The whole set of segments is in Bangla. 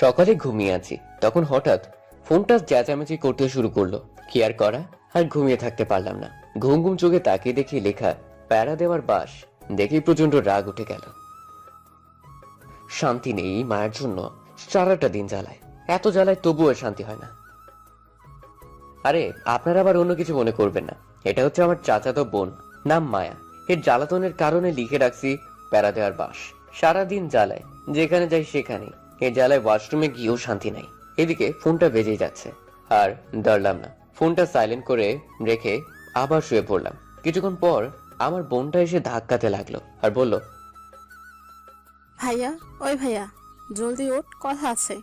সকালে ঘুমিয়ে আছি, তখন হঠাৎ ফোনটা চেঁচামেচি করতে শুরু করলো। কি আর করা, আর ঘুমিয়ে থাকতে পারলাম না। ঘুম ঘুম চোখে তাকিয়ে দেখি লেখা প্যারা দেওয়ার বাস। দেখি প্রচন্ড রাগ উঠে গেল। শান্তি নেই মায়ের জন্য, সারাটা দিন জ্বালায়, এত জ্বালায় তবুও শান্তি হয় না। আরে আপনারা আবার অন্য কিছু মনে করবেন না, এটা হচ্ছে আমার চাচাতো বোন, নাম মায়া। এর জ্বালাতনের কারণে লিখে রাখছি প্যারা দেওয়ার বাস। সারাদিন জ্বালায়, যেখানে যাই সেখানে। এ জ্বালায় ওয়াশরুমে গিয়েও শান্তি নাই। এদিকে ফোনটা বেজেই যাচ্ছে, আর ধরলাম না। ফোনটা সাইলেন্ট করে রেখে আবার শুয়ে পড়লাম। কিছুক্ষণ পর আমার বোনটা এসে ধাক্কাতে লাগলো আর বলল, ভাইয়া, ওই ভাইয়া, জলদি ওঠ, কথা আছে।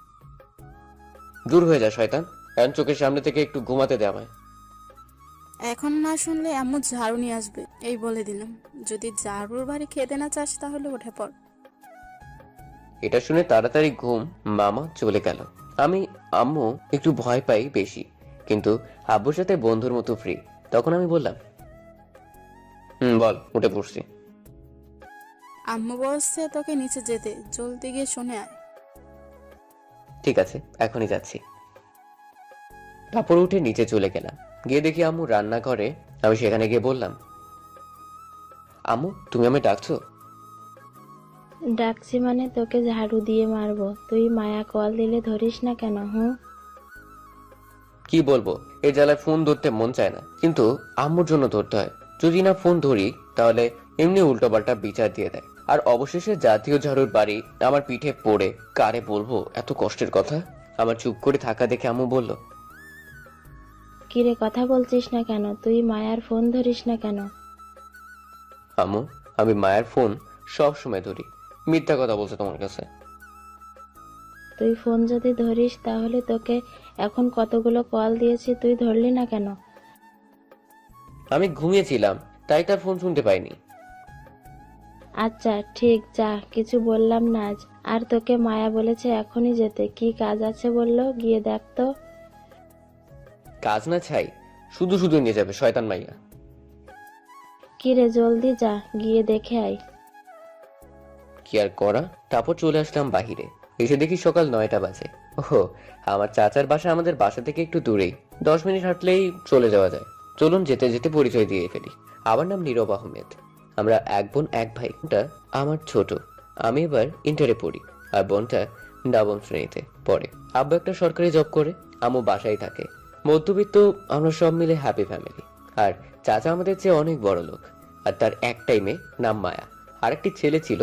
দূর হয়ে যা শয়তান, এখন চোখের সামনে থেকে একটু ঘুমাতে দে আমায়। এখন না শুনলে আম্মু ঝাড়ু নিয়ে আসবে, এই বলে দিলাম। যদি ঝাড়ুর বাড়ি খেতে না চাস তাহলে উঠে পড়। এটা শুনে তাড়াতাড়ি ঘুম মামা চলে গেল। আমি আম্মু একটু ভয় পাই বেশি, কিন্তু আব্বুর সাথে বন্ধুর মতো ফ্রি। তখন আমি বললাম, বল, উঠে পড়ছি। আম্মু বলছে তোকে নিচে যেতে, জলদি গিয়ে শুনে আয়। ঠিক আছে, এখনই যাচ্ছি। তারপর উঠে নিচে চলে গেলাম। গিয়ে দেখি আম্মু রান্নাঘরে। আমি সেখানে গিয়ে বললাম, আম্মু তুমি আমায় ডাকছো? ডাকছি মানে তোকে ঝাড়ু দিয়ে মারবো। তুই মায়া কল দিলে ধরিস না কেন? কি বলবো, এই জ্বালায় ফোন ধরতে মন চায় না, কিন্তু আম্মুর জন্য ধরতে হয়। যদি না ফোন ধরি তাহলে এমনি উল্টোপাল্টা বিচার দিয়ে দেয়। আর অবশেষে জাতীয় ঝাড়ুর বাড়ি আমার পিঠে পড়ে কারে বলবো এত কষ্টের কথা। আমার চুপ করে থাকা দেখে আম্মু বলল, কিরে কথা বলছিস না কেন? তুই মায়ার ফোন ধরিস না কেন? আম্মু আমি মায়ের ফোন সব সময় ধরি। মিথ্যা কথা বলছে তোমার কাছে। তুই ফোন যদি ধরিস তাহলে তোকে এখন কতগুলো কল দিয়েছি, তুই ধরলি না কেন? আমি ঘুমিয়েছিলাম, তাই তার ফোন শুনতে পাইনি। আচ্ছা ঠিক, যা, কিছু বললাম না আজ। আর তোকে মায়া বলেছে এখনই যেতে, কি কাজ আছে বললো, গিয়ে দেখ তো। কাজ না ছাই, শুধু শুধু নিয়ে যাবে শয়তান মাইয়া। কিরে জলদি যা, গিয়ে দেখে আয়। কি আর করা, তারপর চলে আসলাম বাহিরে। এসে দেখি সকাল 9টা বাজে। ওহো, আমার চাচার বাসা আমাদের বাসা থেকে একটু দূরেই, 10 মিনিট হাঁটলেই চলে যাওয়া যায়। চলুন যেতে যেতে পরিচয় দিয়ে ফেলি। আমার নাম নীরব আহমেদ। আমরা এক বোন এক ভাই। বোনটা আমার ছোট, আমি এবার ইন্টারে পড়ি, আর বোনটা নবম শ্রেণীতে পড়ে। আব্বু একটা সরকারি জব করে, আম্মু বাসায় থাকে। মধ্যবিত্ত আমরা সব মিলে হ্যাপি ফ্যামিলি। আর চাচা আমাদের চেয়ে অনেক বড় লোক, আর তার একটাই মেয়ে, নাম মায়া। আরেকটি ছেলে ছিল,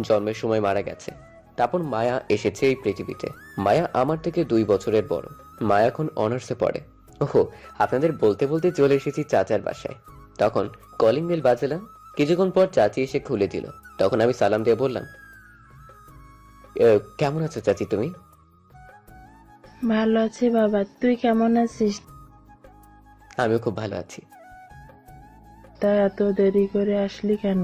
জন্মের সময় মারা গেছে। তারপর মায়া এসেছে এই পৃথিবীতে। মায়া আমার থেকে 2 বছরের বড়। মায়া এখন অনার্সে পড়ে। ওহো, আপনাদের বলতে বলতে চলে এসেছি চাচার বাসায়। তখন কলিং বেল বাজালাম। কিছুক্ষণ পর চাচি এসে খুলে দিল। তখন আমি সালাম দিয়ে বললাম, কেমন আছো চাচি তুমি? ভালো আছি বাবা, তুই কেমন আছিস? আমিও খুব ভালো আছি। তা এত দেরি করে আসলি কেন?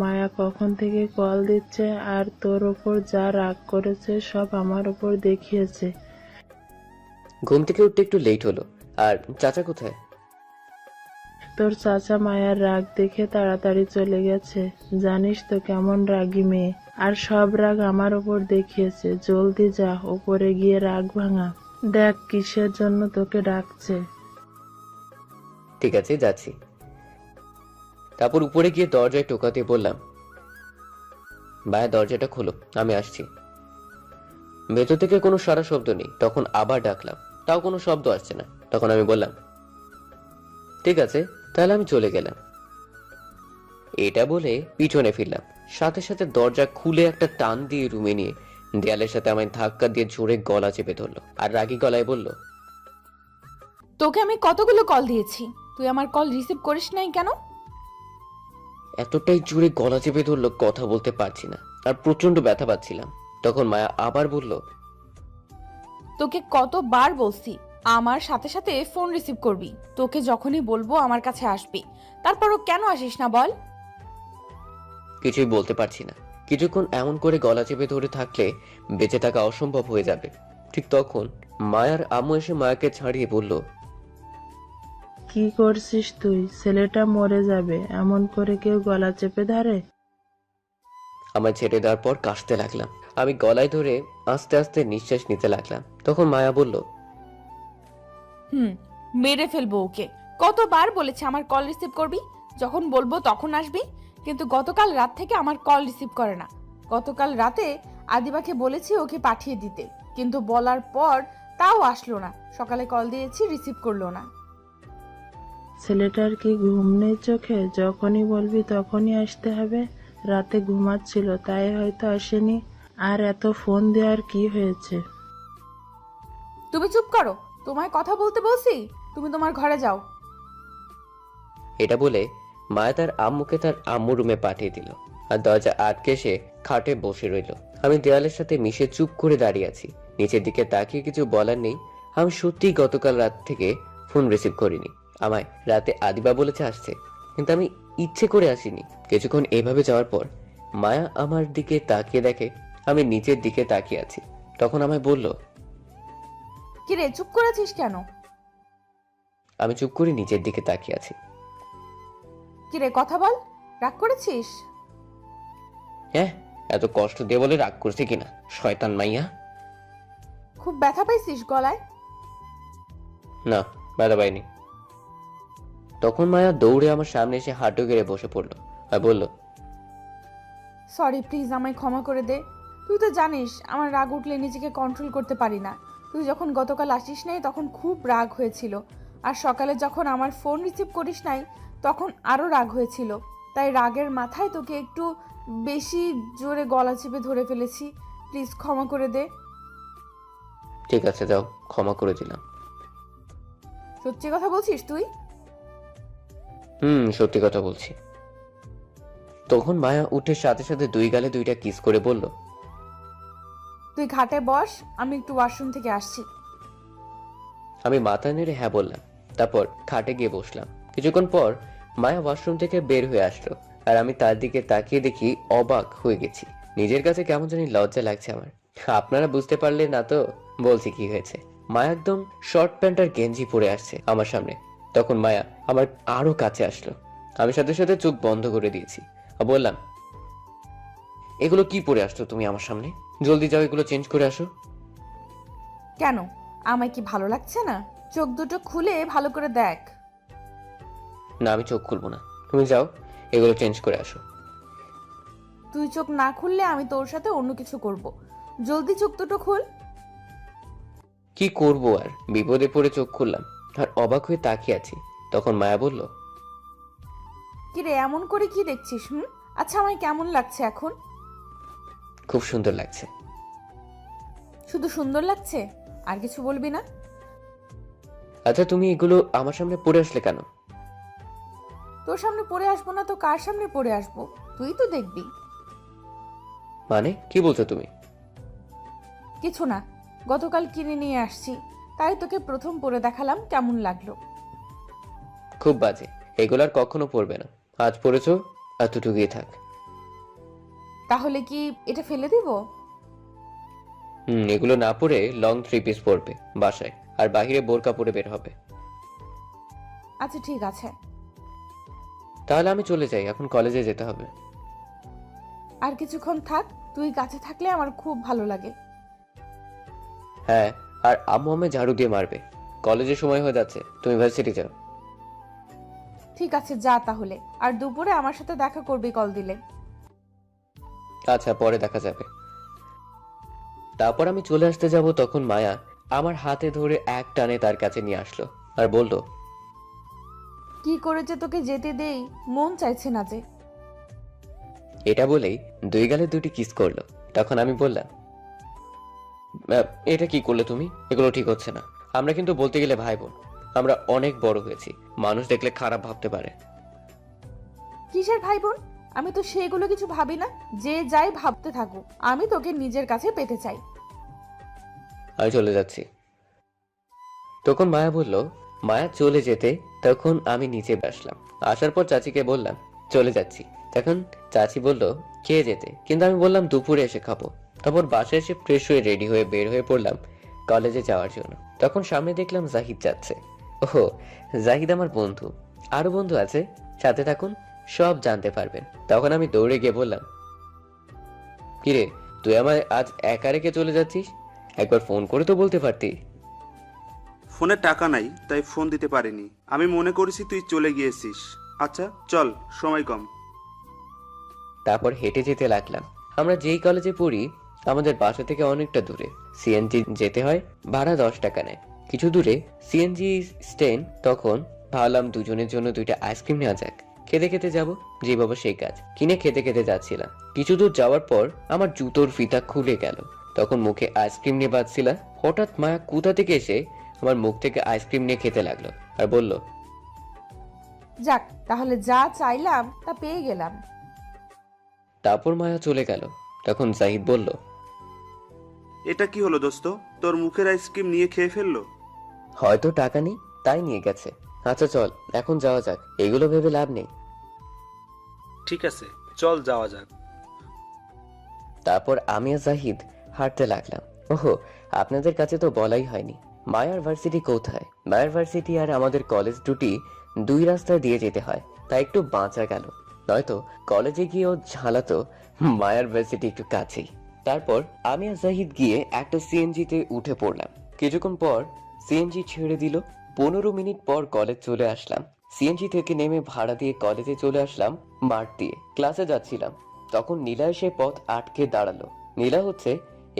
মায়া কখন থেকে কল দিচ্ছে, আর তোর ওপর যা রাগ করেছে সব আমার ওপর দেখিয়েছে। ঘুম থেকে উঠতে একটু লেট হলো। আর চাচা কোথায়? তোর চাচা মায়ার রাগ দেখে তাড়াতাড়ি চলে গেছে। জানিস তো কেমন রাগী মেয়ে, আর সব রাগ আমার ওপর দেখিয়েছে। জলদি যা, ওপরে গিয়ে রাগ ভাঙা। দেখ কিসের জন্য তোকে ডাকছে। ঠিক আছে, যাচ্ছি। তারপর উপরে গিয়ে দরজায় টোকা দিয়ে বললাম, ভাইয়া দরজাটা খোলো, আমি আসছি। ভেতর থেকে কোনো সারা শব্দ নেই। তখন আবার ডাকলাম, তাও কোনো শব্দ আসছে না। তখন আমি বললাম, ঠিক আছে, তাহলে আমি চলে গেলাম। এটা বলে পিছনে ফিরলাম। সাথে সাথে দরজা খুলে একটা টান দিয়ে রুমে নিয়ে দেয়ালের সাথে আমায় ধাক্কা দিয়ে জোরে গলা চেপে ধরলো, আর রাগী গলায় বলল, তোকে আমি কতগুলো কল দিয়েছি, তুই আমার কল রিসিভ করিস নাই কেন? এতটাই জোরে গলা চেপে ধরলো কথা বলতে পারছি না, আর প্রচন্ড ব্যথা পাচ্ছিলাম। তখন মায়া আবার বলল, তোকে কতবার বলছি আমার সাথে সাথে ফোন রিসিভ করবি, তোকে যখনই বলবো আমার কাছে আসবি, তারপরও কেন আসিস না বল? কিছুই বলতে পারছি না। কিছুক্ষণ এমন করে গলা চেপে ধরে থাকলে বেঁচে থাকা অসম্ভব হয়ে যাবে। ঠিক তখন মায়ার আম্মু এসে মায়াকে ছাড়িয়ে বলল, কি করছিস তুই? ছেলেটা মরে যাবে, এমন করে কেউ গলা চেপে ধরে? আমার ছেড়ে দেওয়ার পর কাশতে লাগলাম। আমি গলায় ধরে আস্তে আস্তে নিঃশ্বাস নিতে লাগলাম। তখন মায়া বলল, মেরে ফেলবো ওকে। কতবার বলেছে আমার কল রিসিভ করবি, যখন বলবো তখন আসবি, কিন্তু গতকাল রাত থেকে আমার কল রিসিভ করে না। গতকাল রাতে আদিবাকে বলেছি ওকে পাঠিয়ে দিতে, কিন্তু বলার পর তাও আসলো না। সকালে কল দিয়েছি, রিসিভ করলো না। ছেলেটার কি ঘুম নেই চোখে? যখনই বলবি তখনই আসতে হবে। রাতে ঘুমাচ্ছিল তাই হয়তো আসেনি। আর এত ফোন দেওয়ার কি হয়েছে? তুমি চুপ করো, তোমায় কথা বলতে বলছি। তুমি তোমার ঘরে যাও। এটা বলে মায়া তার আম্মুকে তার আম্মু রুমে পাঠিয়ে দিল আর দরজা আটকে সে খাটে বসে রইল। আমি দেওয়ালের সাথে মিশে চুপ করে দাঁড়িয়ে আছি। নিচের দিকে তাকিয়ে কিছু বলার নেই। আমি সত্যিই গতকাল রাত থেকে ফোন রিসিভ করিনি। আমায় রাতে আদিবা বলেছে আসছে, কিন্তু আমি ইচ্ছে করে আসিনি। কিছুক্ষণ এভাবে যাওয়ার পর মায়া আমার দিকে তাকিয়ে দেখে আমি নিচের দিকে তাকিয়ে আছি। তখন আমায় বলল, কিরে চুপ করেছিস কেন? আমি চুপ করে নিচের দিকে তাকিয়ে আছি। কিরে কথা বল, রাগ করেছিস? হ্যাঁ, এত কষ্ট দিয়ে বলে রাগ করছে কিনা, শয়তান মাইয়া। খুব ব্যথা পাইছিস গলায়? না, ব্যথা পাইনি। তখন মায়া দৌড়ে আমার সামনে এসে হাঁটু গেড়ে বসে পড়লো আর বলল, সরি, প্লিজ আমায় ক্ষমা করে দে। তুই তো জানিস আমার রাগ উঠলে নিজেকে কন্ট্রোল করতে পারি না। তুই যখন গতকাল আসিস নাই তখন খুব রাগ হয়েছিল, আর সকালে যখন আমার ফোন রিসিভ করিস নাই তখন আরও রাগ হয়েছিল। তাই রাগের মাথায় তোকে একটু বেশি জোরে গলা চেপে ধরে ফেলেছি। প্লিজ ক্ষমা করে দে। ঠিক আছে যাও, ক্ষমা করে দিলাম। সত্যি কথা বলছিস তুই? সত্যি কথা বলছি। তখন মায়া উঠে সাথে সাথে দুই গালে দুইটা কিস করে বলল, তুই ঘাটে বস, আমি একটু ওয়াশরুম থেকে আসছি। আমি মাথা নেড়ে হ্যাঁ বললাম। তারপর খাটে গিয়ে বসলাম। কিছুক্ষণ পর মায়া ওয়াশরুম থেকে বের হয়ে আসলো আর আমি তার দিকে তাকিয়ে দেখি অবাক হয়ে গেছি। নিজের কাছে কেমন জানি লজ্জা লাগছে আমার। আপনারা বুঝতে পারলে না তো বলছি কি হয়েছে। মায়া একদম শর্ট প্যান্ট আর গেঞ্জি পরে আসছে আমার সামনে। তখন মায়া আমার আরো কাছে আসলো। আমি সাথে সাথে চোখ বন্ধ করে দিয়েছি আর বললাম, এগুলো কি পরে আসছো তুমি আমার সামনে? জলদি যাও, এগুলো চেঞ্জ করে আসো। কেন, আমায় কি ভালো লাগছে না? চোখ দুটো খুলে ভালো করে দেখ। না, আমি চোখ খুলবো না, তুমি যাও, এগুলো চেঞ্জ করে আসো। তুই চোখ না খুললে আমি তোর সাথে অন্য কিছু করব। জলদি চোখ দুটো খুল। কি করবো আর, বিপদে পড়ে চোখ খুললাম আর অবাক হয়ে তাকিয়ে আছি। তখন মায়া বলল, কিরে এমন করে কি দেখছিস? আচ্ছা আমায় কেমন লাগছে এখন? খুব সুন্দর লাগছে। শুধু সুন্দর লাগছে, আর কিছু বলবি না? আচ্ছা, তুমি এগুলো আমার সামনে পরে আসলে কেন? তোর সামনে পড়ে আসবো না তো কার সামনে পড়ে আসবো? তুই তো দেখবি। মানে কি বলছো তুমি? কিছু না, গতকাল কিনে নিয়ে আসছি, তাই তোকে প্রথম পরে দেখালাম কেমন লাগলো। খুব বাজে, এগুলো আর কখনো পরবে না। আজ পরেছো, এতটুকুই থাক। তাহলে কি এটা ফেলে দিব? এগুলো না পরে লং 3 পিস পরবে বাসায়, আর বাহিরে বোরকা পরে বের হবে। আচ্ছা ঠিক আছে। তাহলে আমি চলে যাই, এখন কলেজে যেতে হবে। আর কিছুক্ষণ থাক, তুই কাছে থাকলে আমার খুব ভালো লাগে। হ্যাঁ, আর আম্মু আমায় ঝাড়ু দিয়ে মারবে। কলেজের সময় হয়ে যাচ্ছে, তুমি ভার্সিটি যাও। ঠিক আছে যা তাহলে, আর দুপুরে আমার সাথে দেখা করবি কল দিলে। আচ্ছা, পরে দেখা যাবে। তারপর আমি চলে আসতে যাব, তখন মায়া আমার হাতে ধরে এক টানে তার কাছে নিয়ে আসলো আর বলল, কি করেছে তোকে যেতে দেই, মন চাইছে না যে। এটা বলেই দুই গালে দুটি কিস করলো। তখন আমি বললাম, এটা কি করলে তুমি? এগুলো ঠিক হচ্ছে না। আমরা কিন্তু বলতে গেলে ভাই বোন। আমরা অনেক বড় হয়েছি, মানুষ দেখলে খারাপ ভাবতে পারে। কিসের ভাই বোন? আমি তো সেগুলো কিছু ভাবি না, যে যাই ভাবতে থাকুক, আমি তোকে নিজের কাছে পেতে চাই। আমি চলে যাচ্ছি। তখন মায়া বলল, মায়া চলে যেতে তখন আমি নিচে আসলাম। আসার পর চাচিকে বললাম চলে যাচ্ছি। তখন চাচি বলল খেয়ে যেতে, কিন্তু আমি বললাম দুপুরে এসে খাবো। তারপর বাসায় এসে ফ্রেশ হয়ে রেডি হয়ে বের হয়ে পড়লাম কলেজে যাওয়ার জন্য। তখন সামনে দেখলাম জাহিদ যাচ্ছে। ওহো, জাহিদ আমার বন্ধু। আরো বন্ধু আছে, সাথে থাকুন, সব জানতে পারবেন। তখন আমি দৌড়ে গিয়ে বললাম, কিরে, তুই আমায় আজ একা রেখে চলে যাচ্ছিস? একবার ফোন করে তো বলতে পারতি। ফোনে টাকা নাই তাই ফোন দিতে পারিনি। আমি মনে করেছি তুই চলে গিয়েছিস। আচ্ছা চল, সময় কম। তারপর হেঁটে যেতে লাগলাম। আমরা যেই কলেজে পড়ি আমাদের বাসা থেকে অনেকটা দূরে। সিএনজি যেতে হয়, ভাড়া 10 টাকা নেয়। কিছু দূরে সিএনজি স্ট্যান্ড। তখন ভাবলাম দুজনের জন্য 2টা আইসক্রিম নেওয়া যাক, খেতে খেতে যাব। যে বাবা সেই কাজ, কিনে খেতে খেতে যাচ্ছিলাম। কিছু দূর যাওয়ার পর আমার জুতোর ফিতা খুলে গেল। তখন মুখে আইসক্রিম নিয়ে বাজছিলাম, হঠাৎ মায়া কোথা থেকে এসে আমার মুখ থেকে আইসক্রিম নিয়ে খেতে লাগলো আর বলল, যাক, তাহলে যা চাইলাম তা পেয়ে গেলাম। তারপর মায়া চলে গেল। তখন জাহিদ বলল, এটা কি হলো দোস্ত? তোর মুখের আইসক্রিম নিয়ে খেয়ে ফেললো? হয়তো টাকা নেই তাই নিয়ে গেছে। আচ্ছা চল এখন যাওয়া যাক, এগুলো ভেবে লাভ নেই। ঠিক আছে, চল যাওয়া যাক। তারপর আমি আর জাহিদ হাঁটতে লাগলাম। ওহো, আপনাদের কাছে তো বলাই হয়নি মায়ার ভার্সিটি কোথায়। মায়ার ভার্সিটি আর আমাদের কলেজ দুটি 2 রাস্তা দিয়ে যেতে হয়, তাই একটু বাঁচা গেল। নয়তো কলেজে গিয়েও ঝালাতো মায়ার ভার্সিটি একটু কাছেই। তারপর আমি আর জাহিদ গিয়ে একটা সিএনজিতে উঠে পড়লাম। কিছুক্ষণ পর সিএনজি ছেড়ে দিল। 15 মিনিট পর কলেজ চলে আসলাম। সিএনজি থেকে নেমে ভাড়া দিয়ে কলেজে চলে আসলাম মাঠ দিয়ে। ক্লাসে যাচ্ছিলাম, তখন নীলা এসে পথ আটকে দাঁড়ালো। নীলা হচ্ছে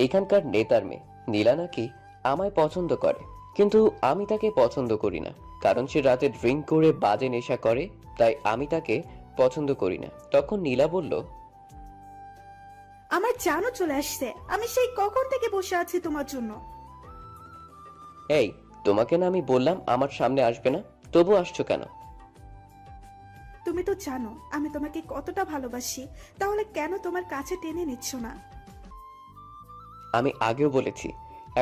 এইখানকার নেতার মেয়ে। নীলা নাকি আমায় পছন্দ করে, কিন্তু আমি তাকে পছন্দ করি না, কারণ সে রাতে ড্রিঙ্ক করে বাজে নেশা করে, তাই আমি তাকে পছন্দ করি না। তখন নীলা বলল, আমার জানো চলে আসছে, আমি সেই কখন থেকে বসে আছি তোমার জন্য। এই, তোমাকে না আমি বললাম আমার সামনে আসবে না, তবু আসছো কেন? তুমি তো জানো আমি তোমাকে কতটা ভালোবাসি, তাহলে কেন তোমার কাছে টেনে নিচ্ছ না? আমি আগেও বলেছি,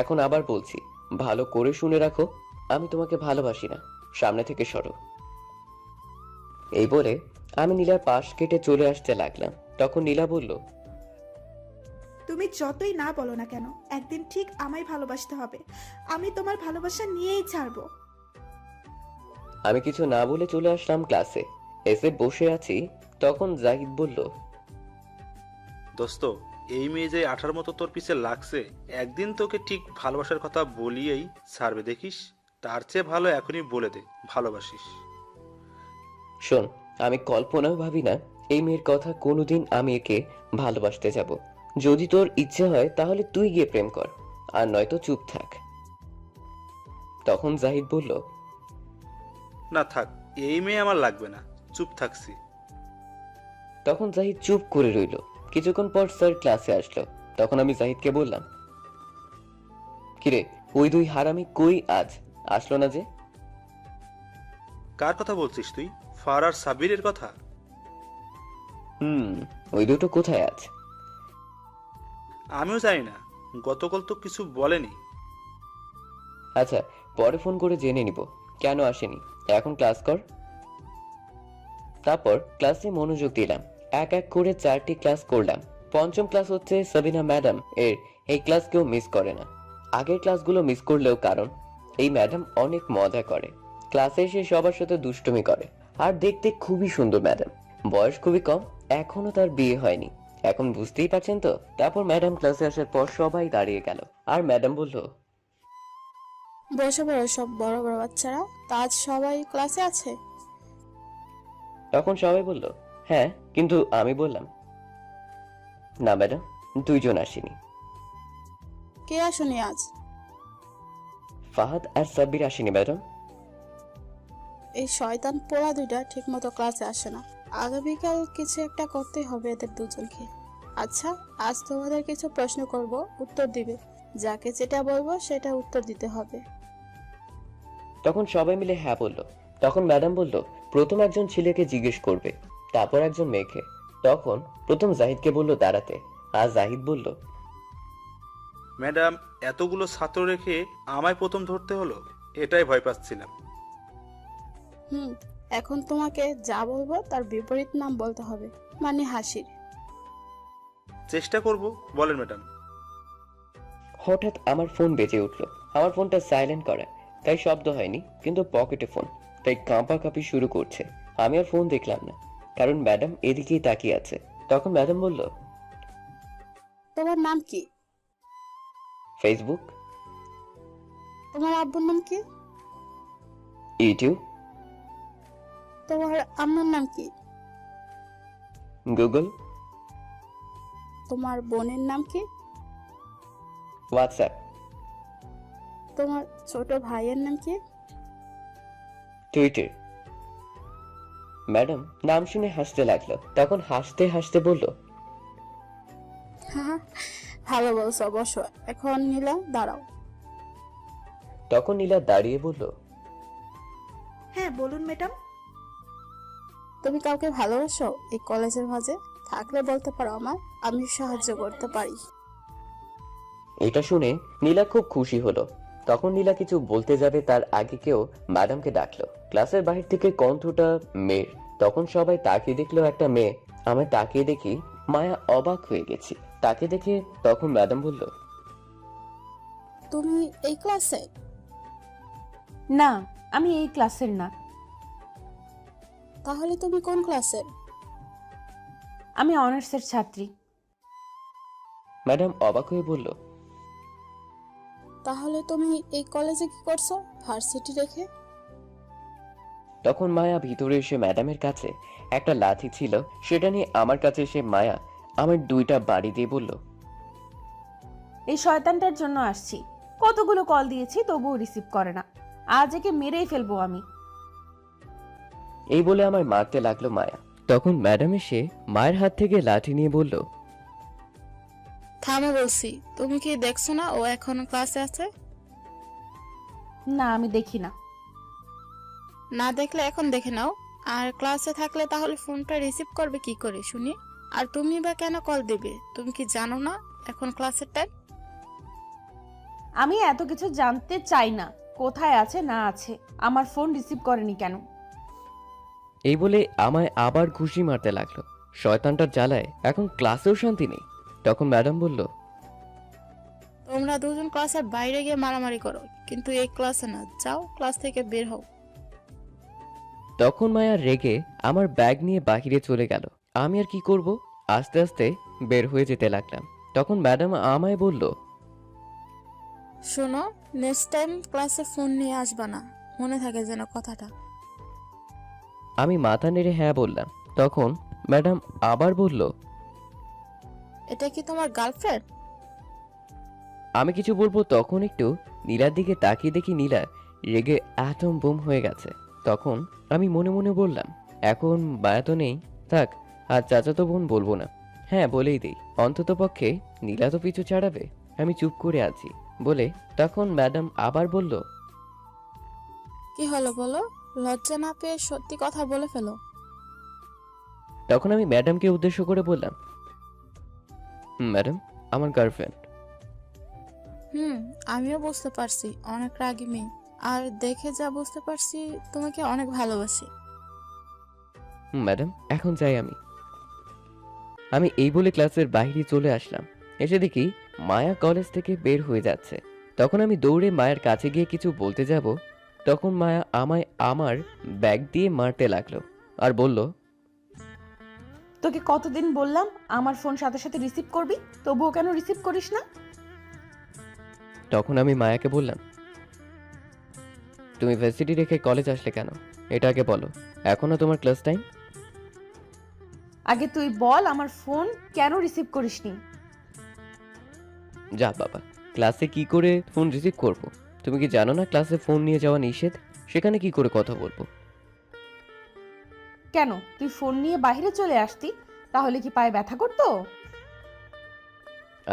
এখন আবার বলছি, ভালো করে শুনে রাখো, আমি তোমাকে ভালোবাসি না, সামনে থেকে সরো। এই বলে আমি নীলার পাশ কেটে চলে আসতে লাগলাম। তখন নীলা বলল, তুমি যতই না বলো না কেন, একদিন ঠিক আমায় ভালোবাসতে হবে। আমি তোমার ভালোবাসা নিয়েই ছাড়বো। আমি কিছু না বলে চলে আসলাম ক্লাসে। এসে বসে আছি, তখন জাহিদ বলল, দোস্ত, এই মেয়ে যে আঠার মতো তোর পিছে লাগছে, একদিন তোকে ঠিক ভালোবাসার কথা বলিয়েই ছাড়বে দেখিস। তার চেয়ে ভালো এখনই বলে দে ভালোবাসিস। শোন, আমি কল্পনাও ভাবি না এই মেয়ের কথা কোনোদিন আমি একে ভালোবাসতে যাব। যদি তোর ইচ্ছে হয় তাহলে তুই গিয়ে প্রেম কর, আর নয়তো চুপ থাক। তখন জাহিদ বলল, না থাক, এই মেয়ে আমার লাগবে না, চুপ থাকছি। তখন জাহিদ চুপ করে রইল। কিছুক্ষণ পর স্যার ক্লাসে আসলো। তখন আমি জাহিদকে বললাম, কিরে, ওই 2 হারামি কই আজ আসলো না যে? কার কথা বলছিস তুই? ফার আর সাবিরের কথা? ওই দুটো কোথায় আজ? আমিও জানি না, গতকাল তো কিছু বলেনি। আচ্ছা, পরে ফোন করে জেনে নিব কেন আসেনি। এখন ক্লাস কর। তারপর ক্লাসে মনোযোগ দিলাম। এক এক করে 4টি ক্লাস করলাম। পঞ্চম ক্লাস হচ্ছে সাবিনা ম্যাডাম এর। এই ক্লাস কেউ মিস করে না। আগের ক্লাসগুলো মিস করলেও কারণ এই ম্যাডাম অনেক মজা করে। ক্লাসে এসে সবার সাথে দুষ্টুমি করে, আর দেখতে খুবই সুন্দর ম্যাডাম। বয়স খুবই কম, এখনো তার বিয়ে হয়নি। এখন বুঝতেই পারছেন তো। তারপর ম্যাডাম ক্লাসে আসার পর সবাই দাঁড়িয়ে গেল, আর ম্যাডাম বলল, বসে বড় সব বড় বড় বাচ্চারা, তা আজ সবাই ক্লাসে আছে? তখন সবাই বলল, হ্যাঁ, কিন্তু আমি বললাম, না ম্যাডাম, 2 জন আসেনি। কে আসেনি আজ? ফাহাদ আর সাব্বির আসেনি ম্যাডাম। এই শয়তান পোড়া 2টা ঠিক মতো ক্লাসে আসে না। আগামীকাল কিছু একটা করতে হবে এদের দুজনকে। আচ্ছা, আজ তোমাদের কিছু প্রশ্ন করব, উত্তর দিবে। যাকে যেটা বলবো সেটা উত্তর দিতে হবে। তখন সবাই মিলে হ্যাঁ বলল। তখন ম্যাডাম বলল, প্রথম একজন ছেলেকে জিজ্ঞেস করবে, তারপর একজন মেয়েকে। তখন প্রথম জাহিদকে বলল দাঁড়াতে, আর জাহিদ বলল, ম্যাডাম, এতগুলো ছাত্র রেখে আমায় প্রথম ধরতে হলো, এটাই ভয় পাচ্ছিলাম। এখন তোমাকে যা বলবো তার বিপরীত নাম বলতে হবে, মানে হাসির। চেষ্টা করব, বলেন ম্যাডাম। হঠাৎ আমার ফোন বেজে উঠল। আমার ফোনটা সাইলেন্ট করা, তাই শব্দ হয়নি, কিন্তু পকেটে ফোন, তাই কাঁপাকাঁপি শুরু করছে। আমি আর ফোন দেখলাম না, কারণ ম্যাডাম এদিকেই তাকিয়ে আছে। তখন ম্যাডাম বলল, তোমার নাম কি? ফেসবুক, তোমার আব্বুর নাম কি? ইউটিউব, তোমার আম্মুর নাম কি? গুগল, তোমার বোনের নাম কি? হোয়াটসঅ্যাপ, তোমার ছোট ভাইয়ের নাম কি? টুইটার। ম্যাডাম নাম শুনে হাসতে লাগলো, তখন হাসতে হাসতে বলল, হ্যাঁ, ভালো বলছো, বসো। এখন নীলা দাঁড়াও। তখন নীলা দাঁড়িয়ে বলল, হ্যাঁ বলুন ম্যাডাম। তুমি কাউকে ভালোবাসো এই কলেজের মাঝে? থাকলে বলতে পারো আমায়, আমি সাহায্য করতে পারি। এটা শুনে নীলা খুব খুশি হলো। তখন নীলা কিছু বলতে যাবে তার আগে কেউ ম্যাডামকে ডাকলো। ক্লাসের বাহির থেকে কণ্ঠটা মেয়ের। তখন সবাই তাকিয়ে দেখলো একটা মেয়ে। আমায় তাকিয়ে দেখি মায়া অবাক হয়ে গেছি। তাকে দেখে তখন ম্যাডাম বলল, তুমি এই ক্লাসে? না, আমি এই ক্লাসের না। তাহলে তুমি কোন ক্লাসের? আমি অনার্সের ছাত্রী। ম্যাডাম অবাক হয়ে বলল, তাহলে তুমি এই কলেজে কি করছো ভার্সিটি রেখে? তখন মায়া ভিতরে এসে ম্যাডামের কাছে একটা লাঠি ছিল, সেটা নিয়ে আমার কাছে এসে মায়া আমার 2টা বাড়ি দিয়ে বলল, এই শয়তানটার জন্য আসছি। কতগুলো কল দিয়েছি তবুও রিসিভ করে না। আজ একে মেরেই ফেলবো আমি। এই বলে আমায় মারতে লাগলো মায়া। তখন ম্যাডাম এসে মায়ের হাত থেকে লাঠি নিয়ে বলল, থামো বলছি। তুমি কি দেখছো না ও এখন ক্লাসে আছে? না, আমি দেখি না। না দেখলে এখন দেখে নাও। আর ক্লাসে থাকলে তাহলে ফোনটা রিসিভ করবে কি করে শুনি? আর তুমি বা কেন কল দেবে? তুমি কি জানো না এখন ক্লাসের টাইম? আমি এত কিছু জানতে চাই না। কোথায় আছে না আছে, আমার ফোন রিসিভ করেনি কেন? এই বলে আমায় আবার ঘুষি মারতে লাগলো। শয়তানটার জ্বালায় এখন ক্লাসেও শান্তি নেই। তখন ম্যাডাম বলল, তোমরা দুজন ক্লাসের বাইরে গিয়ে মারামারি করো, কিন্তু এই ক্লাসে না। যাও, ক্লাস থেকে বের হও। তখন মায়া রেগে আমার ব্যাগ নিয়ে বাহিরে চলে গেল। আমি আর কি করব, আস্তে আস্তে বের হয়ে যেতে লাগলাম। তখন ম্যাডাম আমায় বলল, শোনো, নেক্সট টাইম ক্লাসে ফোন নিয়ে আসবা না, মনে থাকে যেন কথাটা। আমি মাথা নেড়ে হ্যাঁ বললাম। তখন ম্যাডাম আবার বলল, এটা কি তোমার গার্লফ্রেন্ড? আমি কিছু বলবো তখন একটু নীলার দিকে তাকিয়ে দেখি নীলা রেগে অ্যাটম বোম হয়ে গেছে। তখন আমি মনে মনে বললাম, এখন মায়া তো নেই, থাক, আর চাচাতো বোন বলবো না। হ্যাঁ বলেই দিই, অন্তত পক্ষে নীলা তো পিছু ছাড়াবে। আমি চুপ করে আছি বলে তখন ম্যাডাম আবার বলল, কি হলো বলো? লজ্জা না পেয়ে সত্যি কথা বলে ফেলো। তখন আমি ম্যাডামকে উদ্দেশ্য করে বললাম, ম্যাডাম, আমার গার্লফ্রেন্ড। আমিও বুঝতে পারছি অনেক রাগী মেয়ে, আর দেখে যা বুঝতে পারছি তোমাকে অনেক ভালোবাসি। ম্যাডাম, এখন যাই আমি। আমি এই বলে ক্লাসের বাইরে চলে আসলাম। এসে দেখি মায়া কলেজ থেকে বের হয়ে যাচ্ছে। তখন আমি দৌড়ে মায়ের কাছে গিয়ে কিছু বলতে যাব, তখন মায়া আমায় আমার ব্যাগ দিয়ে মারতে লাগলো আর বলল, তোকে কতদিন বললাম আমার ফোন সাথে সাথে রিসিভ করবি, তবুও কেন রিসিভ করিস না? তখন আমি মায়াকে বললাম, তুমি ভার্সিটি রেখে কলেজ আসলে কেন? এটা আগে বলো, এখনো তোমার ক্লাস টাইম? আগে তুই বল আমার ফোন কেন রিসিভ করিসনি? যা বাবা, ক্লাসে কি করে ফোন রিসিভ করব? তুমি কি জানো না ক্লাসে ফোন নিয়ে যাওয়া নিষেধ? সেখানে কি করে কথা বলবো? কেন, তুই ফোন নিয়ে বাইরে চলে আসতি, তাহলে কি পায়ে ব্যথা করতো?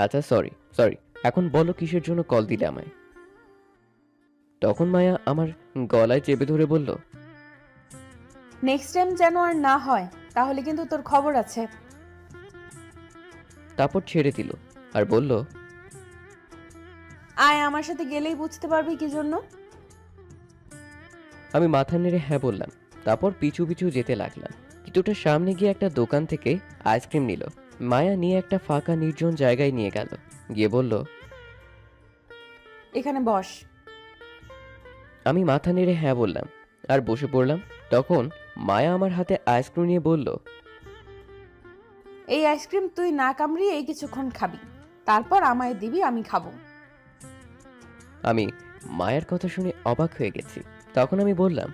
আচ্ছা সরি সরি, এখন বলো কিসের জন্য কল দিলে আমায়? তখন মায়া আমার গলায় চেপে ধরে বলল, নেক্সট টাইম যেন আর না হয়, তাহলে কিন্তু তোর খবর আছে। তারপর ছেড়ে দিল আর বলল, আয়, আমার সাথে গেলেই বুঝতে পারবি কি জন্য। আমি মাথা নেড়ে হ্যাঁ বললাম। তারপর পিছু পিছু যেতে লাগলাম। কিছুটা সামনে গিয়ে একটা দোকান থেকে আইসক্রিম নিল। মায়া নিয়ে একটা ফাঁকা নির্জন জায়গায় নিয়ে গেল, গিয়ে বলল, এখানে বস। আমি মাথা নেড়ে হ্যাঁ বললাম আর বসে পড়লাম। তখন মায়া আমার হাতে আইসক্রিম নিয়ে বলল, এই আইসক্রিম তুই না কামড়িয়ে এই কিছুক্ষণ খাবি। তারপর আমায় দিবি, আমি খাবো। আমি মায়ের কথা শুনে অবাক হয়ে গেছি। তখন আমি বললাম,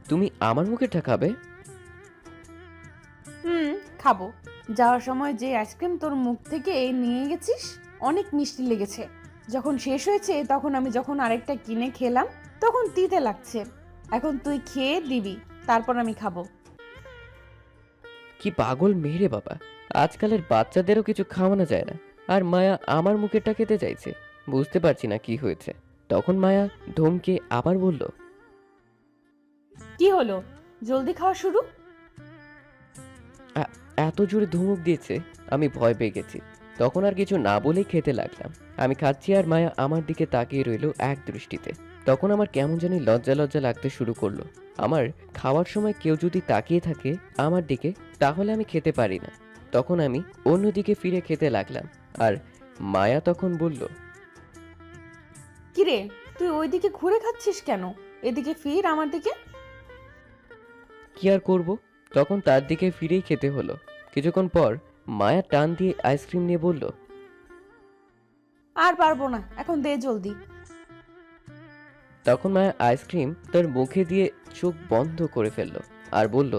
তুমি আমার মুখেরটা খাবে? হুম, খাবো। যাওয়ার সময় যে আইসক্রিম তোর মুখ থেকে নিয়ে গেছিস অনেক মিষ্টি লেগেছে। যখন শেষ হয়েছে তখন আমি যখন আরেকটা কিনে খেলাম তখন তিতে লাগছে। এখন তুই খেয়ে দিবি, তারপর আমি খাবো। কি পাগল মেয়ে রে বাবা, আজকালের বাচ্চাদেরও কিছু খাওয়ানো যায় না, আর মায়া আমার মুখেরটা খেতে চাইছে। বুঝতে পারছি না কি হয়েছে। তখন মায়া ধমকে আবার বলল, কি হলো, জলদি খাওয়া শুরু। এত জোরে ধমক দিয়েছে আমি ভয় পেয়ে গেছি। তখন আর কিছু না বলেই খেতে লাগলাম। আমি খাচ্ছি আর মায়া আমার দিকে তাকিয়ে রইল এক দৃষ্টিতে। তখন আমার কেমন জানি লজ্জা লজ্জা লাগতে শুরু করলো। আমার খাওয়ার সময় কেউ যদি তাকিয়ে থাকে আমার দিকে, তাহলে আমি খেতে পারি না। তখন আমি অন্যদিকে ফিরে খেতে লাগলাম। আর মায়া তখন বলল, কিরে, তুই ওইদিকে ঘুরে খাচ্ছিস কেন? এদিকে ফির আমার দিকে। কি আর করব, তখন তার দিকে ফিরেই খেতে হলো। কিছুক্ষণ পর মায়া টান দিয়ে আইসক্রিম নিয়ে বলল, আর পারবো না, এখন দে জলদি। তখন মায়া আইসক্রিম তার মুখে দিয়ে চোখ বন্ধ করে ফেললো আর বলল,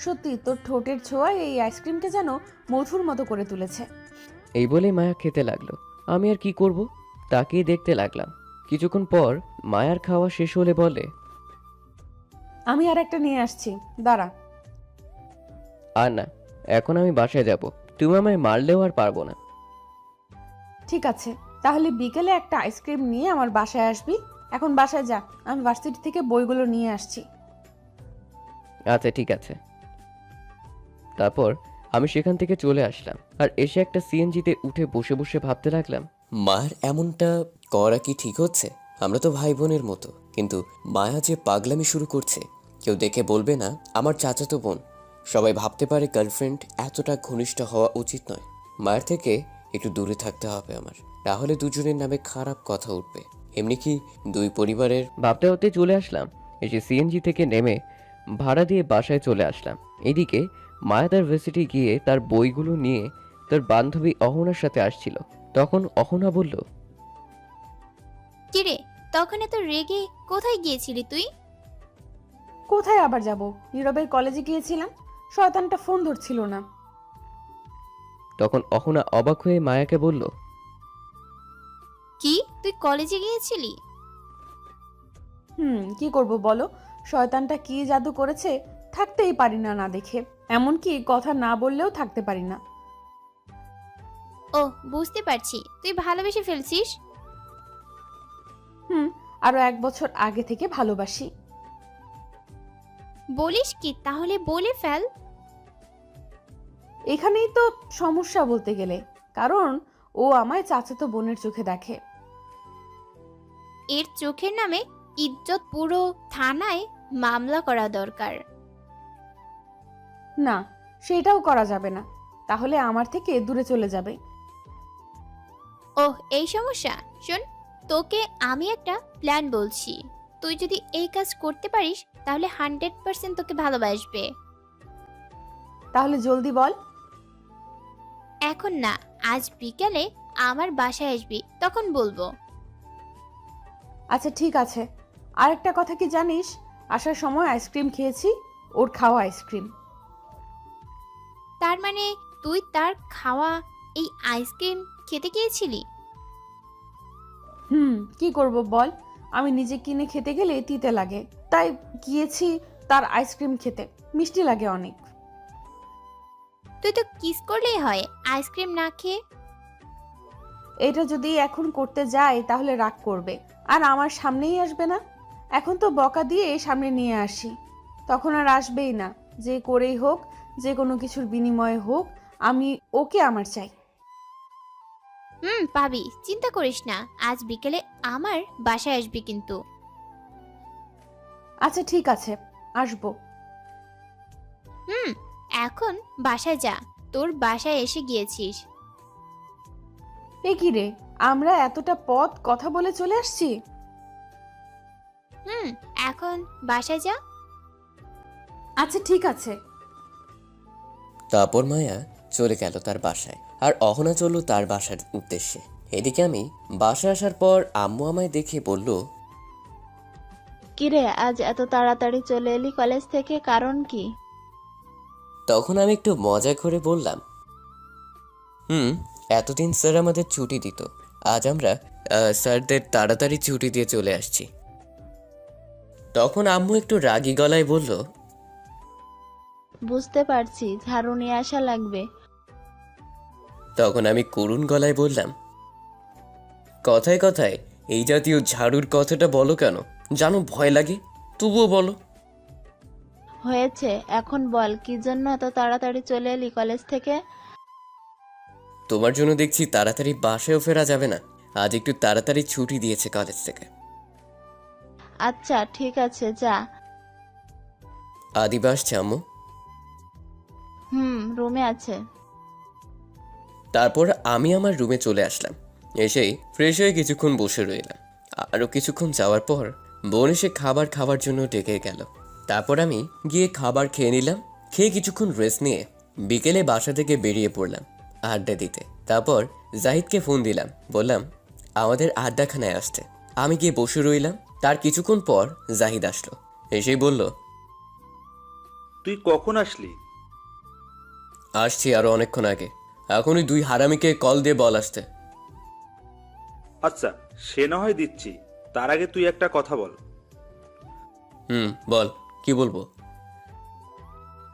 সত্যি তোর ঠোঁটের ছোঁয়ায় এই আইসক্রিমটা যেন মধুর মতো করে তুলেছে। এই বলেই মায়া খেতে লাগলো। আমি আর কি করব, তাকিয়ে দেখতে লাগলাম। কিছুক্ষণ পর মায়ার খাওয়া শেষ হলে বলে, আমি আর একটা নিয়ে আসছি, দাঁড়া। আর না, এখন আমি বাসায় যাব। তুমি আমায় মারলেও আর পারবো না। ঠিক আছে, তাহলে বিকেলে একটা আইসক্রিম নিয়ে আমার বাসায় আসবি। এখন বাসায় যা, আমি ভার্সিটি থেকে বইগুলো নিয়ে আসছি। আচ্ছা ঠিক আছে। তারপর আমি সেখান থেকে চলে আসলাম আর এসে একটা সিএনজিতে উঠে বসে বসে ভাবতে লাগলাম, মায়ের এমনটা করা কি ঠিক হচ্ছে? আমরা তো ভাই বোনের মতো, কিন্তু মায়া যে পাগলামি শুরু করছে, কেউ দেখে বলবে না আমার চাচাতো বোন? সবাই ভাবতে পারে গার্লফ্রেন্ড এতটা ঘনিষ্ঠ হওয়া উচিত নয়। মায়ের থেকে একটু দূরে থাকতে হবে আমার, তাহলে দুজনের নামে খারাপ কথা উঠবে। এমনি কি দুই পরিবারের ভাবতে ভাবতে চলে আসলাম। এসে সিএনজি থেকে নেমে ভাড়া দিয়ে বাসায় চলে আসলাম। এদিকে মায়া তার ভার্সিটি গিয়ে তার বইগুলো নিয়ে তার বান্ধবী অহনার সাথে আসছিল। তখন অহনা বলল, কিরে, তখন এত রেগে কোথায় গিয়েছিলি তুই? কোথায় আবার যাব, নীরবের কলেজে গিয়েছিলাম। শয়তানটা ফোন ধরছিল না। তখন অহনা অবাক হয়ে মায়াকে বলল, কি, তুই কলেজে গিয়েছিলি? কি করব বলো, শয়তানটা কি জাদু করেছে, থাকতেই পারি না না দেখে। এমনকি কথা না বললেও থাকতে পারি না। ও, বুঝতে পারছি, তুই ভালোবেসে ফেলছিস। আরো 1 বছর আগে থেকে ভালোবাসি। বলিস কি? তাহলে বলে ফেল। এখানেই তো সমস্যা বলতে গেলে, কারণ ও আমায় চাচাতো বোনের চোখে দেখে। এর চোখের নামে ইজ্জত পুরো থানায় মামলা করা দরকার। না, সেটাও করা যাবে না, তাহলে আমার থেকে দূরে চলে যাবে। ওহ, এই সমস্যা। শোন, তোকে আমি একটা প্ল্যান বলছি। তুই যদি এই কাজ করতে পারিস তাহলে 100% তোকে ভালোবাসবে। তাহলে জলদি বল। এখন না, আজ বিকেলে আমার বাসায় আসবি, তখন বলবো। আচ্ছা ঠিক আছে। আরেকটা কথা কি জানিস, আসার সময় আইসক্রিম খেয়েছি, ওর খাওয়া আইসক্রিম। তার মানে তুই তার খাওয়া এই আইসক্রিম খেতে গিয়েছিলি? কি করব বল, আমি নিজে কিনে খেতে গেলে তিতে লাগে, তাই গিয়েছি তার আইসক্রিম খেতে। মিষ্টি লাগে অনেক। তুই তো কিস করলেই হয়, আইসক্রিম না খেয়ে। এটা যদি এখন করতে যাই তাহলে রাগ করবে আর আমার সামনেই আসবে না। এখন তো বকা দিয়ে সামনে নিয়ে আসি, তখন আর আসবেই না। যে করেই হোক, যে কোনো কিছুর বিনিময়ে হোক, আমি ওকে আমার চাই। পাবি, চিন্তা করিস না। আজ বিকেলে আমার বাসায় আসবি কিন্তু। আচ্ছা ঠিক আছে, আসবো। এখন বাসায় যা, তোর বাসায় এসে গিয়েছিস। এ কি রে, আমরা এতটা পথ কথা বলে চলে আসছি। এখন বাসায় যা। আচ্ছা ঠিক আছে। তারপর মায়া চলে গেল তার বাসায়, আর অহনা চলল তার বাসার উদ্দেশ্যে। এদিকে আমি বাসায় আসার পর আম্মু আমায় দেখে বলল, কিরে আজ এত তাড়াতাড়ি চলে এলি কলেজ থেকে, কারণ কি? তখন আমি একটু মজা করে বললাম, এতদিন স্যার আমাদের ছুটি দিত, আজ আমরা স্যারদের তাড়াতাড়ি ছুটি দিয়ে চলে আসছি। তখন আম্মু একটু রাগী গলায় বলল, বুঝতে পারছি, ঝাড়ু নিয়ে আসা লাগবে। তখন আমি করুণ গলায় বললাম, কথায় কথায় এই জাতীয় ঝাড়ুর কথাটা বলো কেন? জানো ভয় লাগে, তবুও বলো। হয়েছে, এখন বল কি জন্য এত তাড়াতাড়ি চলে এলি কলেজ থেকে? তোমার জন্য দেখছি তাড়াতাড়ি বাসায়ও ফেরা যাবে না, আজ একটু তাড়াতাড়ি ছুটি দিয়েছে কলেজ থেকে। আচ্ছা ঠিক আছে, যা। আদিবা আসছে আম্মু? রুমে আছে। তারপর আমি আমার রুমে চলে আসলাম। এসেই ফ্রেশ হয়ে কিছুক্ষণ বসে রইলাম। আরও কিছুক্ষণ যাওয়ার পর বোন এসে খাবার খাওয়ার জন্য ডেকে গেল। তারপর আমি গিয়ে খাবার খেয়ে নিলাম। খেয়ে কিছুক্ষণ রেস্ট নিয়ে বিকেলে বাসা থেকে বেরিয়ে পড়লাম আড্ডা দিতে। তারপর জাহিদকে ফোন দিলাম, বললাম আমাদের আড্ডাখানায় আসতে। আমি গিয়ে বসে রইলাম। তার কিছুক্ষণ পর জাহিদ আসলো। এসেই বলল, তুই কখন আসলি? আসছি আরো অনেকক্ষণ আগে। এখনই 2 হারামিকে কল দিয়ে বল আসতে। আচ্ছা, সে না হয় দিচ্ছি, তার আগে তুই একটা কথা বল। বল, কি বলবো?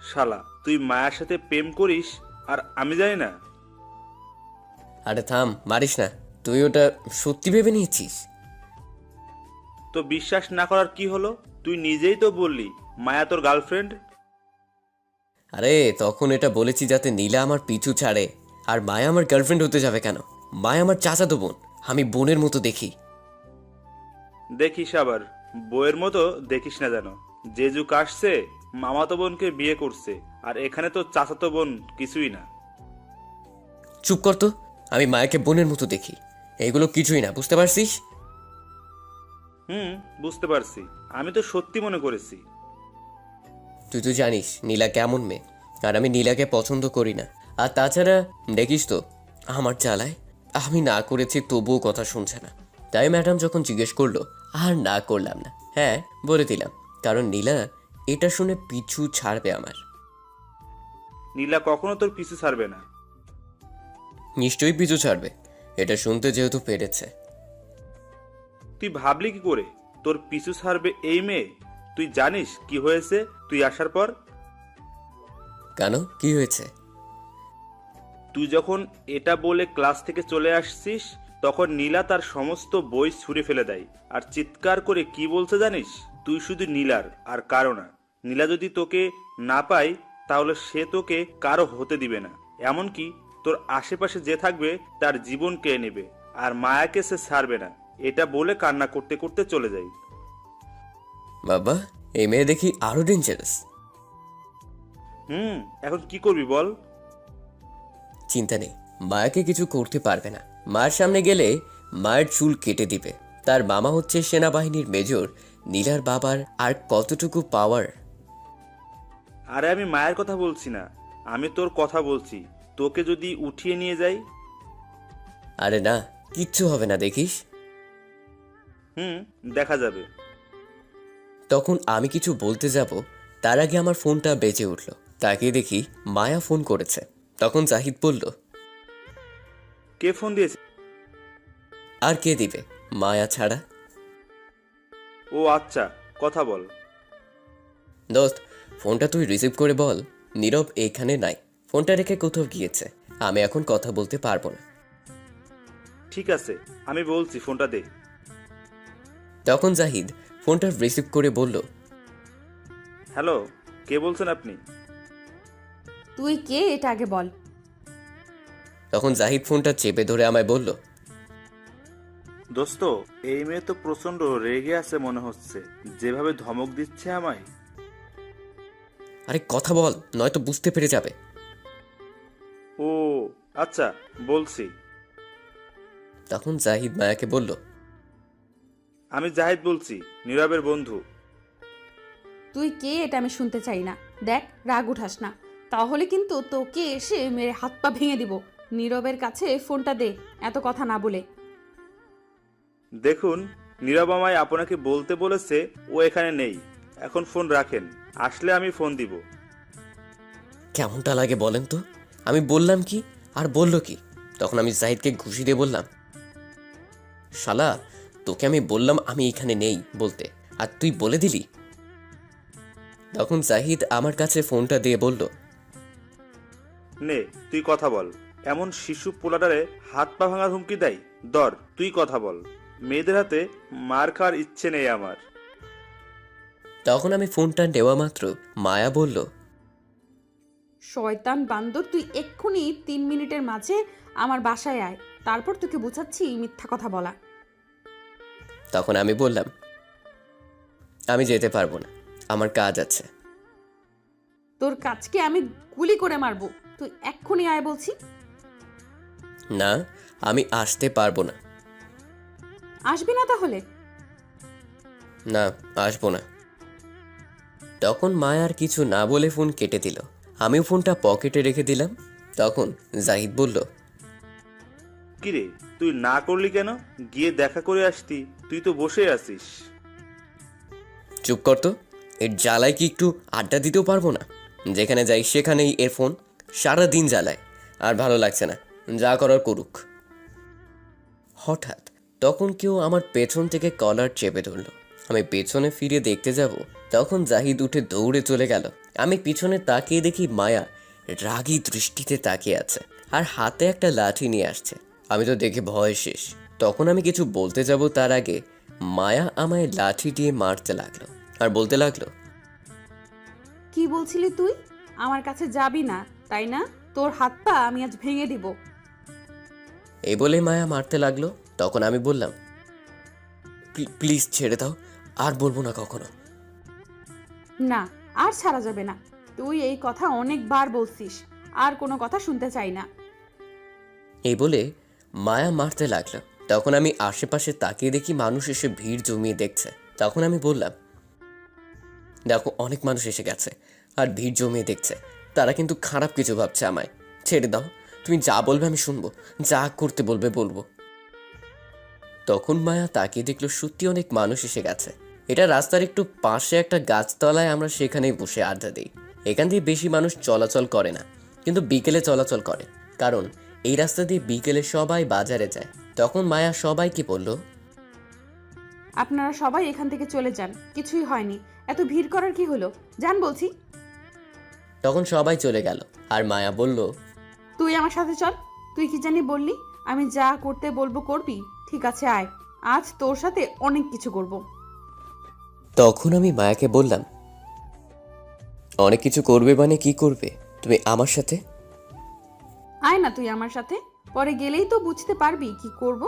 শালা, তুই মায়ের সাথে প্রেম করিস আর আমি জানি না? আরে থাম, মারিস না। তুই ওটা সত্যি ভেবে নিয়েছিস? তো বিশ্বাস না করার কি হলো? তুই নিজেই তো বললি মায়া তোর গার্লফ্রেন্ড। আরে তখন এটা বলেছি যাতে নীলা আমার পিছু ছাড়ে। আর মায়া আমার গার্লফ্রেন্ড হতে যাবে কেন? মায়া আমার চাচাতো বোন, আমি বোনের মতো দেখি। দেখিস আবার বইয়ের মতো দেখিস না যেন। যে যুগ আসছে মামাতো বোনকে বিয়ে করছে, আর এখানে তো চাচাতো বোন কিছুই না। চুপ কর তো। আমি মায়াকে বোনের মতো দেখি, এগুলো কিছুই না, বুঝতে পারছিস? বুঝতে পারছি, আমি তো সত্যি মনে করেছি। তুই তো জানিস নীলা কেমন মেয়ে, আর আমি নীলাকে পছন্দ করি না। আর তাছাড়া দেখিস তো আমার জ্বালায় আমি না করেছি তবুও কথা শুনছে না। তাই ম্যাডাম যখন জিজ্ঞেস করলো আর না করলাম না, হ্যাঁ বলে দিলাম, কারণ নীলা এটা শুনে পিছু ছাড়বে আমার। নীলা কখনো তোর পিছু ছাড়বে না। নিশ্চয়ই পিছু ছাড়বে, এটা শুনতে যেহেতু পেরেছে। তুই ভাবলি কি করে তোর পিছু ছাড়বে এই মেয়ে? তুই জানিস কি হয়েছে তুই আসার পর? কেন, কি হয়েছে? তুই যখন এটা বলে ক্লাস থেকে চলে আসছিস, তখন নীলা তার সমস্ত বই ছুঁড়ে ফেলে দেয় আর চিৎকার করে কি বলছে জানিস? তুই শুধু নীলার আর কারো না। নীলা যদি তোকে না পায় তাহলে সে তোকে কারো হতে দিবে না, এমনকি তোর আশেপাশে যে থাকবে তার জীবন কেড়ে নেবে, আর মায়াকে সে ছাড়বে না। এটা বলে কান্না করতে করতে চলে যায়। বাবা, এই মেয়ে দেখি আরো ডেঞ্জারাস। এখন কি করবি বল? চিন্তা নেই, মায়াকে কিছু করতে পারবে না। মায়ের সামনে গেলে মায়ের চুল কেটে দিবে। তার মামা হচ্ছে সেনাবাহিনীর মেজর। নীলার বাবার আর কতটুকু পাওয়ার। আরে আমি মায়ের কথা বলছি না, আমি তোর কথা বলছি। তোকে যদি উঠিয়ে নিয়ে যাই? আরে না, কিচ্ছু হবে না, দেখিস। দেখা যাবে। তখন আমি কিছু বলতে যাব, তার আগে আমার ফোনটা বেজে উঠল। তাকিয়ে দেখি মায়া ফোন করেছে। তখন জাহিদ বলল, কে ফোন দিয়েছে? আর কে দিবে, মায়া ছাড়া। ও আচ্ছা, কথা বল। দোস্ত, ফোনটা তুই রিসিভ করে বল নীরব এখানে নাই, ফোনটা রেখে কোথাও গিয়েছে। আমি এখন কথা বলতে পারবো না। ঠিক আছে, আমি বলছি, ফোনটা দে। তখন জাহিদ ফোনটা রিসিভ করে বলল, হ্যালো, কে বলছেন আপনি? তুই কে এটা আগে বল। তখন জাহিদ ফোনটা চেপে ধরে আমায় বলল, দোস্ত, এই মেয়ে তো প্রচন্ড রেগে আছে মনে হচ্ছে, যেভাবে ধমক দিচ্ছে আমায়। আরে কথা বল, নয়তো বুঝতে পেরে যাবে। ও আচ্ছা, বলছি। তখন জাহিদ মায়াকে বলল, আমি জাহিদ বলছি, নীরবের বন্ধু। তুই কে এটা আমি শুনতে চাই না। দেখ, রাগ উঠাস না। তাহলে কিন্তু তোকে এসে মেরে হাত পা ভেঙে দিব। নীরবের কাছে ফোনটা দে, এত কথা না বলে। দেখুন, নীরব আমায় আপনাকে বলতে বলেছে ও এখানে নেই। এখন ফোন রাখেন, আসলে আমি ফোন দিব। কেমনটা লাগে বলেন তো? আমি বললাম কি আর বললো কি? তখন আমি জাহিদকে ঘুষি দিয়ে বললাম, শালা, তোকে আমি বললাম আমি এখানে নেই বলতে, আর তুই বলে দিলি। তখন জাহিদ আমার কাছে ফোনটা দিয়ে বলল, নে তুই কথা বল। এমন শিশু পোলাটারে হাত পা ভাঙার হুমকি দেয়? দর তুই কথা বল। মেয়েদের হাতে মার খাওয়ার ইচ্ছে নেই আমার। তখন আমি ফোনটা নেওয়া মাত্র মায়া বলল, শয়তান বান্দর, তুই এক্ষুনি 3 মিনিটের মাঝে আমার বাসায় আয়, তারপর তোকে বুঝাচ্ছি মিথ্যা কথা বলা। তখন আমি বললাম, আমি যেতে পারবো না, আমার কাজ আছে। তোর কাজকে আমি গুলি করে মারবো, তুই এক্ষুনি আয় বলছি। না, আমি আসতে পারবো না। আসবি না তাহলে? না, আসবো না। তখন মায়ার কিছু না বলে ফোন কেটে দিল। আমিও ফোনটা পকেটে রেখে দিলাম। তখন জাহিদ বলল, কিরে, তুই না করলি কেন? গিয়ে দেখা করে আসতি, তুই তো বসে আছিস। চুপ কর তো, এর জ্বালায় কি একটু আড্ডা দিতেও পারবো না? যেখানে যাই সেখানেই এর ফোন, সারা দিন জ্বালায়, আর ভালো লাগছে না, যা করার করুক। হঠাৎ তখন কেউ আমার পেছন থেকে কলার চেপে ধরল। আমি পেছনে ফিরে দেখতে যাব, তখন জাহিদ উঠে দৌড়ে চলে গেল। আমি পিছনে তাকিয়ে দেখি মায়া রাগী দৃষ্টিতে তাকিয়ে আছে, আর হাতে একটা লাঠি নিয়ে আসছে। আমি তো দেখে ভয় শেষ। তখন আমি কিছু বলতে যাব তার আগে মায়া আমায় লাঠি দিয়ে মারতে লাগলো, আর বলতে লাগলো, কি বলছিলি তুই? আমার কাছে যাবি না তাই না? তোর হাত পা আমি আজ ভেঙে দিব। এই বলে মায়া মারতে লাগলো। তখন আমি বললাম, প্লিজ ছেড়ে দাও, আর বলবো না কখনো। না, আর ছাড়া যাবে না। তুই এই কথা অনেকবার বলছিস, আর কোনো কথা শুনতে চাই না। এই বলে মায়া মারতে লাগলো। তখন আমি আশেপাশে তাকিয়ে দেখি মানুষ এসে ভিড় জমিয়ে দেখছে। তখন আমি বললাম, দেখো, অনেক মানুষ এসে গেছে আর ভিড় জমিয়ে দেখছে, তারা কিন্তু খারাপ কিছু ভাবছে আমায়। ছেড়ে দাও, তুমি যা বলবে আমি শুনবো, যা করতে বলবে বলবো। তখন মায়া তাকিয়ে দেখলো সত্যি অনেক মানুষ এসে গেছে। এটা রাস্তার একটু পাশে একটা গাছতলায়, আমরা সেখানেই বসে আড্ডা দিই। এখান দিয়ে বেশি মানুষ চলাচল করে না, কিন্তু বিকেলে চলাচল করে, কারণ এই রাস্তা দিয়ে বিকেলে সবাই বাজারে যায়। তখন মায়া সবাইকে বলল, আপনারা সবাই এখান থেকে চলে যান, কিছুই হয়নি। এত ভিড় করার কি হলো? যান বলছি। তখন সবাই চলে গেল। আর মায়া বলল, তুই আমার সাথে চল। তুই কি জানি বললি, আমি যা করতে বলবো করবি? ঠিক আছে, আয়, আজ তোর সাথে অনেক কিছু করব। তখন আমি মায়াকে বললাম, অনেক কিছু করবে মানে কি করবে তুমি আমার সাথে? আয় না তুই আমার সাথে, পরে গেলেই তো বুঝতে পারবি কি করব।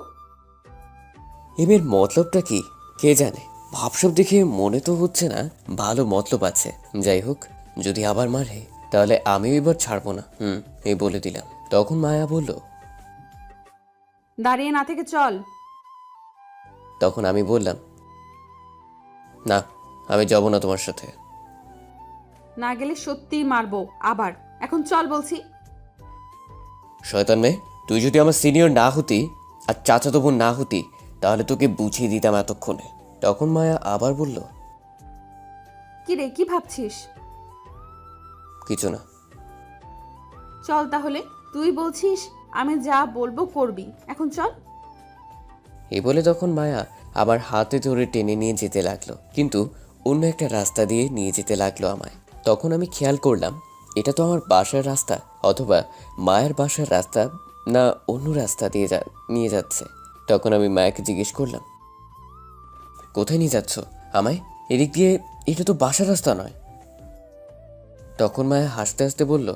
এর মতলবটা কি কে জানে? ভাবসব দেখে মনে তো হচ্ছে না ভালো মতলব আছে। যাই হোক, যদি আবার মারে তাহলে আমিও এবার ছাড়বো না। এই বলে দিলাম। তখন মায়া বলল, দাঁড়িয়ে না থেকে চল। তখন আমি বললাম, না, আমি যাব না তোমার সাথে। না গেলে সত্যিই মারবো আবার। এখন চল বলছি। শয়তান মেয়ে, তুই যদি আমার সিনিয়র না হতি আর চাচাতো বোন না হতি, তাহলে তোকে বুঝিয়ে দিতাম এতক্ষণে। তখন মায়া আবার বলল, কি রে, কি ভাবছিস? কিছু না। চল তাহলে, তুই বলছিস আমি যা বলবো করবি, এখন চল। এই বলে তখন মায়া আবার হাতে ধরে টেনে নিয়ে যেতে লাগলো, কিন্তু অন্য একটা রাস্তা দিয়ে নিয়ে যেতে লাগলো আমায়। তখন আমি খেয়াল করলাম, এটা তো আমার বাসার রাস্তা, অথবা মায়ের বাসার রাস্তা, না অন্য রাস্তা দিয়ে নিয়ে যাচ্ছে। তখন আমি মায়াকে জিজ্ঞেস করলাম, কোথায় নিয়ে যাচ্ছ আমায়? এদিক দিয়ে, এটা তো বাসার রাস্তা নয়। তখন মায়া হাসতে হাসতে বলল,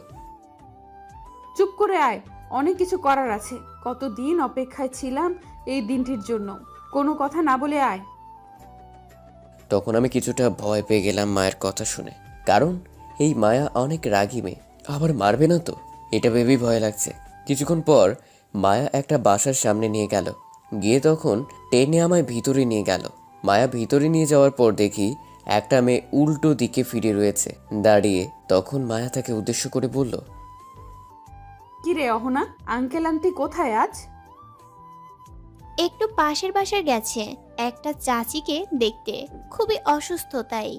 চুপ করে আয়, অনেক কিছু করার আছে। কতদিন অপেক্ষায় ছিলাম এই দিনটির জন্য। কোনো কথা না বলে আয়। তখন আমি কিছুটা ভয় পেয়ে গেলাম মায়ের কথা শুনে, কারণ এই মায়া অনেক রাগী মেয়ে, আবার মারবে না তো, এটা ভেবেই ভয় লাগছে। কিছুক্ষণ পর মায়া একটা বাসার সামনে নিয়ে গেল, গিয়ে তখন টেনে আমায় ভিতরে নিয়ে গেল। মায়া ভিতরে নিয়ে যাওয়ার পর দেখি একটা মেয়ে উল্টো দিকে ফিরে রয়েছে দাঁড়িয়ে। তখন মায়া তাকে উদ্দেশ্য করে বলল, কি রে অহনা, আঙ্কেল আন্টি কোথায় আজ? একটু পাশের বাসায় গেছে একটা চাচিকে দেখতে, খুবই অসুস্থ তাই।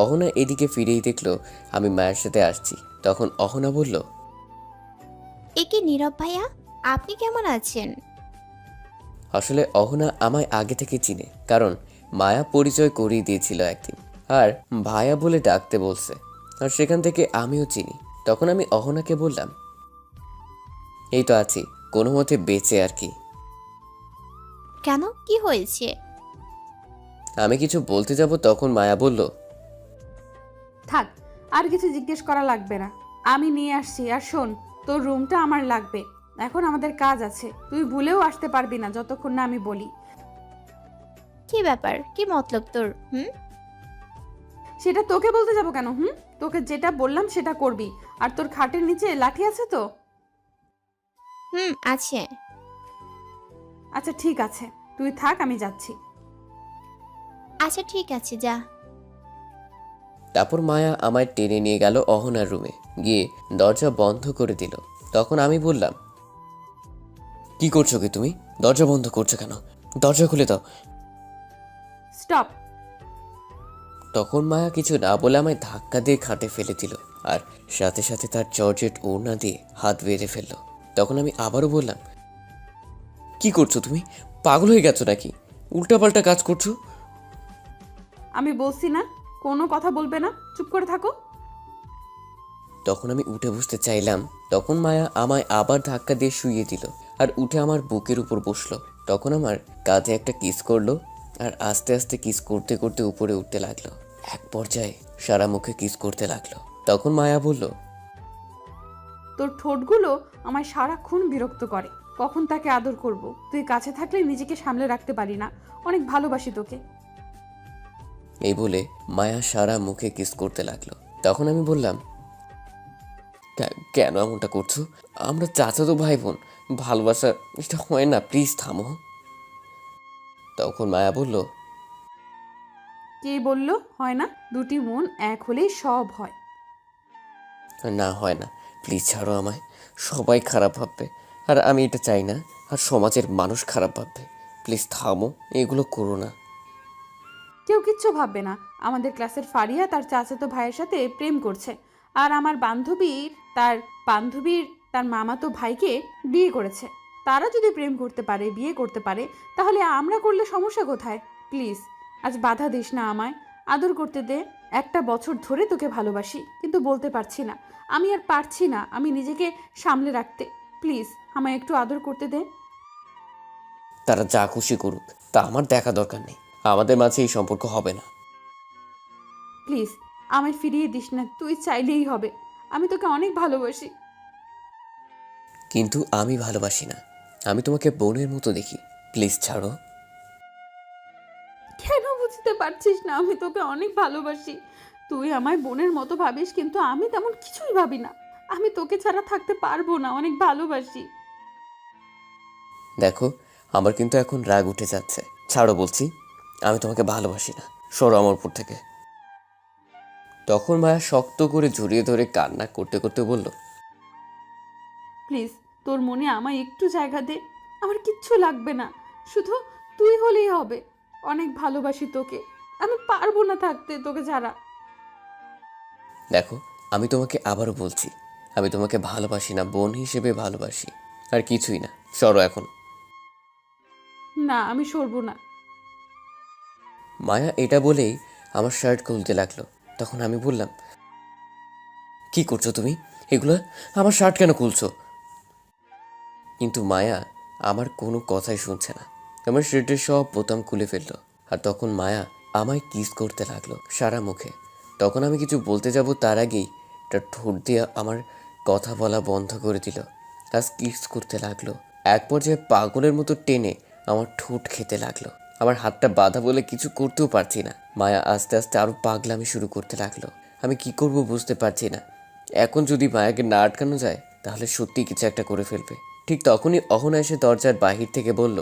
অহনা এদিকে ফিরেই দেখলো আমি মায়ের সাথে আসছি। তখন অহনা বলল, এ কি নীরব ভাইয়া, আপনি কেমন আছেন? আসলে অহনা আমায় আগে থেকে চিনে, কারণ মায়া পরিচয় করিয়ে দিয়েছিল একদিন, আর ভাইয়া বলে ডাকতে বলছে, আর সেখান থেকে আমিও চিনি। তখন আমি অহনাকে বললাম, এই তো আছি কোনো মতে বেঁচে আর কি। কেন, কি হয়েছে? আমি কিছু বলতে যাব তখন মায়া বলল, থাক, আর কিছু জিজ্ঞেস করা লাগবে না, আমি নিয়ে আসছি। আর শোন, তোর রুমটা আমার লাগবে, এখন আমাদের কাজ আছে, তুই ভুলেও আসতে পারবি না যতক্ষণ না আমি বলি। কি ব্যাপার, কি মতলব তোর? সেটা তোকে বলতে যাবো কেন? তোকে যেটা বললাম সেটা করবি। আর তোর খাটের নিচে লাঠি আছে তো? আছে। আচ্ছা ঠিক আছে, তুই থাক, আমি যাচ্ছি। আচ্ছা ঠিক আছে, যা। তারপর মায়া আমায় টেনে নিয়ে গেল অহনার রুমে, গিয়ে দরজা বন্ধ করে দিল। তখন আমি বললাম, কি করছো কি তুমি? দরজা বন্ধ করছো কেন? দরজা খুলে দাও। স্টপ। তখন মায়া কিছু না বলে আমায় ধাক্কা দিয়ে খাটে ফেলে দিল, আর সাথে সাথে তার জর্জেট ওড়না দিয়ে হাত বেঁধে ফেললো। তখন আমি আবারও বললাম, কি করছো তুমি? পাগল হয়ে গেছো নাকি? উল্টাপাল্টা কাজ করছো। আমি বলছি না কোনো কথা বলবে না, চুপ করে থাকো। তখন আমি উঠে বসতে চাইলাম, তখন মায়া আমায় আবার ধাক্কা দিয়ে শুইয়ে দিল, আর উঠে আমার বুকের উপর বসলো। তখন আমার কাঁধে একটা কিস করলো, আর আস্তে আস্তে কিস করতে করতে উপরে উঠতে লাগলো। এক পর্যায়ে সারা মুখে কিস করতে লাগলো। তখন মায়া বলল, তোর ঠোঁটগুলো আমায় সারাক্ষণ বিরক্ত করে, কখন তাকে আদর করব? তুই কাছে থাকলে নিজেকে সামলে রাখতে পারি না, অনেক ভালোবাসি তোকে। এই বলে মায়া সারা মুখে কিস করতে লাগলো। তখন আমি বললাম, কেন এমনটা করছো? আমরা চাচাতো ভাই বোন, ভালোবাসা এটা হয় না, প্লিজ থামো। তখন মায়া বলল, কে বলল হয় না? দুটি মন এক হলেই সব হয়। না হয় না, প্লিজ ছাড়ো আমায়, সবাই খারাপ ভাববে, আর আমি এটা চাই না, আর সমাজের মানুষ খারাপ ভাববে। প্লিজ থামো, এগুলো করো না। কেউ কিচ্ছু ভাববে না। আমাদের ক্লাসের ফারিয়া তার চাচাতো ভাইয়ের সাথে প্রেম করছে, আর আমার বান্ধবীর তার মামাতো ভাইকে বিয়ে করেছে। তারা যদি প্রেম করতে পারে, বিয়ে করতে পারে, তাহলে আমরা করলে সমস্যা কোথায়? প্লিজ আজ বাধা দিস না আমায়, আদর করতে দে। একটা বছর ধরে তোকে ভালোবাসি, কিন্তু বলতে পারছি না, আমি আর পারছি না আমি নিজেকে সামলে রাখতে। প্লিজ আমায় একটু আদর করতে দে। তারা যা খুশি করুক, তা আমার দেখা দরকার নেই। আমাদের মাঝে এই সম্পর্ক হবে না। প্লিজ আমায় ফিরিয়ে দিস না, তুই চাইলেই হবে। আমি তোকে অনেক ভালোবাসি। কিন্তু আমি ভালোবাসি না, আমি তোমাকে বোনের মতো দেখি। প্লিজ ছাড়ো। কেন বুঝতে পারছিস না? আমি তোকে অনেক ভালোবাসি। তুই আমায় বোনের মতো ভাবিস, কিন্তু আমি তেমন কিছুই ভাবি না। আমি তোকে ছাড়া থাকতে পারবো না, অনেক ভালোবাসি। দেখো, আমার কিন্তু এখন রাগ উঠে যাচ্ছে। ছাড়ো বলছি, আমি তোমাকে ভালোবাসি না, সরো আমার উপর থেকে। তখন মায়া শক্ত করে জড়িয়ে ধরে কান্না করতে করতে বলল, প্লিজ তোর মনে আমায় একটু জায়গা দে, আমার কিচ্ছু লাগবে না, শুধু তুই হলেই হবে। অনেক ভালোবাসি তোকে, আমি পারবো না থাকতে তোকে ছাড়া। দেখো, আমি তোমাকে আবারও বলছি, আমি তোমাকে ভালোবাসি না, বোন হিসেবে ভালোবাসি, আর কিছুই না। সরো এখন। না, আমি সরবো না। মায়া এটা বলেই আমার শার্ট খুলতে লাগলো। তখন আমি বললাম, কি করছো তুমি? এগুলো আমার শার্ট কেন খুলছো? কিন্তু মায়া আমার কোনো কথাই শুনছে না, আমার শার্টের সব বোতাম খুলে ফেললো। আর তখন মায়া আমায় কিস করতে লাগলো সারা মুখে। তখন আমি কিছু বলতে যাব, তার আগেই তার ঠোঁট দিয়ে আমার কথা বলা বন্ধ করে দিল, আজ কিস করতে লাগলো। এক পর্যায়ে পাগলের মতো টেনে আমার ঠোঁট খেতে লাগলো। আমার হাতটা বাঁধা বলে কিছু করতেও পারছি না। মায়া আস্তে আস্তে আরো পাগলামি শুরু করতে লাগলো। আমি কি করব বুঝতে পারছি না। এখন যদি মায়াকে না আটকানো যায়, তাহলে সত্যি কিছু একটা করে ফেলবে। ঠিক তখনই অহনা এসে দরজার বাহির থেকে বলল,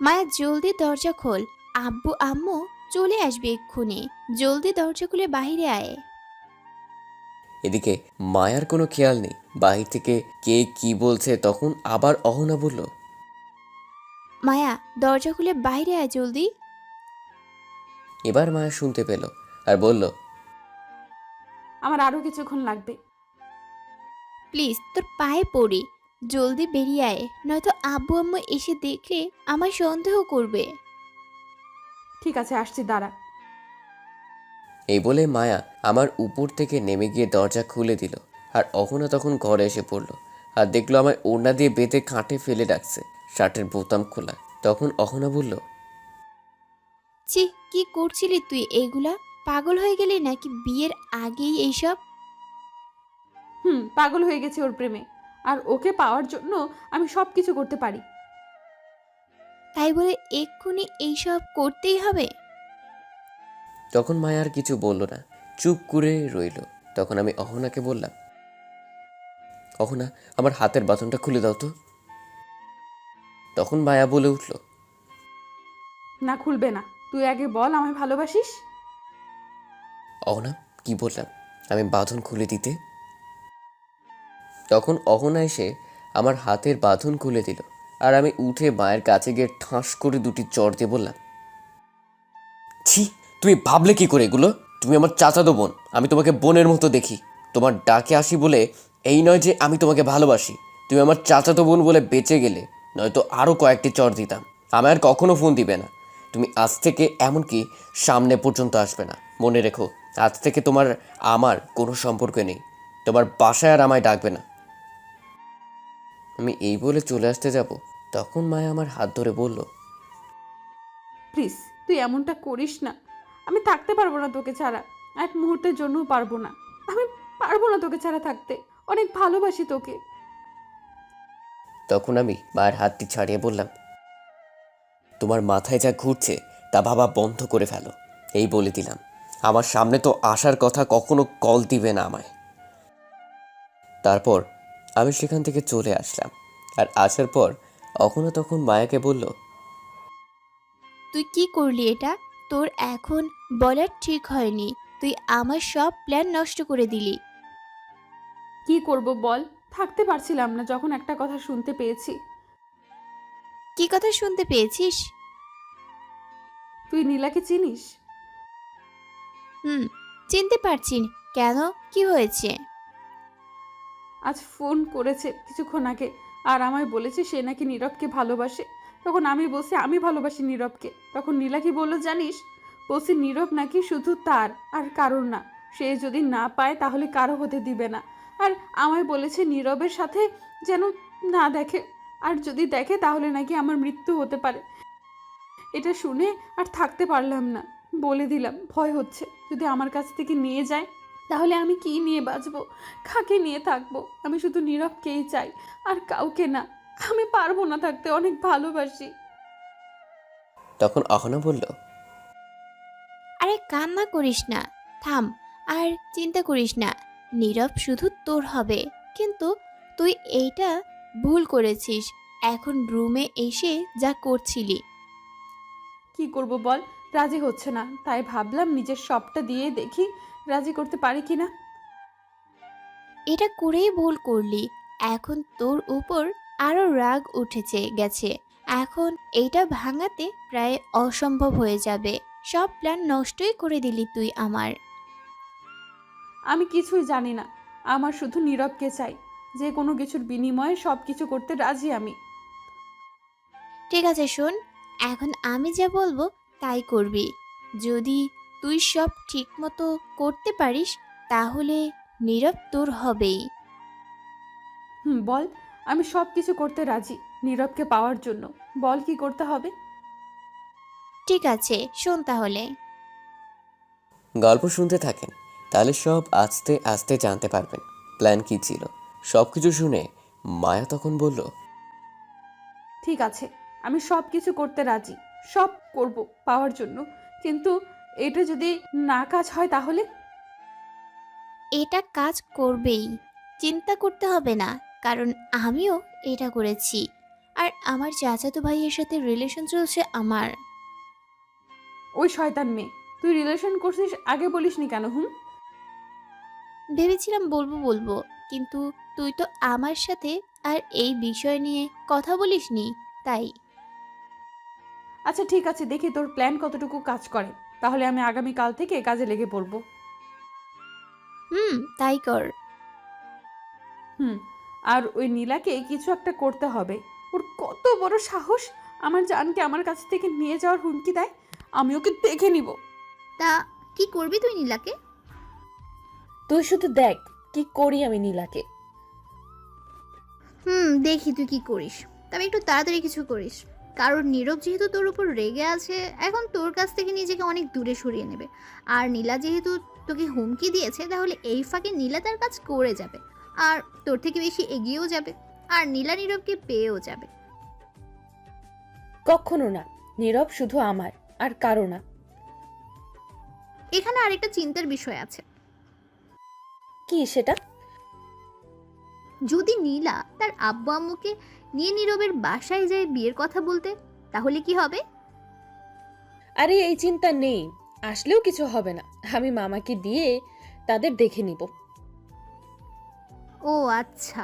মায়া জলদি দরজা খোল, আব্বু আম্মু চলে আসবে এক্ষুনি। জলদি দরজা খুলে বাইরে আয়। এদিকে মায়ার কোনো খেয়াল নেই, বাহির থেকে কে কি বলছে। তখন আবার অহনা বলল, মায়া, দরজা খুলে বাইরে আয় জলদি। এবার মায়া শুনতে পেল আর বলল, আমার আরও কিছুক্ষণ লাগবে। প্লিজ তোর পায়ে পড়ি, জলদি বেরিয়ে আয়, নয়তো আব্বু আম্মু এসে দেখলে আমায় সন্দেহ করবে। ঠিক আছে, আসছি, দাঁড়া। এই বলে মায়া আমার উপর থেকে নেমে গিয়ে দরজা খুলে দিল। আর অহনা তখন ঘরে এসে পড়ল আর দেখলো আমায় ওড়না দিয়ে বেঁধে কাঁটে ফেলে রাখছে, শার্টের বোতাম খোলা। তখন অহনা বলল, ছি, কি করছিলি তুই এগুলা? পাগল হয়ে গেলি নাকি বিয়ের আগেই এইসব? পাগল হয়ে গেছে ওর প্রেমে, আর ওকে পাওয়ার জন্য আমি সব কিছু করতে পারি। তাই বলে এক্ষুনি এইসব করতেই হবে? তখন মায়া আর কিছু বলল না, চুপ করে রইল। তখন আমি অহনাকে বললাম, অহনা, আমার হাতের বাঁধনটা খুলে দাও তো। তখন মায়া বলে উঠল, না, খুলবে না। তুই আগে বল আমায় ভালোবাসিস। অহনা, কি বললাম আমি বাঁধন খুলে দিতে? তখন অহনা এসে আমার হাতের বাঁধন খুলে দিল আর আমি উঠে মায়ের কাছে গিয়ে ঠাস করে দুটি চড় দিয়ে বললাম, ছি, তুমি ভাবলে কি করে এগুলো? তুমি আমার চাচাতো বোন, আমি তোমাকে বোনের মতো দেখি। তোমার ডাকে আসি বলে এই নয় যে আমি তোমাকে ভালোবাসি। তুমি আমার চাচাতো বোন বলে বেঁচে গেলে, নয়তো আরও কয়েকটি চড় দিতাম। আমি আর কখনো ফোন দিবে না। তুমি আজ থেকে এমনকি সামনে পর্যন্ত আসবে না। মনে রেখো, আজ থেকে তোমার আমার কোনো সম্পর্ক নেই। তোমার বাসায় আর আমায় ডাকবে না। আমি এই বলে চলে আসতে যাব, তখন মায়া আমার হাত ধরে বলল, প্লিজ, তুই এমনটা করিস না। আমি থাকতে পারবো না তোকে ছাড়া, এক মুহূর্তের জন্যও পারবো না। আমি পারবো না তোকে ছাড়া থাকতে, অনেক ভালোবাসি তোকে। তখন আমি মায়ের হাতটি ছাড়িয়ে বললাম, তোমার মাথায় যা ঘুরছে তা ভাবা বন্ধ করে ফেলো। এই বলে দিলাম, আমার সামনে তো আসার কথা, কখনো কল দিবে না আমায়। তারপর আমি সেখান থেকে চলে আসলাম। আর আসার পর অখনো তখন মায়াকে বলল, তুই কি করলি এটা? তোর এখন বলার ঠিক হয়নি। তুই আমার সব প্ল্যান নষ্ট করে দিলি। কি করব বল, থাকতে পারছিলাম না যখন একটা কথা শুনতে পেয়েছি। কি কথা শুনতে পেয়েছিস? তুই নীলাকে চিনিস? হুম, চিনতে পারছি। কেন, কি হয়েছে? আজ ফোন করেছে কিছুক্ষণ আগে, আর আমায় বলেছে সে নাকি নীরবকে ভালোবাসে। তখন আমি বলছি আমি ভালোবাসি নীরবকে। তখন নীলা কি বললো জানিস? বলছি নীরব নাকি শুধু তার, আর কারোর না। সে যদি না পায় তাহলে কারো হতে দিবে না। আর আমায় বলেছে নীরবের সাথে যেন না দেখে, আর যদি দেখে তাহলে নাকি আমার মৃত্যু হতে পারে। এটা শুনে আর থাকতে পারলাম না। বলে দিলাম, ভয় হচ্ছে যদি আমার কাছ থেকে নিয়ে যায় তাহলে আমি কি নিয়ে বাঁচবো, কাকে নিয়ে থাকবো। আমি শুধু নীরবকেই চাই, আর কাউকে না। আমি পারবো না থাকতে, অনেক ভালোবাসি। তখন অহনা বলল, আরে কান্না করিস না, থাম। আর চিন্তা করিস না, নীরব শুধু তোর হবে। কিন্তু তুই এইটা ভুল করেছিস। এখন রুমে এসে যা করছিলি। কি করব বল, রাজি হচ্ছে না। তাই ভাবলাম নিজের সবটা দিয়ে দেখি রাজি করতে পারি কিনা। এটা করেই ভুল করলি। এখন তোর উপর আরো রাগ উঠেছে গেছে। এখন এইটা ভাঙাতে প্রায় অসম্ভব হয়ে যাবে। সব প্ল্যান নষ্টই করে দিলি তুই আমার। আমি কিছুই জানি না, আমার শুধু নীরবকে চাই। যে কোনো কিছুর বিনিময়ে সব কিছু করতে রাজি আমি। ঠিক আছে শোন, এখন আমি যা বলবো তাই করবি। যদি তুই সব ঠিকমতো করতে পারিস তাহলে নীরব তোর হবেই। বল, আমি সব কিছু করতে রাজি নীরবকে পাওয়ার জন্য। বল কি করতে হবে। ঠিক আছে, শোন তাহলে। গল্প শুনতে থাকেন, তাহলে সব আস্তে আস্তে জানতে পারবেন প্ল্যান কি ছিল। সব কিছু শুনে মায়া তখন বলল, ঠিক আছে, আমি সব কিছু করতে রাজি, সব করব পাওয়ার জন্য। কিন্তু এটা যদি না কাজ হয় তাহলে? এটা কাজ করবেই, চিন্তা করতে হবে না। কারণ আমিও এটা করেছি। আর আমার চাচাতো ভাইয়ের সাথে রিলেশন চলছে আমার। ওই শয়তান মেয়ে, তুই রিলেশন করছিস আগে বলিসনি কেন? ভেবেছিলাম বলবো বলবো, কিন্তু তুই তো আমার সাথে আর এই বিষয় নিয়ে কথা বলিসনি, তাই। আচ্ছা ঠিক আছে, দেখি তোর প্ল্যান কতটুকু কাজ করে, তাহলে আমি আগামীকাল থেকে কাজে লেগে পড়বো। তাই কর। আর ওই নীলাকে কিছু একটা করতে হবে। ওর কত বড় সাহস আমার জানকে আমার কাছ থেকে নিয়ে যাওয়ার হুমকি দেয়। আমি ওকে দেখে নিব। তা কি করবি তুই নীলাকে? তুই শুধু দেখ কি করি আমি নীলাকে। দেখি তুই কি করিস, তবে একটু তাড়াতাড়ি কিছু করিস, কারণ নীরব যেহেতু তোর উপর রেগে আছে, এখন তোর কাছ থেকে নিজেকে অনেক দূরে সরিয়ে নেবে। আর নীলা যেহেতু তোকে হুমকি দিয়েছে, তাহলে এই ফাঁকে নীলা তার কাজ করে যাবে, আর তোর থেকে বেশি এগিয়েও যাবে, আর নীলা নীরবকে পেয়েও যাবে। কখনো না, নীরব শুধু আমার, আর কারো না। এখানে আরেকটা চিন্তার বিষয় আছে। কি সেটা? যদি নীলা তার আব্বু আম্মুকে নিয়ে নীরবের বাসায় যায় বিয়ের কথা বলতে, তাহলে কি হবে? আরে এই চিন্তা নেই, আসলেও কিছু হবে না, আমি মামাকে দিয়ে তাদের দেখে নিব। ও আচ্ছা।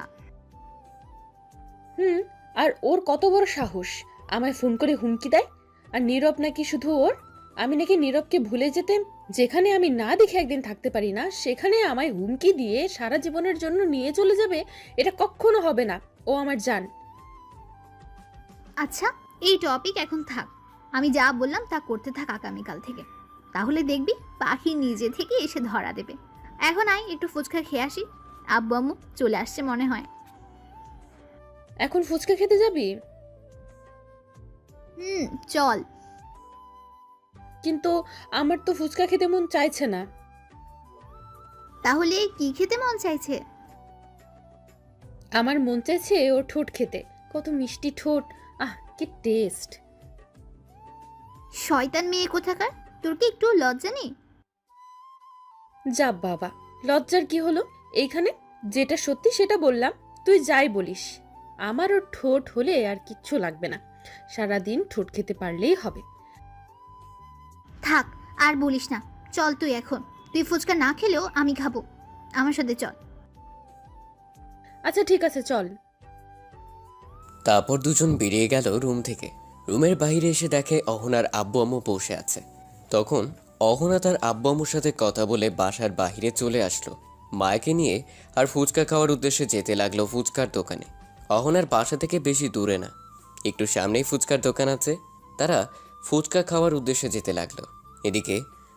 আর ওর কত বড় সাহস আমায় ফোন করে হুমকি দেয়। আর নীরব নাকি শুধু ওর, আমি নাকি নীরবকে ভুলে যেতে, যেখানে আমি না দেখে একদিন থাকতে পারি না, সেখানে আমায় হুমকি দিয়ে সারা জীবনের জন্য নিয়ে চলে যাবে। এটা কখনো হবে না, ও আমার জান। আচ্ছা, এই টপিক এখন থাক, আমি যা বললাম তা করতে থাক আগামীকাল থেকে, তাহলে দেখবি পাখি নিজে থেকে এসে ধরা দেবে। এখন আয় একটু ফুচকা খেয়ে আসি, আব্বু আম্মু চলে আসছে মনে হয়। এখন ফুচকা খেতে যাবি? চল। কিন্তু আমার তো ফুচকা খেতে মন চাইছে না। তাহলে কি খেতে মন চাইছে? আমার মন চাইছে ওর ঠোঁট খেতে, কত মিষ্টি ঠোঁট, আহ কি টেস্ট। শয়তান মেয়ে কোথাকার, তোর কি একটু লজ্জা নেই? যা বাবা, লজ্জার কি হলো? এইখানে যেটা সত্যি সেটা বললাম, তুই যাই বলিস। আমার ওর ঠোঁট হলে আর কিচ্ছু লাগবে না, সারাদিন ঠোঁট খেতে পারলেই হবে। থাক আর বলিস না, চল তুই এখন, তুই ফুচকা না খেলেও আমি খাবো, আমার সাথে চল। আচ্ছা ঠিক আছে চল। তারপর দুজন বেরিয়ে গেল রুম থেকে। রুমের বাইরে এসে দেখে অহনার আব্বু আম্মু বসে আছে। তখন অহনা তার আব্বু আম্মুর সাথে কথা বলে বাসার বাইরে চলে আসলো মায়াকে নিয়ে, আর ফুচকা খাওয়ার উদ্দেশ্যে যেতে লাগলো ফুচকার দোকানে। অহনার বাসা থেকে বেশি দূরে না, একটু সামনেই ফুচকার দোকান আছে। তারা ফুচকা খাওয়ার উদ্দেশ্যে যেতে লাগলো। এদিকে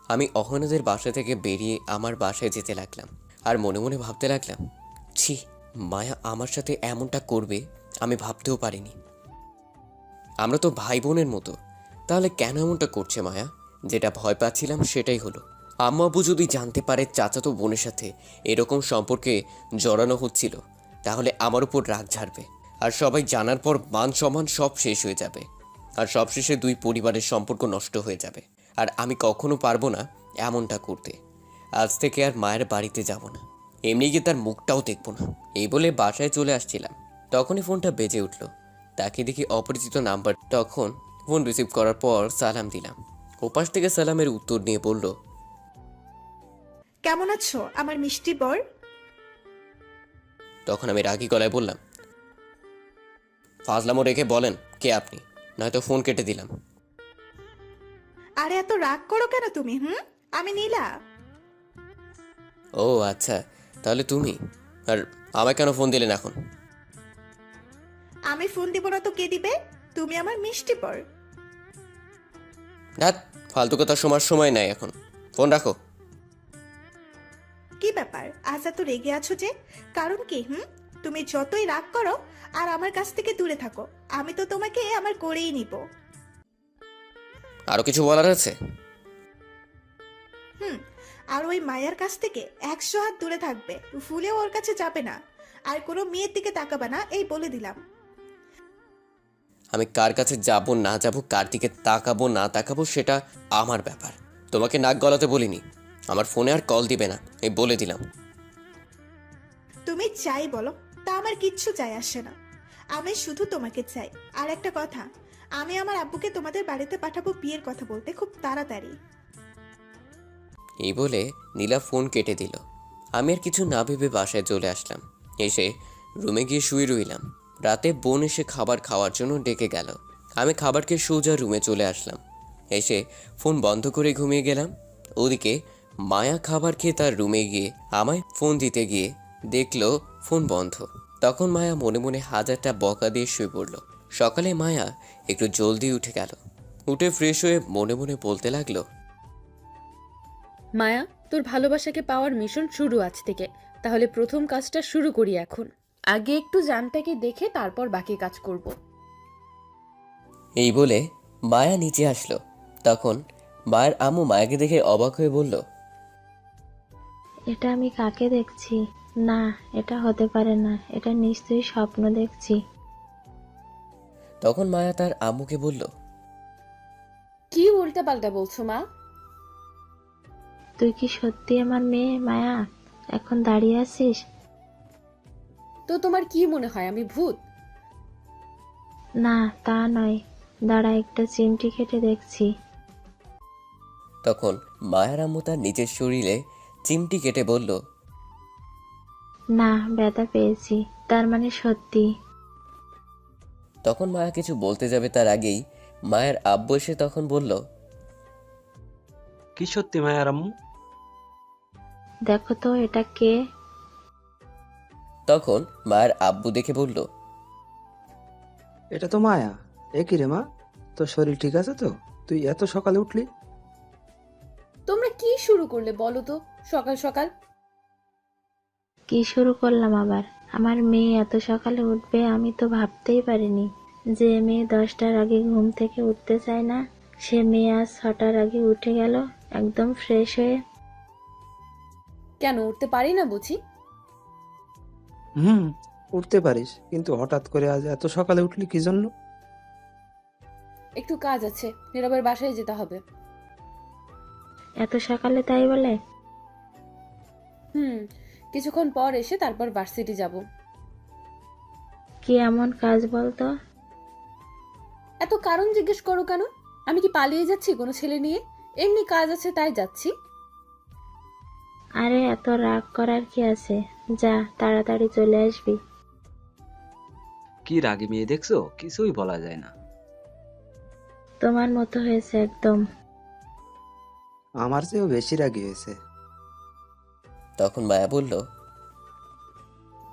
আমি অহনাদের বাসা থেকে বেরিয়ে আমার বাসায় যেতে লাগলাম, আর মনে মনে ভাবতে লাগলাম, ছি, মায়া আমার সাথে এমনটা করবে আমি ভাবতেও পারিনি। আমরা তো ভাই বোনের মতো, তাহলে কেন এমনটা করছে মায়া? যেটা ভয় পাচ্ছিলাম সেটাই হলো। আম্মু আব্বু যদি জানতে পারে চাচাতো বোনের সাথে এরকম সম্পর্কে জড়ানো হচ্ছিল, তাহলে আমার উপর রাগ ঝাড়বে, আর সবাই জানার পর মান সম্মান সব শেষ হয়ে যাবে, আর সবশেষে দুই পরিবারের সম্পর্ক নষ্ট হয়ে যাবে। আর আমি কখনো পারবো না এমনটা করতে। আজ থেকে আর মায়ের বাড়িতে যাব না, এমনি গিয়ে তার মুখটাও দেখবো না। এই বলে বাসায় চলে আসছিলাম, তখনই ফোনটা বেজে উঠল। তাকে দেখি অপরিচিত নাম্বার। তখন ফোন রিসিভ করার পর সালাম দিলাম। ওপাশ থেকে সালামের উত্তর নিয়ে বলল, কেমন আছো আমার মিষ্টি বর? তখন আমি রাগী গলায় বললাম, ফাজলামো রেখে বলেন কে আপনি, নয়তো ফোন কেটে দিলাম। আরে এত রাগ করো কেন তুমি? আমি নীলা। ও আচ্ছা, তাহলে তুমি। আর আমায় কেন ফোন দিলেন এখন? আমি ফোন দিব না তো কে দিবে? তুমি আমার মিষ্টি বর। না, ফালতু কথা শোনার সময় নাই এখন, ফোন রাখো। কি ব্যাপার আজ এত রেগে আছো যে? কারণ কি? তুমি যতই রাগ করো আর আমার কাছ থেকে দূরে থাকো, আমি তো তোমাকে আমার করেই নিব। আরো কিছু বলার আছে? আর ওই মায়ের কাছ থেকে 100 হাত দূরে থাকবে, ভুলেও ওর কাছে যাবে না, আর কোনো মেয়ের দিকে তাকাবে না, এই বলে দিলাম। আমি কার কাছে যাব না যাব, কার দিকে তাকাবো না তাকাবো সেটা আমার ব্যাপার, তোমাকে নাক গলাতে বলিনি। আমার ফোনে আর কল দিবে না, এই বলে দিলাম। তুমি চাই বলো, তা আমার কিচ্ছু যায় আসে না, আমি শুধু তোমাকে চাই। আর একটা কথা, আমি আমার আব্বুকে তোমাদের বাড়িতে পাঠাবো বিয়ের কথা বলতে খুব তাড়াতাড়ি। এই বলে নীলা ফোন কেটে দিল। আমি আর কিছু না ভেবে বাসায় চলে আসলাম। এসে রুমে গিয়ে শুয়ে রইলাম। রাতে বোন এসে খাবার খাওয়ার জন্য ডেকে গেল। আমি খাবার খেয়ে সোজা রুমে চলে আসলাম। এসে ফোন বন্ধ করে ঘুমিয়ে গেলাম। ওদিকে মায়া খাবার খেয়ে তার রুমে গিয়ে আমায় ফোন দিতে গিয়ে দেখলো ফোন বন্ধ। তখন মায়া মনে মনে হাজারটা বকা দিয়ে শুয়ে পড়ল। সকালে মায়া একটু জলদি উঠে গেল। উঠে ফ্রেশ হয়ে মনে মনে বলতে লাগলো, মায়া, তোর ভালোবাসাকে পাওয়ার মিশন শুরু আজ থেকে। তাহলে প্রথম কাজটা শুরু করি এখন। আগে একটু জানটাকে দেখে তারপর বাকি কাজ করব। এই বলে মায়া নিচে আসলো। তখন মায়ের আম্মু মায়াকে দেখে অবাক হয়ে বলল, এটা আমি কাকে দেখছি? না, এটা হতে পারে না, এটা নিশ্চয়ই স্বপ্ন দেখছি। তখন মায়া তার আম্মুকে বলল, কি উল্টা পাল্টা বলছো মা? তুই কি সত্যি আমার মেয়ে মায়া? এখন দাঁড়িয়ে আছিস? তো তোমার কি মনে হয় আমি ভূত? না, তা নয়, দাঁড়া, একটা চিমটি কেটে দেখছি। তখন মায়ের আম্মু তার নিজের শরীরে চিমটি কেটে বলল, না, ব্যথা পেয়েছি, তার মানে সত্যি। তখন মায়া কিছু বলতে যাবে তার আগেই মায়ের আব্বু এসে তখন বলল, কি সত্যি মায়ার আম্মু? দেখো তো এটা কে? তখন মায়ের আব্বু দেখে বলল, এটা তো মায়া। এ কি রে মা, তোর শরীর ঠিক আছে তো? তুই এত সকালে উঠলি? তোমরা কি শুরু করলে বলো তো সকাল সকাল? কি শুরু করলাম আবার? আমার মেয়ে এত সকালে উঠবে আমি তো ভাবতেই পারিনি। যে মেয়ে 10টার আগে ঘুম থেকে উঠতে চায় না, সে মেয়ে আজ 6টার আগে উঠে গেল একদম ফ্রেশ হয়ে। কেন উঠতে পারি না বুঝি? উঠতে পারিস, কিন্তু হঠাৎ করে আজ এত সকালে উঠলি কি জন্য? একটু কাজ আছে, নীরবের বাসায় যেতে হবে। এত সকালে তাই বলে? কিছুক্ষণ পর এসে তারপর ভার্সিটি যাব। কি এমন কাজ বলতো? এত কারণ জিজ্ঞেস করো কেন? আমি কি পালিয়ে যাচ্ছি কোনো ছেলে নিয়ে? এমনি কাজ আছে তাই যাচ্ছি। আরে এত রাগ করার কি আছে? যা, তাড়াতাড়ি চলে আসবি। কি রাগী মেয়ে দেখছো, কিছুই বলা যায় না। তোমার মতো হয়েছে একদম। আমার চেয়েও বেশি রাগী হয়েছে। তখন মায়া বলল,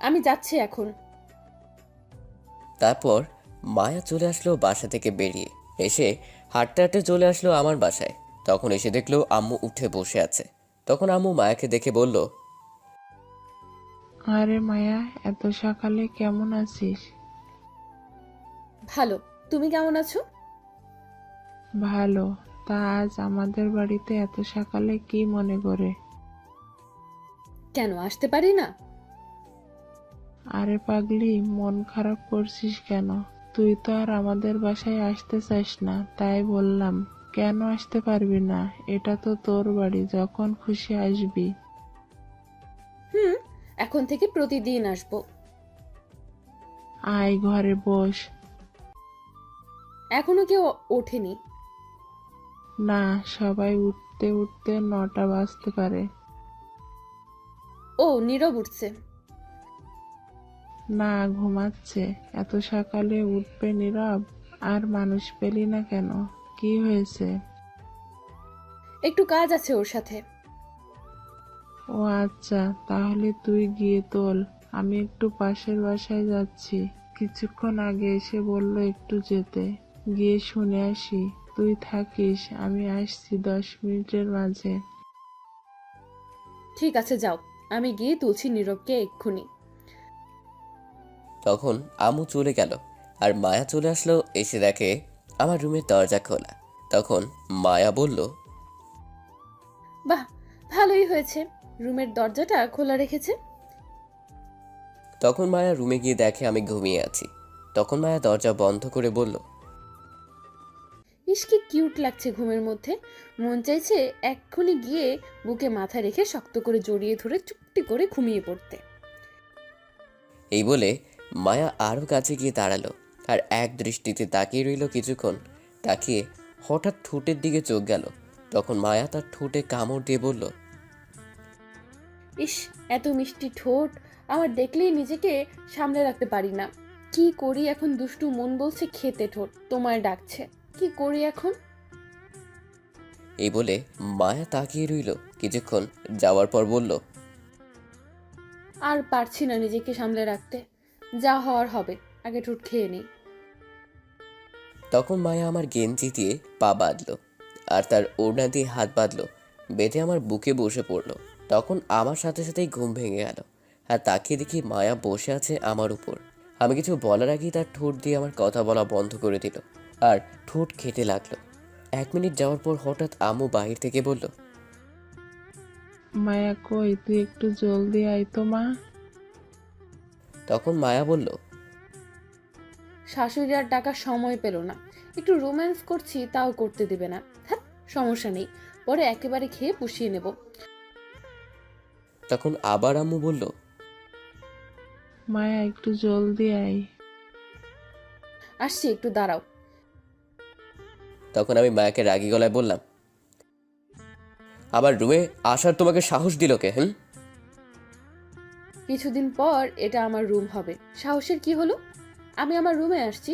আমি যাচ্ছি এখন। তারপর মায়া চলে আসলো বাসা থেকে বেরিয়ে। এসে হাঁটতে হাঁটতে চলে আসলো আমার বাসায়। তখন এসে দেখলো আম্মু উঠে বসে আছে। তখন আম্মু মায়াকে দেখে বলল, আরে মায়া, এত সকালে কেমন আছিস? ভালো, তুমি কেমন আছো? ভালো। তা আজ আমাদের বাড়িতে এত সকালে কি মনে করে? কেন আসতে পারি না? আরে পাগলি, মন খারাপ করছিস কেন? তুই তো আর আমাদের বাসায় আসতে চাস না, তাই বললাম। কেন আসতে পারবি না? এটা তো তোর বাড়ি, যখন খুশি আসবি। এখন থেকে প্রতিদিন আসবো। আয়, ঘরে বস। এখনো কেউ ওঠেনি। না, সবাই উঠতে উঠতে 9টা বাজতে পারে। ও, নীরব উঠছে। না, ঘুমাচ্ছে। এত সকালে উঠবে নীরব? আর মানুষ পেলি না কেন? কি হয়েছে? একটু কাজ আছে ওর সাথে। ও আচ্ছা, তাহলে তুই গিয়ে তোল। আমি একটু পাশের বাসায় যাচ্ছি। কিছুক্ষণ আগে এসে বললো একটু যেতে। গিয়ে শুনে আসি। তুই থাকিস, আমি আসছি 10 মিনিটের মাঝে। ঠিক আছে, যাও। আমি গিয়ে তুলছি নীরবকে এক্ষুনি। তখন আম্মু চলে গেল আর মায়া চলে আসলো। এসে দেখে আমার রুমের দরজা খোলা। তখন মায়া বলল, বাহ, ভালোই হয়েছে, রুমের দরজাটা খোলা রেখেছে। তখন মায়া রুমে গিয়ে দেখে আমি ঘুমিয়ে আছি। তখন মায়া দরজা বন্ধ করে বলল, ইস, কি কিউট লাগছে ঘুমের মধ্যে। মন চাইছে এক্ষুনি গিয়ে বুকে মাথা রেখে শক্ত করে জড়িয়ে ধরে চুপটি করে ঘুমিয়ে পড়তে। এই বলে মায়া আরো কাছে গিয়ে দাঁড়ালো আর এক দৃষ্টিতে তাকিয়ে রইল কিছুক্ষণ। তাকিয়ে হঠাৎ ঠোঁটের দিকে চোখ গেল। তখন মায়া তার ঠোঁটে কামড় দিয়ে বলল, ইস, এত মিষ্টি ঠোঁট, আমার দেখলেই নিজেকে সামলে রাখতে পারি না। কি করি এখন? দুষ্টু মন বলছে খেতে, ঠোঁট তোমায় ডাকছে। কি করি এখন? এই বলে মায়া তাকিয়ে রইল কিছুক্ষণ, যাওয়ার পর বলল, আর পারছি না নিজেকে সামলে রাখতে। যা হওয়ার হবে, আগে ঠোঁট খেয়ে নেই। তখন মায়া আমার গেঞ্জি দিয়ে পা বাঁধল আর তার ওড়না দিয়ে হাত বাঁধল, বেঁধে আমার বুকে বসে পড়ল। তখন আমার সাথে সাথেই ঘুম ভেঙে গেল। আর তাকিয়ে দেখি মায়া বসে আছে আমার উপর। আমি কিছু বলার আগেই তার ঠোঁট দিয়ে আমার কথা বলা বন্ধ করে দিল আর ঠোঁট খেতে লাগলো। 1 মিনিট যাওয়ার পর হঠাৎ আম্মু বাহির থেকে বলল, মায়া কই, তুই একটু জলদি আয় তো মা। তখন মায়া বলল, শাশুড়ি আর ডাকার সময় পেল না, একটু রোম্যান্স করছি তাও করতে দিবে না। হ্যাঁ, সমস্যা নেই, পরে একেবারে খেয়ে পুষিয়ে নেব। তখন আবার আম্মু বলল, মায়া একটু জলদি আয়। আসছি, একটু দাঁড়াও। তখন আমি মায়াকে রাগী গলায় বললাম, আবার রুমে আসার তোমাকে সাহস দিল কে? কিছুদিন পর এটা আমার রুম হবে, সাহসের কি হলো? আমি আমার রুমে আসছি।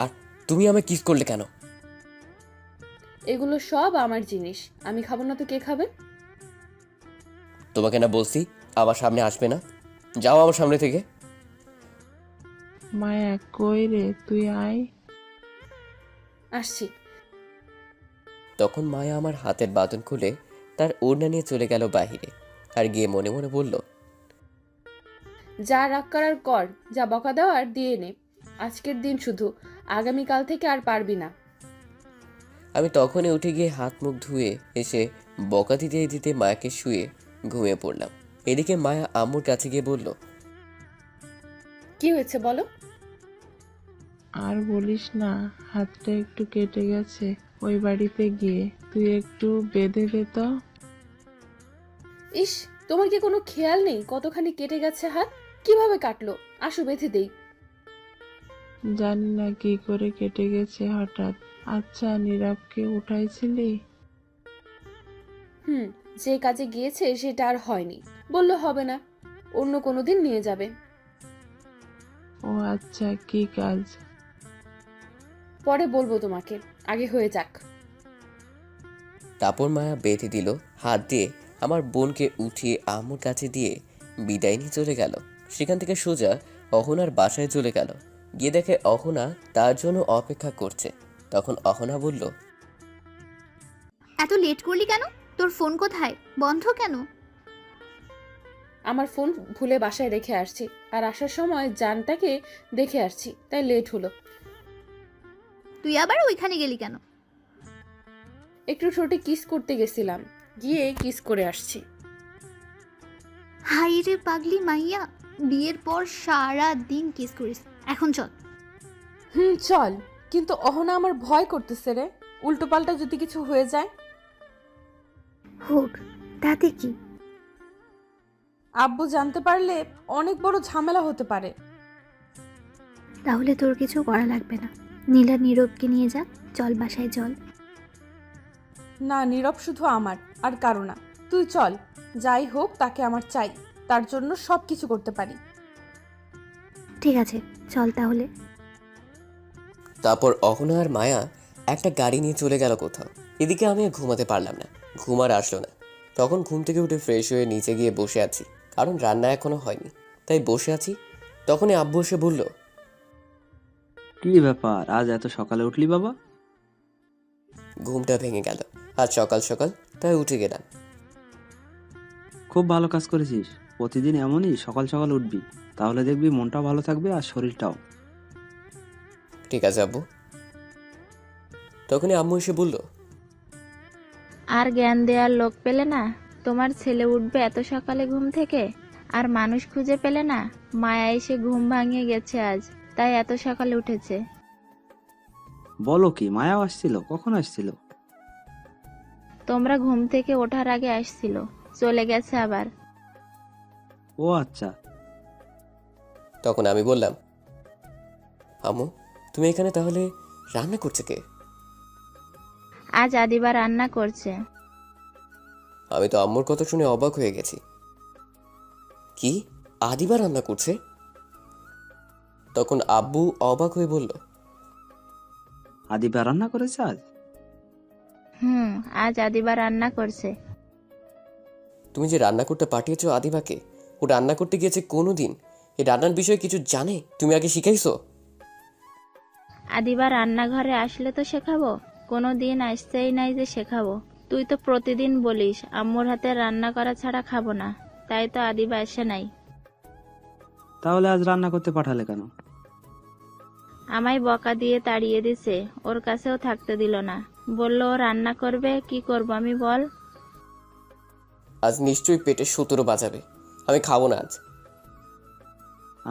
আর তুমি আমায় কিস করলে কেন? এগুলো সব আমার জিনিস, আমি খাবো না তো কে খাবে? তোমাকে না বলছি আমার সামনে আসবে না, যাও আমার সামনে থেকে। মায়া কই রে, তুই আয়। আসছি। তখন মায়া আমার হাতের বাঁধন খুলে তার ওড়না নিয়ে চলে গেল বাহিরে আর গিয়ে মনে মনে বলল, যা রাগ করার কর, যা বকা দেওয়ার দিয়ে নে। আজকের দিন শুধু, আগামীকাল থেকে আর পারবি না। আমি তখনই উঠে গিয়ে হাত মুখ ধুয়ে এসে বকা দিতে দিতে মায়াকে শুয়ে ঘুমিয়ে পড়লাম। এদিকে মায়া আম্মুর কাছে গিয়ে বলল, কি হয়েছে বলো? আর বলিস না, হাতটা একটু কেটে গেছে ওই বাড়িতে গিয়ে, তুই একটু বেঁধে দে তো। ইস, তোমার কি কোনো খেয়াল নেই কতখানি কেটে গেছে হাত? কিভাবে কাটলো? আসো বেঁধে দেই। জানি না কি করে কেটে গেছে হঠাৎ। আচ্ছা, নীরবকে উঠাইছিলি? যে কাজে গিয়েছে সেটা আর হয়নি, বললো হবে না, অন্য কোনো দিন নিয়ে যাবে। ও আচ্ছা, কি কাজ? পরে বলবো তোমাকে, আগে হয়ে যাক। তারপর মায়া বেঁধে দিল হাত দিয়ে, আমার বোনকে উঠিয়ে আম্মুর কাছে দিয়ে বিদায় নিয়ে চলে গেল। সেখান থেকে সোজা অহনার বাসায় চলে গেল। গিয়ে দেখে অহনা তার জন্য অপেক্ষা করছে। তখন অহনা বলল, এত লেট করলি কেন? তোর ফোন কোথায়? বন্ধ কেন? আমার ফোন ভুলে বাসায় রেখে আসছি, আর আসার সময় জানটাকে দেখে আসছি, তাই লেট হলো। তুই আবার ওইখানে গেলি কেন? একটু ঠোঁটে কিস করতে গেছিলাম, গিয়ে কিস করে আসছি। হাই রে পাগলি মাইয়া, বিয়ের পর সারা দিন কিস করিস, এখন চল। চল, কিন্তু অহনা আমার ভয় করতেছে রে, উল্টো পাল্টা যদি কিছু হয়ে যায়। হোক, তাতে কি? আব্বু জানতে পারলে অনেক বড় ঝামেলা হতে পারে। তাহলে তোর কিছু করা লাগবে না, নীলা নীরবকে নিয়ে যা, চল বাসায় চল। না, নীরব শুধু আমার আর কারো না, তুই চল। যাই হোক, তাকে আমার চাই, তার জন্য সব কিছু করতে পারি। ঠিক আছে, চল তাহলে। তারপর অহনা আর মায়া একটা গাড়ি নিয়ে চলে গেল কোথাও। এদিকে আমি আর ঘুমাতে পারলাম না, ঘুম আর আসলো না। তখন ঘুম থেকে উঠে ফ্রেশ হয়ে নিচে গিয়ে বসে আছি, কারণ রান্না এখনো হয়নি, তাই বসে আছি। তখনই আব্বু এসে বলল, কি ব্যাপার, আজ এত সকালে উঠলি বাবা? ঘুমটা ভেঙে গেল আজ সকাল সকাল, তাই উঠে গেলাম। খুব ভালো কাজ করেছিস, প্রতিদিন এমনই সকাল সকাল উঠবি, তাহলে দেখবি মনটাও ভালো থাকবে আর শরীরটাও। ঠিক আছে আব্বু। তখনই আম্মু এসে বলল, আর জ্ঞান দেওয়ার লোক পেলে না? তোমার ছেলে উঠবে এত সকালে ঘুম থেকে, আর মানুষ খুঁজে পেলে না? মায়া এসে ঘুম ভাঙিয়ে গেছে আজ, তাই এত সকালে উঠেছে। বলো কি, মায়াও আসছিল? কখন আসছিল? তোমরা ঘুম থেকে ওঠার আগে আসছিল, চলে গেছে আবার। ও আচ্ছা। তখন আমি বললাম, আম্মু, তুমি এখানে তাহলে রান্না করছে কে? আজ আদিবা রান্না করছে। আমি তো আম্মুর কথা শুনে অবাক হয়ে গেছি। কি, আদিবা রান্না করছে? তখন আব্বু অবাক হয়ে বলল, আদিবা রান্না করেছে আজ? আজ আদিবা রান্না করছে। তুমি যে রান্না করতে পাঠিয়েছো আদিবাকে, ও রান্না করতে গিয়েছে কোনোদিন এই রান্নার বিষয়ে কিছু জানে? তুমি আগে শিখাইছো? আদিবা রান্নাঘরে আসলে তো শেখাবো, কোনো দিন আসতেই নাই যে শেখাবো। তুই তো প্রতিদিন বলিস আম্মুর হাতে রান্না করা ছাড়া খাবো না, তাই তো আদিবা আসে নাই। তাহলে আজ রান্না করতে পাঠালে কেন? আমায় বকা দিয়ে তাড়িয়ে দিছে, ওর কাছেও থাকতে দিল না। বললো ও রান্না করবে, কি করব আমি বল? আজ নিশ্চয়ই পেটে 17 বাজাবে। আমি খাবো না আজ।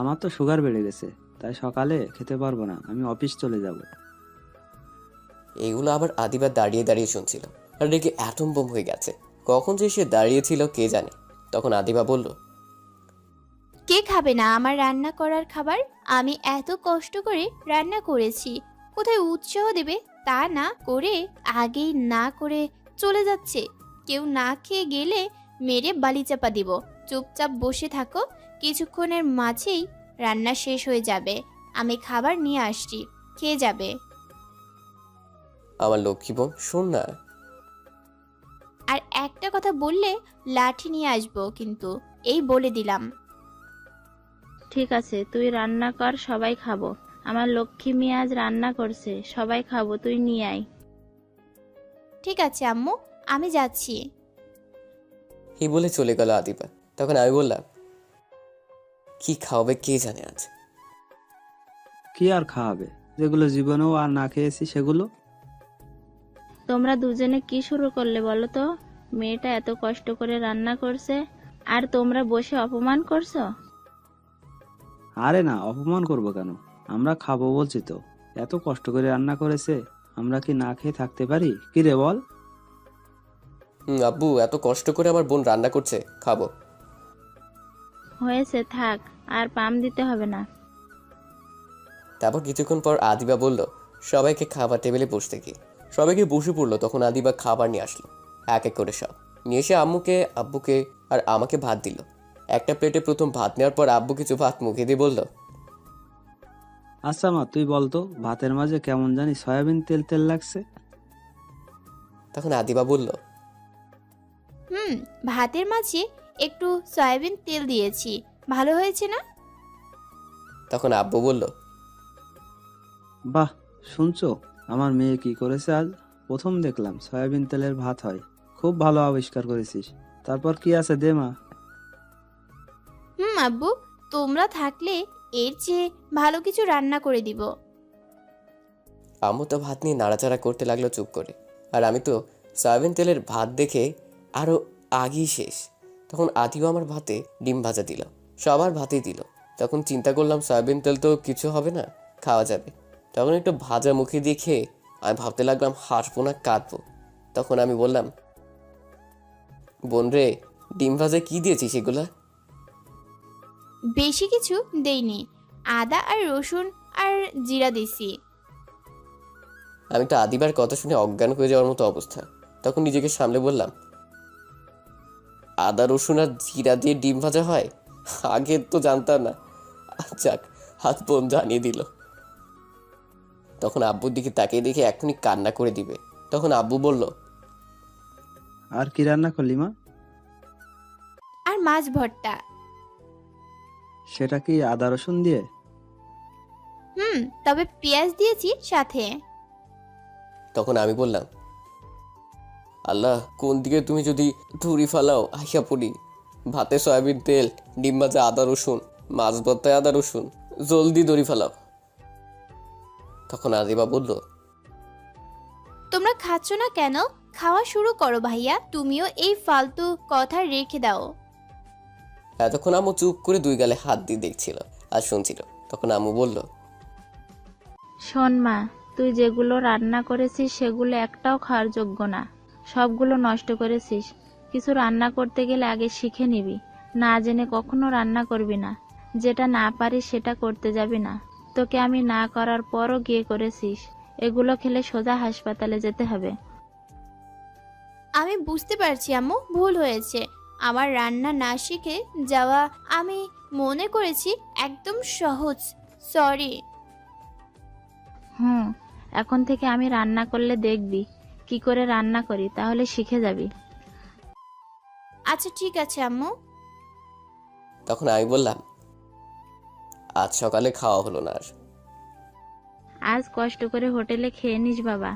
আমার তো সুগার বেড়ে গেছে, তাই সকালে খেতে পারবো না, আমি অফিস চলে যাব। এইগুলো আবার আদিবা দাঁড়িয়ে দাঁড়িয়ে শুনছিল আর রেগে অ্যাটম বোম হয়ে গেছে। কখন যে সে দাঁড়িয়েছিল কে জানে। তখন আদিবা বলল, কে খাবে না আমার রান্না করার খাবার? আমি এত কষ্ট করে রান্না করেছি, কোথায় উৎসাহ দেবে তা না করে আগেই না করে চলে যাচ্ছে। কেউ না খেয়ে গেলে মেরে বালি চাপা দিব। চুপচাপ বসে থাকো, কিছুক্ষণের মাঝেই রান্না শেষ হয়ে যাবে। আমি খাবার নিয়ে আসছি, খেয়ে যাবে। আমার লক্ষ্মী বোন, শোন না। আর একটা কথা বললে লাঠি নিয়ে আসবো কিন্তু, এই বলে দিলাম। ঠিক আছে, তুই রান্না কর, সবাই খাবো। আমার লক্ষ্মী মেয়ে আজ রান্না করছে, সবাই খাবো, তুই নিয়ে আয়। ঠিক আছে আম্মু, আমি যাচ্ছি। এই বলে চলে গেল আদিবা। তখন আমি বললাম, কি খাওয়াবে কে জানে আজ। কি আর খাওয়াবে, যেগুলো জীবনেও আর না খেয়েছি সেগুলো। তোমরা দুজনে কি শুরু করলে বলো তো? মেয়েটা এত কষ্ট করে রান্না করছে আর তোমরা বসে অপমান করছো। আরে না, অপমান করব কেন? আমরা খাবো বলছি তো। এত কষ্ট করে রান্না করেছে, আমরা কি না খেয়ে থাকতে পারি? কি রে বল? আব্বু, এত কষ্ট করে আমার বোন রান্না করছে, খাবো। হয়েছে, থাক, আর পাম দিতে হবে না। তারপর কিছুক্ষণ পর আদিবা বলল সবাইকে খাবার টেবিলে বসতে কি। সবাইকে বসে পড়লো। তখন আদিবা খাবার নিয়ে আসলো, এক এক করে সব নিয়ে এসে আম্মুকে, আব্বুকে আর আমাকে ভাত দিল। একটা প্লেটে প্রথম ভাত নেওয়ার পর আব্বু কিছু ভাত মুখে দিয়ে বলল, আচ্ছা মা, তুই বলতো ভাতের মাঝে কেমন জানি সয়াবিন তেল তেল লাগছে। তখন আদিবা বলল, ভাতের মাঝে একটু সয়াবিন তেল দিয়েছি, ভালো হয়েছে না? তখন আব্বু বলল, বাহ, শুনছো আমার মেয়ে কি করেছে আজ? প্রথম দেখলাম সয়াবিন তেলের ভাত হয়। খুব ভালো আবিষ্কার করেছিস। তারপর কি আছে দে মা। আব্বু, তোমরা থাকলে এর চেয়ে ভালো কিছু রান্না করে দিব। আম্মু তো ভাত নিয়ে নাড়াচাড়া করতে লাগলো চুপ করে। আর আমি তো সয়াবিন তেলের ভাত দেখে আরো আগেই শেষ। তখন আদিও আমার ভাতে ডিম ভাজা দিল, সবার ভাতেই দিল। তখন চিন্তা করলাম সয়াবিন তেল তো কিছু হবে না, খাওয়া যাবে। তখন একটু ভাজা মুখে দিয়ে খেয়ে আমি ভাবতে লাগলাম হাসবো না কাঁদবো। তখন আমি বললাম, বোন রে, ডিম ভাজা কি দিয়েছিস সেগুলা? বেশি কিছু দেইনি, আদা আর রসুন আর জিরা দিছি। আমি তো আদিবার কথা শুনে অজ্ঞান হয়ে যাওয়ার মতো অবস্থা। তখন নিজেকে সামলে বললাম, আদা রসুন আর জিরা দিয়ে ডিম ভাজা হয়? আগে তো জানতাম না। যাক, হাত বোন জানিয়ে দিল। তখন আব্বুর দিকে তাকিয়ে দেখে এখনই কান্না করে দিবে। তখন আব্বু বলল, আর কি রান্না করলি মা? আর মাছ ভর্তা। সেটা কি আদা রসুন দিয়ে? তবে পেঁয়াজ দিয়েছি সাথে। তখন আমি বললাম, আল্লাহ, কোন দিকে তুমি যদি ধুরি ফালাও আইসা পড়ি। ভাতে সয়াবিন তেল, ডিম ভাজা আদা রসুন, মাছ ভর্তায় আদা রসুন, জলদি দড়ি ফালাও। তখন আদিবা বলল, তোমরা খাচ্ছ না কেন? খাওয়া শুরু করো ভাইয়া, তুমিও এই ফালতু কথা রেখে দাও। এতক্ষণ আম্মু চুপ করে দুই গালে হাত দিয়ে দেখছিল আর শুনছিল। তখন আম্মু বলল, শোন মা, তুই যেগুলো রান্না করেছিস সেগুলো একটাও খাওয়ার যোগ্য না, সবগুলো নষ্ট করেছিস। কিছু রান্না করতে গেলে আগে শিখে নিবি, না জেনে কখনো রান্না করবি না। যেটা না পারিস সেটা করতে যাবি না। তোকে আমি না করার পরও গিয়ে করেছিস। এগুলো খেলে সোজা হাসপাতালে যেতে হবে। আমি বুঝতে পারছি আম্মু, ভুল হয়েছে। আমার রান্না না শিখে যাওয়া আমি মনে করেছি একদম সহজ। সরি। এখন থেকে আমি রান্না করলে দেখবি কি করে রান্না করি, তাহলে শিখে যাবি। আচ্ছা ঠিক আছে আম্মু। তখন আমি বললাম, আজ সকালে খাওয়া হলো না আর। আজ কষ্ট করে হোটেলে খেয়ে নিস বাবা।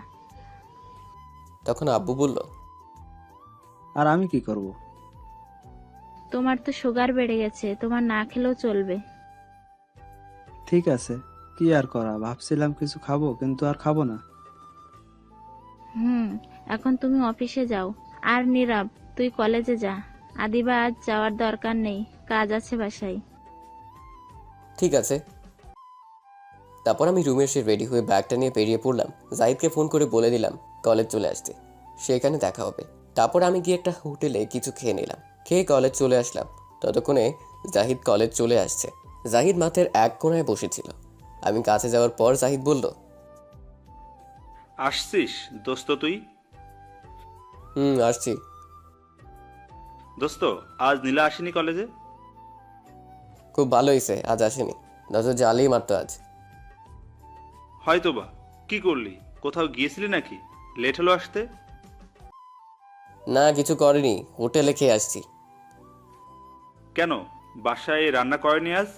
তখন আব্বু বলল, আর আমি কি করব? তোমার তো সুগার বেড়ে গেছে, তোমার না খেলেও চলবে। ঠিক আছে, কি আর করা, ভাবছিলাম কিছু খাবো কিন্তু আর খাবো না। এখন তুমি অফিসে যাও। আর নীরব, তুই কলেজে যা। আদিবা আজ যাওয়ার দরকার নেই, কাজ আছে বাসায়। ঠিক আছে। তারপর আমি রুমে এসে রেডি হয়ে ব্যাগটা নিয়ে বেরিয়ে পড়লাম। জাহিদকে ফোন করে বলে দিলাম কলেজ চলে আসতে, সেখানে দেখা হবে। তারপর আমি গিয়ে একটা হোটেলে কিছু খেয়ে নিলাম, খেয়ে কলেজ চলে আসলাম। ততক্ষণে জাহিদ কলেজ চলে আসছে। জাহিদ মাঠের এক কোণায় বসেছিল। আমি কাছে যাওয়ার পর জাহিদ বলল, আসছিস দোস্ত তুই? আসছি। দোস্ত, আজ নীলা আসেনি কলেজে? খুব ভালো হয়েছে আজ আসেনি, নজর জালেই মারতো আজ। হয়তো বা। কি করলি, কোথাও গিয়েছিলি নাকি? লেট হলো আসতে? না কিছু করেনি, হোটেলে খেয়ে আসছি। কেন, বাসায় রান্না করেনি আজ?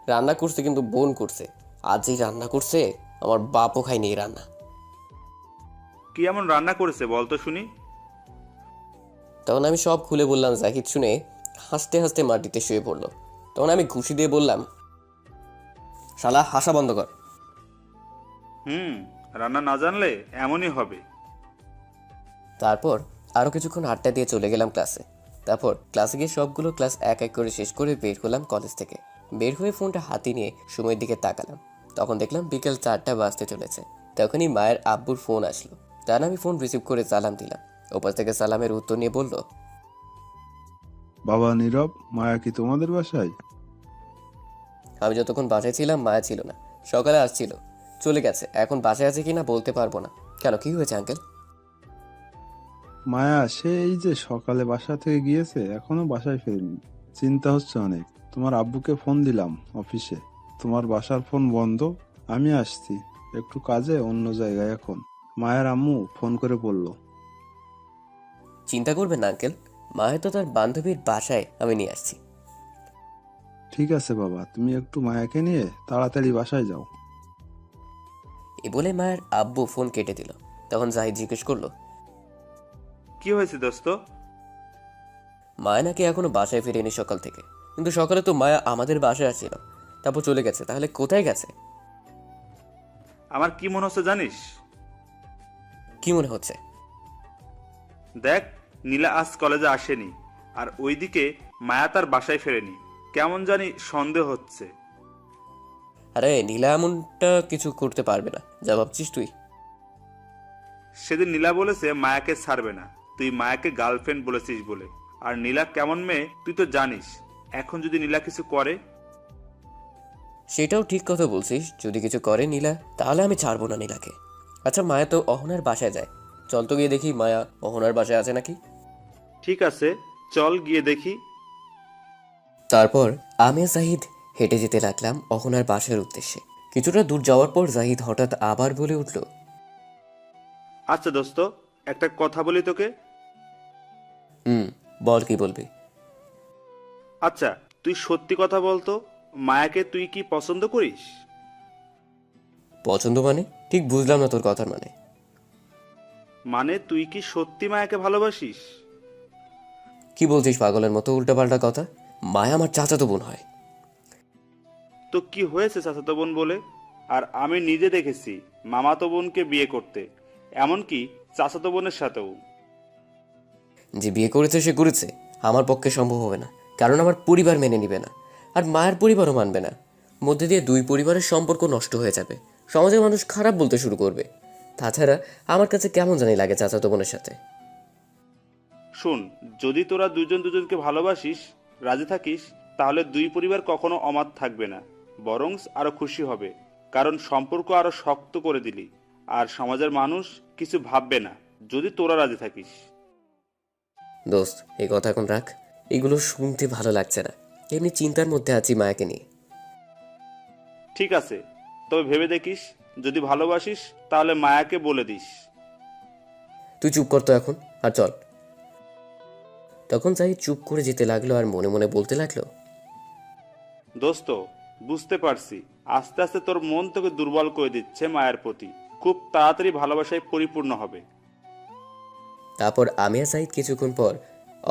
রান্না করছে কিন্তু বোন করছে। আজ যেই রান্না করছে আমার বাপও খায়নি এই রান্না। কি এমন রান্না করেছে বলতো শুনি? তখন আমি সব খুলে বললাম। জাহিদ শুনে হাসতে হাসতে মাটিতে শুয়ে পড়লো। তখন আমি ঘুষি দিয়ে বললাম, শালা হাসা বন্ধ কর। রান্না না জানলে এমনই হবে। তারপর আরও কিছুক্ষণ আড্ডা দিয়ে চলে গেলাম ক্লাসে। তারপর ক্লাসে গিয়ে সবগুলো ক্লাস এক এক করে শেষ করে বের হলাম কলেজ থেকে। বের হয়ে ফোনটা হাতে নিয়ে সময়ের দিকে তাকালাম। তখন দেখলাম বিকেল 4টা বাজতে চলেছে। তখনই মায়ের আব্বুর ফোন আসলো। তার আমি ফোন রিসিভ করে সালাম দিলাম। ওপাশ থেকে সালামের উত্তর নিয়ে বলল, বাবা নীরব, মায়া কি তোমাদের বাসায়? আমি যতক্ষণ বাসায় ছিলাম মায়া ছিল না, সকালে আসছিল, চলে গেছে। এখন বাসায় আছে কিনা বলতে পারবো না। কেন, কি হয়েছে আঙ্কেল? মায়া সেই যে সকালে বাসা থেকে গিয়েছে, এখনো বাসায় ফেরেনি। চিন্তা হচ্ছে অনেক। তোমার আব্বুকে ফোন দিলাম অফিসে, তোমার বাসার ফোন বন্ধ। আমি আসছি একটু কাজে অন্য জায়গায় এখন। মায়ের আম্মু ফোন করে বলল। চিন্তা করবেন না আঙ্কেল, মায়া তো তার বান্ধবীর বাসায়, আমি নিয়ে আসছি। ঠিক আছে বাবা, তুমি একটু মায়াকে নিয়ে তাড়াতাড়ি বাসায় যাও। এ বলে মায়ের আব্বু ফোন কেটে দিল। তখন জাহিদ জিজ্ঞেস করলো, কি হয়েছে দোস্ত? মায়া নাকি এখনো বাসায় ফিরেনি সকাল থেকে। কিন্তু সকালে তো মায়া আমাদের বাসায় আসছিল, তারপর চলে গেছে। তাহলে কোথায় গেছে? আমার কি মনে হচ্ছে জানিস? কি মনে হচ্ছে? দেখ, নীলা আজ কলেজে আসেনি, আর ওইদিকে মায়া তার বাসায় ফেরেনি। কেমন জানি সন্দেহ হচ্ছে। আরে নীলা এমনটা কিছু করতে পারবে না, যা ভাবছিস তুই। সেদিন নীলা বলেছে মায়াকে ছাড়বে না, তুই মায়াকে গার্লফ্রেন্ড বলেছিস বলে। আর নীলা কেমন মেয়ে তুই তো জানিস। এখন যদি নীলা কিছু করে? সেটাও ঠিক কথা বলছিস, যদি কিছু করে নীলা তাহলে আমি ছাড়বো না নীলাকে। আচ্ছা মায়া তো অহনার বাসায় যায়, চল তো গিয়ে দেখি মায়া অহনার বাসায় আছে নাকি। ঠিক আছে, চল গিয়ে দেখি। তারপর আমি আর জাহিদ হেঁটে যেতে লাগলাম অহনার বাসার উদ্দেশ্যে। কিছুটা দূর যাওয়ার পর জাহিদ হঠাৎ আবার বলে উঠল, আচ্ছা দোস্ত, একটা কথা বলি তোকে। বল, কি বলবি? আচ্ছা, তুই সত্যি কথা বলতো, মায়াকে তুই কি পছন্দ করিস? পছন্দ মানে? ঠিক বুঝলাম না তোর কথার মানে। মানে তুই কি সত্যি মায়াকে ভালোবাসিস? কি বলছিস পাগলের মতো উল্টাপাল্টা কথা? মায়া আমার চাচাতো বোন হয়। তো কি হয়েছে চাচাতো বোন বলে? আর আমি নিজে দেখেছি মামাতো বোনকে বিয়ে করতে, এমনকি চাচাতো বোনের সাথেও। যে বিয়ে করেছে সে করেছে, আমার পক্ষে সম্ভব হবে না, কারণ আমার পরিবার মেনে নিবে না, আর মায়ের পরিবারও মানবে না। মধ্যে দিয়ে দুই পরিবারের সম্পর্ক নষ্ট হয়ে যাবে, সমাজের মানুষ খারাপ বলতে শুরু করবে। তাছাড়া আমার কাছে কেমন জানি লাগে চাচাতো বোনের সাথে। শোন, যদি তোরা দুজন দুজনকে ভালোবাসিস, রাজি থাকিস, তাহলে দুই পরিবার কখনো অমাত থাকবে না। বরং আরো খুশি হবে, কারণ সম্পর্ক আরো শক্ত করে দিলি। আর সমাজের মানুষ কিছু ভাববে না যদি তোরা রাজি থাকিস। দোস্ত, এই কথা এখন রাখ। এগুলো শুনতে ভালো লাগছে না। এমনি চিন্তার মধ্যে আছি মায়াকে নিয়ে। ঠিক আছে, তবে ভেবে দেখিস, যদি ভালোবাসিস তাহলে মায়াকে বলে দিস। তুই চুপ কর তো এখন, আর চল। তখন জাহিদ চুপ করে যেতে লাগলো আর মনে মনে বলতে লাগলো, দোস্ত, বুঝতে পারছি আস্তে আস্তে তোর মন তোকে দুর্বল করে দিচ্ছে মায়ের প্রতি। খুব তাড়াতাড়ি ভালোবাসায় পরিপূর্ণ হবে। তারপর আমি আর জাহিদ কিছুক্ষণ পর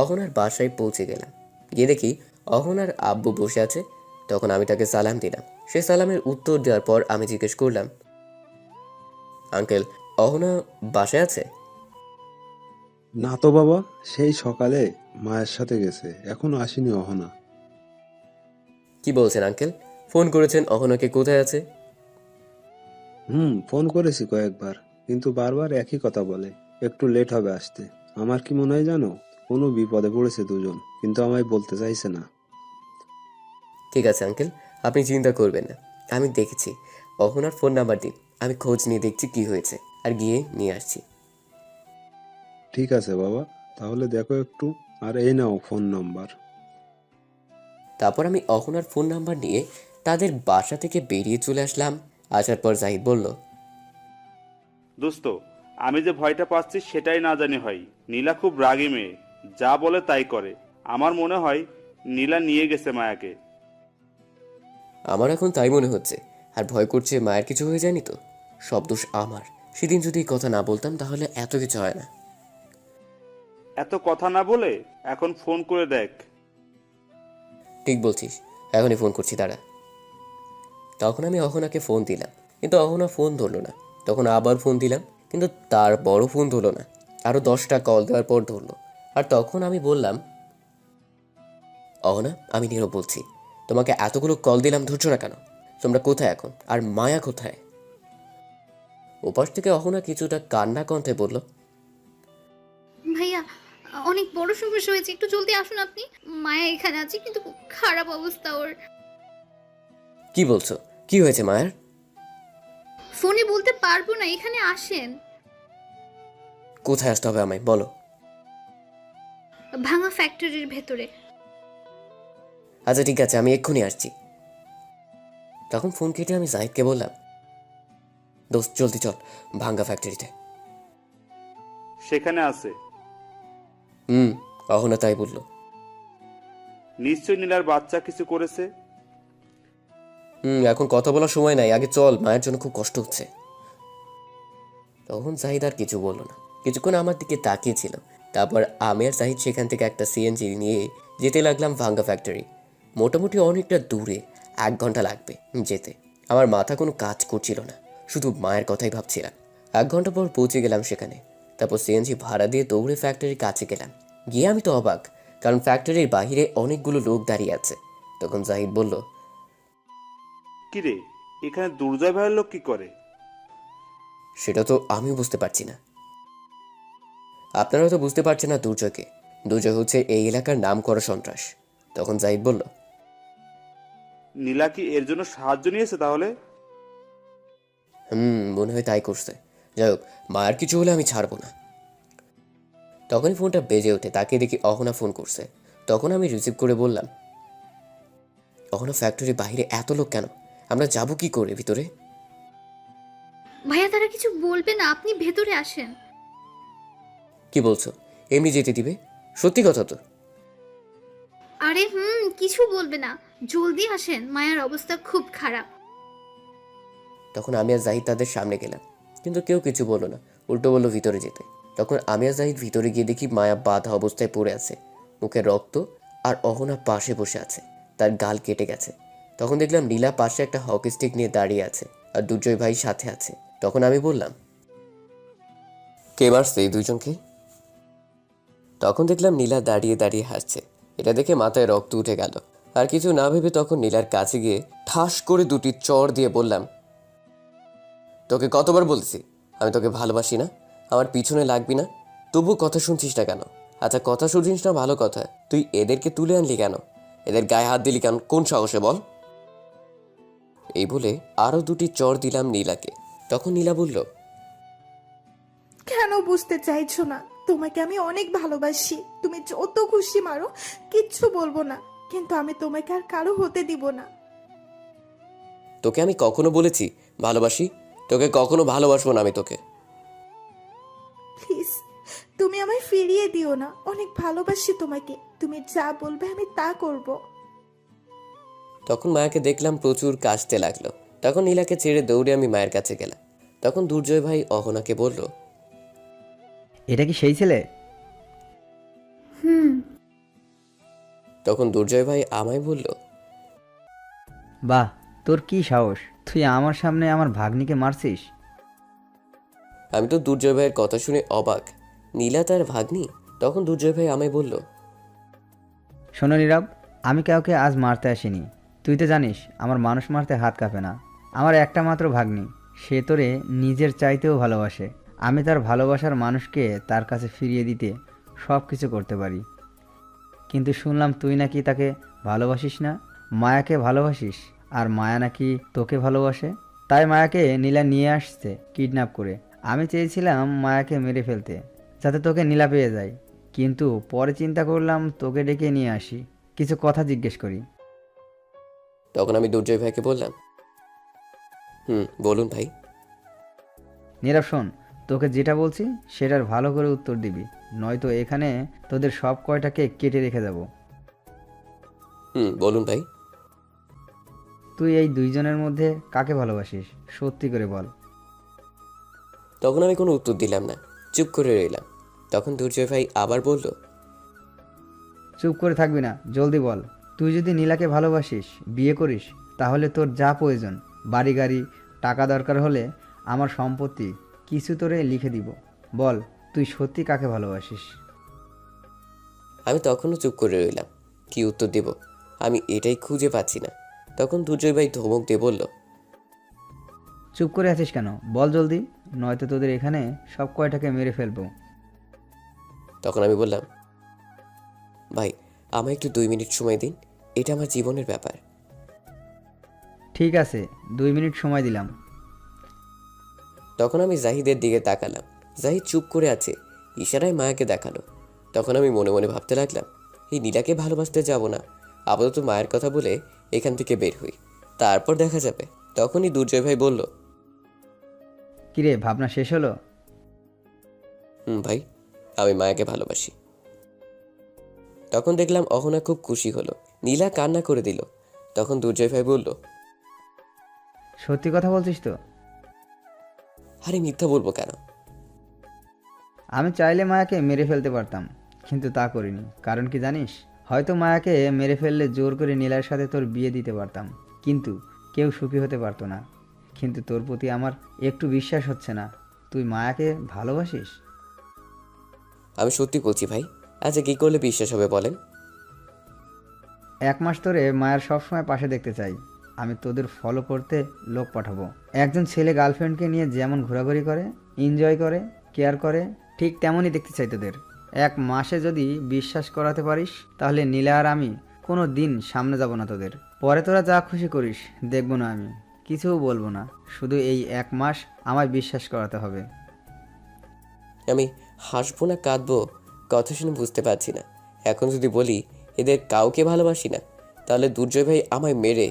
অহনার বাসায় পৌঁছে গেলাম। গিয়ে দেখি অহনার আব্বু বসে আছে। তখন আমি তাকে সালাম দিলাম। সে সালামের উত্তর দেওয়ার পর আমি জিজ্ঞেস করলাম, আঙ্কেল, অহনা বাসায় আছে? না তো বাবা, সেই সকালে মায়ের সাথে গেছে, এখনো আসেনি অহনা। কি বলছেন আঙ্কেল? ফোন করেছেন অহনাকে কোথায় আছে? ফোন করেছি কয়েকবার, কিন্তু বারবার একই কথা বলে, একটু লেট হবে আসতে। আমার কি মনে হয় জানো, কোনো বিপদে পড়েছে দুজন, কিন্তু আমায় বলতে চাইছে না। ঠিক আছে আঙ্কেল, আপনি চিন্তা করবেন না। আমি দেখেছি, অহনার ফোন নাম্বার দিন, আমি খোঁজ নিয়ে দেখছি কি হয়েছে, আর গিয়ে নিয়ে আসছি। ঠিক আছে বাবা, তাহলে দেখো একটু, আর এই নাও ফোন নাম্বার। তারপর আমি অহনার ফোন নাম্বার নিয়ে তাদের বাসা থেকে বেরিয়ে চলে আসলাম। আসার পর জাহিদ বলল, দোস্ত, আমি যে ভয়টা পাচ্ছি সেটাই না জানি হয়। নীলা খুব রাগী মেয়ে, যা বলে তাই করে। আমার মনে হয় নীলা নিয়ে গেছে মায়াকে। আমার এখন তাই মনে হচ্ছে। আর ভয় করছে মায়ের কিছু হয়ে যায়নি তো। সব দোষ আমার। সেদিন যদি এই কথা না বলতাম তাহলে এত কিছু হয় না। এত কথা না বলে এখন ফোন করে দেখ। ঠিক বলছিস, এখনই ফোন করছি, দাঁড়া। তখন আমি অহনাকে ফোন দিলাম, কিন্তু অহনা ফোন ধরলো না। তখন আবার ফোন দিলাম, কিন্তু তার বড় ফোন ধরলো না। আরও 10টা কল দেওয়ার পর ধরলো। আর তখন আমি বললাম, অহনা, আমি নীরব বলছি। তোমাকে এতগুলো কল দিলাম, ধরছো না কেন? তোমরা কোথায় এখন? আর মায়া কোথায়? ওপাশ থেকে অহনা কিছুটা কান্না কণ্ঠে বলল, ভাইয়া, অনেক বড় সমস্যা হয়েছে, একটু জলদি আসুন আপনি। মায়া এখানে আছে, কিন্তু খুব খারাপ অবস্থা ওর। কি বলছো? কি হয়েছে মায়ের? ফোনে বলতে পারবো না, এখানে আসেন। কোথায় আসতে হবে আমায় বলো। ভাঙা ফ্যাক্টরির ভেতরে। আচ্ছা ঠিক আছে, আমি এক্ষুনি আসছি। তখন ফোন কেটে আমি জাহিদকে বললাম, দোস্ত জলদি চল ভাঙ্গা ফ্যাক্টরিতে। সেখানে আছে। অহনা তাই বলল। নিশ্চয় নীলার বাচ্চা কিছু করেছে। এখন কথা বলার সময় নাই, আগে চল, মায়ের জন্য খুব কষ্ট হচ্ছে। তখন জাহিদ আর কিছু বলল না, কিছুক্ষণ আমার দিকে তাকিয়েছিল। তারপর আমি আর জাহিদ সেখান থেকে একটা সিএনজি নিয়ে যেতে লাগলাম ভাঙ্গা ফ্যাক্টরি। মোটামুটি অনেকটা দূরে, 1 ঘন্টা লাগবে যেতে। আমার মাথা কোনো কাজ করছিল না, শুধু মায়ের কথাই ভাবছিলাম। 1 ঘন্টা পর পৌঁছে গেলাম সেখানে। তারপর সিএনজি ভাড়া দিয়ে দৌড়ে ফ্যাক্টরির কাছে গেলাম। গিয়ে আমি তো অবাক, কারণ ফ্যাক্টরির বাহিরে অনেকগুলো লোক দাঁড়িয়ে আছে। তখন জাহিদ বলল, কিরে, এখানে দুর্জয় ভাইয়ের লোক কি করে? সেটা তো আমিও বুঝতে পারছি না। আপনারা তো বুঝতে পারছেন না দুর্জয়কে। দুর্জয় হচ্ছে এই এলাকার নাম করা সন্ত্রাস। তখন জাহিদ বলল, নীলা কি এর জন্য সাহায্য নিয়েছে তাহলে? মনে হয় তাই করছে। যাই হোক, মায়ের কিছু হলে আমি ছাড়বো না। তখনই ফোনটা বেজে ওঠে, তাকে দেখি অহনা ফোন করছে। তখন আমি রিসিভ করে বললাম, অহনা, ফ্যাক্টরির বাইরে এত লোক কেন? আমরা যাব কি করে ভিতরে? ভাইয়া, তারা কিছু বলবে না, আপনি ভেতরে আসেন। কি বলছো? এমনি যেতে দিবে? সত্যি কথা তো? আরে কিছু বলবে না, জলদি আসেন, মায়ার অবস্থা খুব খারাপ। তখন আমি আর জাহিদ তাদের সামনে গেলাম, কিন্তু কেউ কিছু বললো না, উল্টো বললো ভিতরে যেতে। তখন আমি আর জাহিদ ভিতরে গিয়ে দেখি মায়া বাঁধা অবস্থায় পড়ে আছে, মুখে রক্ত, আর অহনা পাশে বসে আছে, তার গাল কেটে গেছে। তখন দেখলাম নীলা পাশে একটা হকি স্টিক নিয়ে দাঁড়িয়ে আছে, আর দুর্জয় ভাই সাথে আছে। তখন আমি বললাম, কে মারছে এই দুইজনকে? তখন দেখলাম নীলা দাঁড়িয়ে দাঁড়িয়ে হাসছে। এটা দেখে মাথায় রক্ত উঠে গেল। আর কিছু না ভেবে তখন নীলার কাছে গিয়ে ঠাস করে 2টি চড় দিয়ে বললাম, তোকে কতবার বলছি আমি তোকে ভালোবাসি না, আমার পিছনে লাগবি না, তবু কথা শুনছিস না কেন? আচ্ছা, কথা শুনছিস না ভালো কথা, তুই এদেরকে তুলে আনলি কেন? এদের গায়ে হাত দিলি কেন? কোন সাহসে বল? এই বলে আরো 2টি চর দিলাম নীলাকে। তখন নীলা বলল, কেন বুঝতে চাইছো না? তোমাকে আমি অনেক ভালোবাসি। তুমি যত খুশি মারো, কিচ্ছু বলবো না, কিন্তু আমি তোমাকে আর কারো হতে দিব না। তোকে আমি কখনো বলেছি ভালোবাসি? তোকে কখনো ভালোবাসবো না আমি তোকে। প্লিজ, তুমি আমায় ফিরিয়ে দিও না। অনেক ভালোবাসি তোমাকে। তুমি যা বলবে আমি তা করব। তখন মায়াকে দেখলাম প্রচুর কাশতে লাগলো। তখন নীলাকে ছেড়ে দৌড়ে আমি মায়ের কাছে গেলাম। তখন দুর্জয় ভাই অহনাকে বলল, এটা কি সেই ছেলে? তখন দুর্জয় ভাই আমায় বলল, বাহ, তোর কি সাহস! তুই আমার সামনে আমার ভাগ্নিকে মারছিস? আমি তো দুর্জয় ভাইয়ের কথা শুনে অবাক। নীলা তার ভাগ্নি? তখন দুর্জয় ভাই আমায় বলল, শোনো নীরব, আমি কাউকে আজ মারতে আসিনি। তুই তো জানিস আমার মানুষ মারতে হাত কাঁপে না। আমার একটা মাত্র ভাগ্নি, সে তোরে নিজের চাইতেও ভালোবাসে। আমি তার ভালোবাসার মানুষকে তার কাছে ফিরিয়ে দিতে সব কিছু করতে পারি। কিন্তু শুনলাম তুই নাকি তাকে ভালোবাসিস না, মায়াকে ভালোবাসিস, আর মায়া নাকি তোকে ভালোবাসে। তাই মায়াকে নীলা নিয়ে আসছে কিডন্যাপ করে। আমি চেয়েছিলাম মায়াকে মেরে ফেলতে, যাতে তোকে নীলা পেয়ে যায়, কিন্তু পরে চিন্তা করলাম তোকে ডেকে নিয়ে আসি, কিছু কথা জিজ্ঞেস করি। তখন আমি দুর্জয় ভাইকে বললাম, বলুন ভাই। নীরব শোন, তোকে যেটা বলছি সেটার ভালো করে উত্তর দিবি, নয়তো এখানে তোদের সব কয়টাকে কেটে রেখে যাব। বলুন ভাই। তুই এই দুইজনের মধ্যে কাকে ভালোবাসিস? সত্যি করে বল। তখন আমি কোনো উত্তর দিলাম না, চুপ করে রইলাম। তখন দুর্জয় ভাই আবার বলল, চুপ করে থাকবি না, জলদি বল। তুই যদি নীলাকে ভালোবাসিস, বিয়ে করিস, তাহলে তোর যা প্রয়োজন, বাড়ি গাড়ি, টাকা দরকার হলে আমার সম্পত্তি কিছু তোরে লিখে দিব। বল, তুই সত্যি কাকে ভালোবাসিস? আমি তখনও চুপ করে রইলাম। কি উত্তর দেব আমি এটাই খুঁজে পাচ্ছি না। তখন দুর্জয় ভাই ধমক দিয়ে বলল, চুপ করে আছিস কেন? বল জলদি, নয়তো তোদের এখানে সব কয়টাকে মেরে ফেলবো। তখন আমি বললাম, ভাই আমায় একটু 2 মিনিট সময় দিন, এটা আমার জীবনের ব্যাপার। ঠিক আছে, 2 মিনিট সময় দিলাম। তখন আমি জাহিদের দিকে তাকালাম। জাহিদ চুপ করে আছে, ইশারায় মায়াকে দেখালো। তখন আমি মনে মনে ভাবতে লাগলাম, এই নীলাকে ভালোবাসতে যাব না, আপাতত মায়ের কথা বলে এখান থেকে বের হই, তারপর দেখা যাবে। তখনই দুর্জয় ভাই বলল, কিরে, ভাবনা শেষ হলো? ভাই, আমি মায়াকে ভালোবাসি। তখন দেখলাম অহনা খুব খুশি হলো, নীলা কান্না করে দিল। তখন দুর্জয় ভাই বলল, সত্যি কথা বলছিস তো? আরে মিথ্যা বলবো কেন? আমি চাইলে মায়াকে মেরে ফেলতে পারতাম, কিন্তু তা করিনি। কারণ কি জানিস? হয়তো মায়াকে মেরে ফেললে জোর করে নীলার সাথে তোর বিয়ে দিতে পারতাম, কিন্তু কেউ সুখী হতে পারতো না। কিন্তু তোর প্রতি আমার একটু বিশ্বাস হচ্ছে না। তুই মায়াকে ভালোবাসিস? আমি সত্যি বলছি ভাই। আচ্ছা কি করলে বিশ্বাস হবে বলেন? 1 মাস ধরে মায়ের সবসময় পাশে দেখতে চাই। আমি তোদের ফলো করতে লোক পাঠাবো। একজন ছেলে গার্লফ্রেন্ডকে নিয়ে যেমন ঘোরাঘুরি করে, এনজয় করে, কেয়ার করে, ঠিক তেমনই দেখতে চাই তোদের। 1 মাসে যদি বিশ্বাস করাতে পারিস, তাহলে নীলা আর আমি কোনো দিন সামনে যাব না তোদের। পরে তোরা যা খুশি করিস, দেখবো না আমি, কিছুও বলবো না। শুধু এই 1 মাস আমায় বিশ্বাস করাতে হবে। আমি হাসবো না কাঁদবো কথা শুনে বুঝতে পারছি না। এখন যদি বলি এদের কাউকে ভালোবাসি না, তাহলে দুর্জয় ভাই আমায় মেরে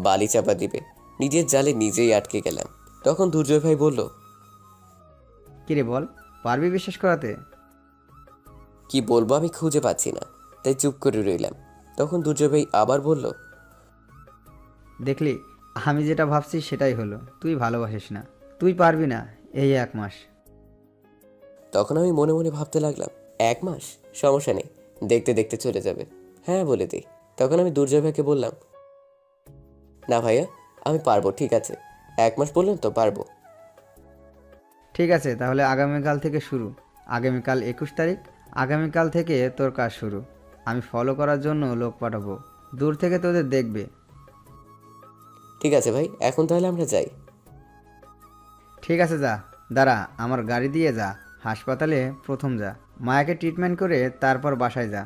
বালি চাপা দিবে। নিজের জালে নিজেই আটকে গেলাম। তখন দুর্জয় ভাই বলল, কিরে বল, পারবি বিশ্বাস করাতে? কি বলবো আমি খুঁজে পাচ্ছি না, তাই চুপ করে রইলাম। তখন দুর্জয় ভাই আবার বলল, দেখলি, আমি যেটা ভাবছি সেটাই হলো। তুই ভালোবাসিস না, তুই পারবি না এই 1 মাস। তখন আমি মনে মনে ভাবতে লাগলাম, 1 মাস সমস্যা নেই, দেখতে দেখতে চলে যাবে। হ্যাঁ বলে দিই। তখন আমি দুর্জয় ভাইকে বললাম, না ভাইয়া আমি পারবো, ঠিক আছে 1 মাস বললেন তো, পারবো। ঠিক আছে, তাহলে আগামীকাল থেকে শুরু। আগামীকাল 21 তারিখ, আগামীকাল থেকে তোর কাজ শুরু। আমি ফলো করার জন্য লোক পাঠাবো, দূর থেকে তোদের দেখবে। ঠিক আছে ভাই, এখন তাহলে আমরা যাই। ঠিক আছে, যা। দাঁড়া, আমার গাড়ি দিয়ে যা। হাসপাতালে প্রথম যা, মায়াকে ট্রিটমেন্ট করে তারপর বাসায় যা।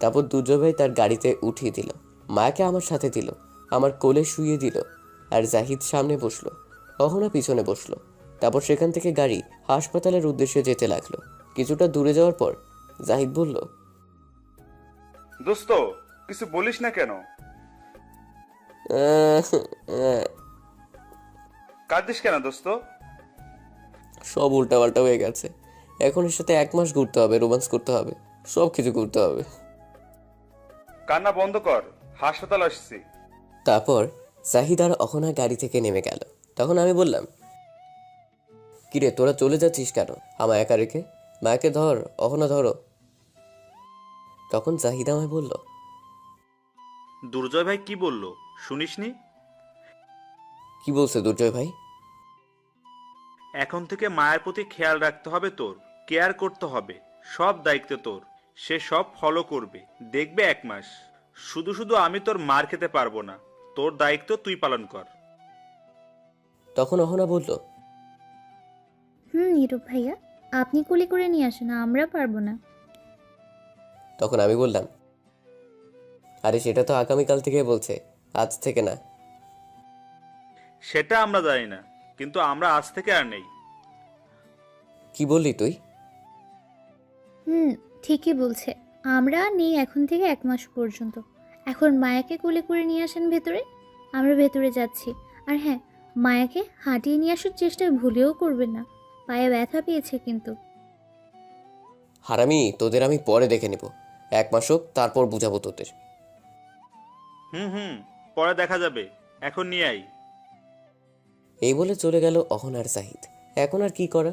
তারপর দুর্জয় ভাই তার গাড়িতে উঠিয়ে দিল, মায়াকে আমার সাথে দিল। আমার কোলে শুইয়ে দিল আর জাহিদ সামনে বসলো, অহনা পিছনে বসলো। তারপর সেখান থেকে গাড়ি হাসপাতালের উদ্দেশ্যে যেতে লাগলো। কিছুটা দূরে যাওয়ার পর জাহিদ বলল, দোস্ত কিছু বলিস না কেন? "আহ, আহ।" কাঁদিস কেন দোস্ত? সব উল্টাপাল্টা হয়ে গেছে। এখন এর সাথে 1 মাস ঘুরতে হবে, রোমান্স করতে হবে, সব কিছু করতে হবে। কান্না বন্ধ কর, হাসপাতাল আসছি। তারপর জাহিদ আর অহনা গাড়ি থেকে নেমে গেল। তখন আমি বললাম, কিরে তোরা চলে যাচ্ছিস কেন আমায় একা রেখে? মাকে ধর, অহনা ধরো। তখন জাহিদ আমায় বলল, দুর্জয় ভাই কি বললো শুনিসনি? কি বলছে দুর্জয় ভাই? এখন থেকে মায়ের প্রতি খেয়াল রাখতে হবে, তোর কেয়ার করতে হবে, সব দায়িত্ব তোর। সে সব ফলো করবে, দেখবে 1 মাস। শুধু শুধু আমি তোর মার খেতে পারবো না, তোর দায়িত্ব তুই পালন কর। তখন অহনা বলল, নীরব ভাইয়া, আপনি কোলে করে নিয়ে আসেন, আমরা পারবো না। তখন আমি বললাম, আরে সেটা তো আগামীকাল থেকে বলছে, আজ থেকে না। সেটা আমরা জানি না, কিন্তু আমরা আজ থেকে আর নেই। কি বললি তুই? ঠিকই বলছে, আমরা নেই এখন থেকে 1 মাস পর্যন্ত। এখন মায়াকে কোলে করে নিয়ে আসেন ভেতরে, আমরা ভেতরে যাচ্ছি। আর হ্যাঁ, মায়াকে হাঁটিয়ে নিয়ে আসার চেষ্টা ভুলেও করবেন না, পায়ে ব্যথা পেয়েছে কিন্তু। হারামি, তোদের আমি পরে দেখে নেব, 1 মাস হোক তারপর বুঝাবো তোদের। পরে দেখা যাবে, এখন নিয়ে আই। এই বলে চলে গেল অহনা আর জাহিদ। এখন আর কি করা,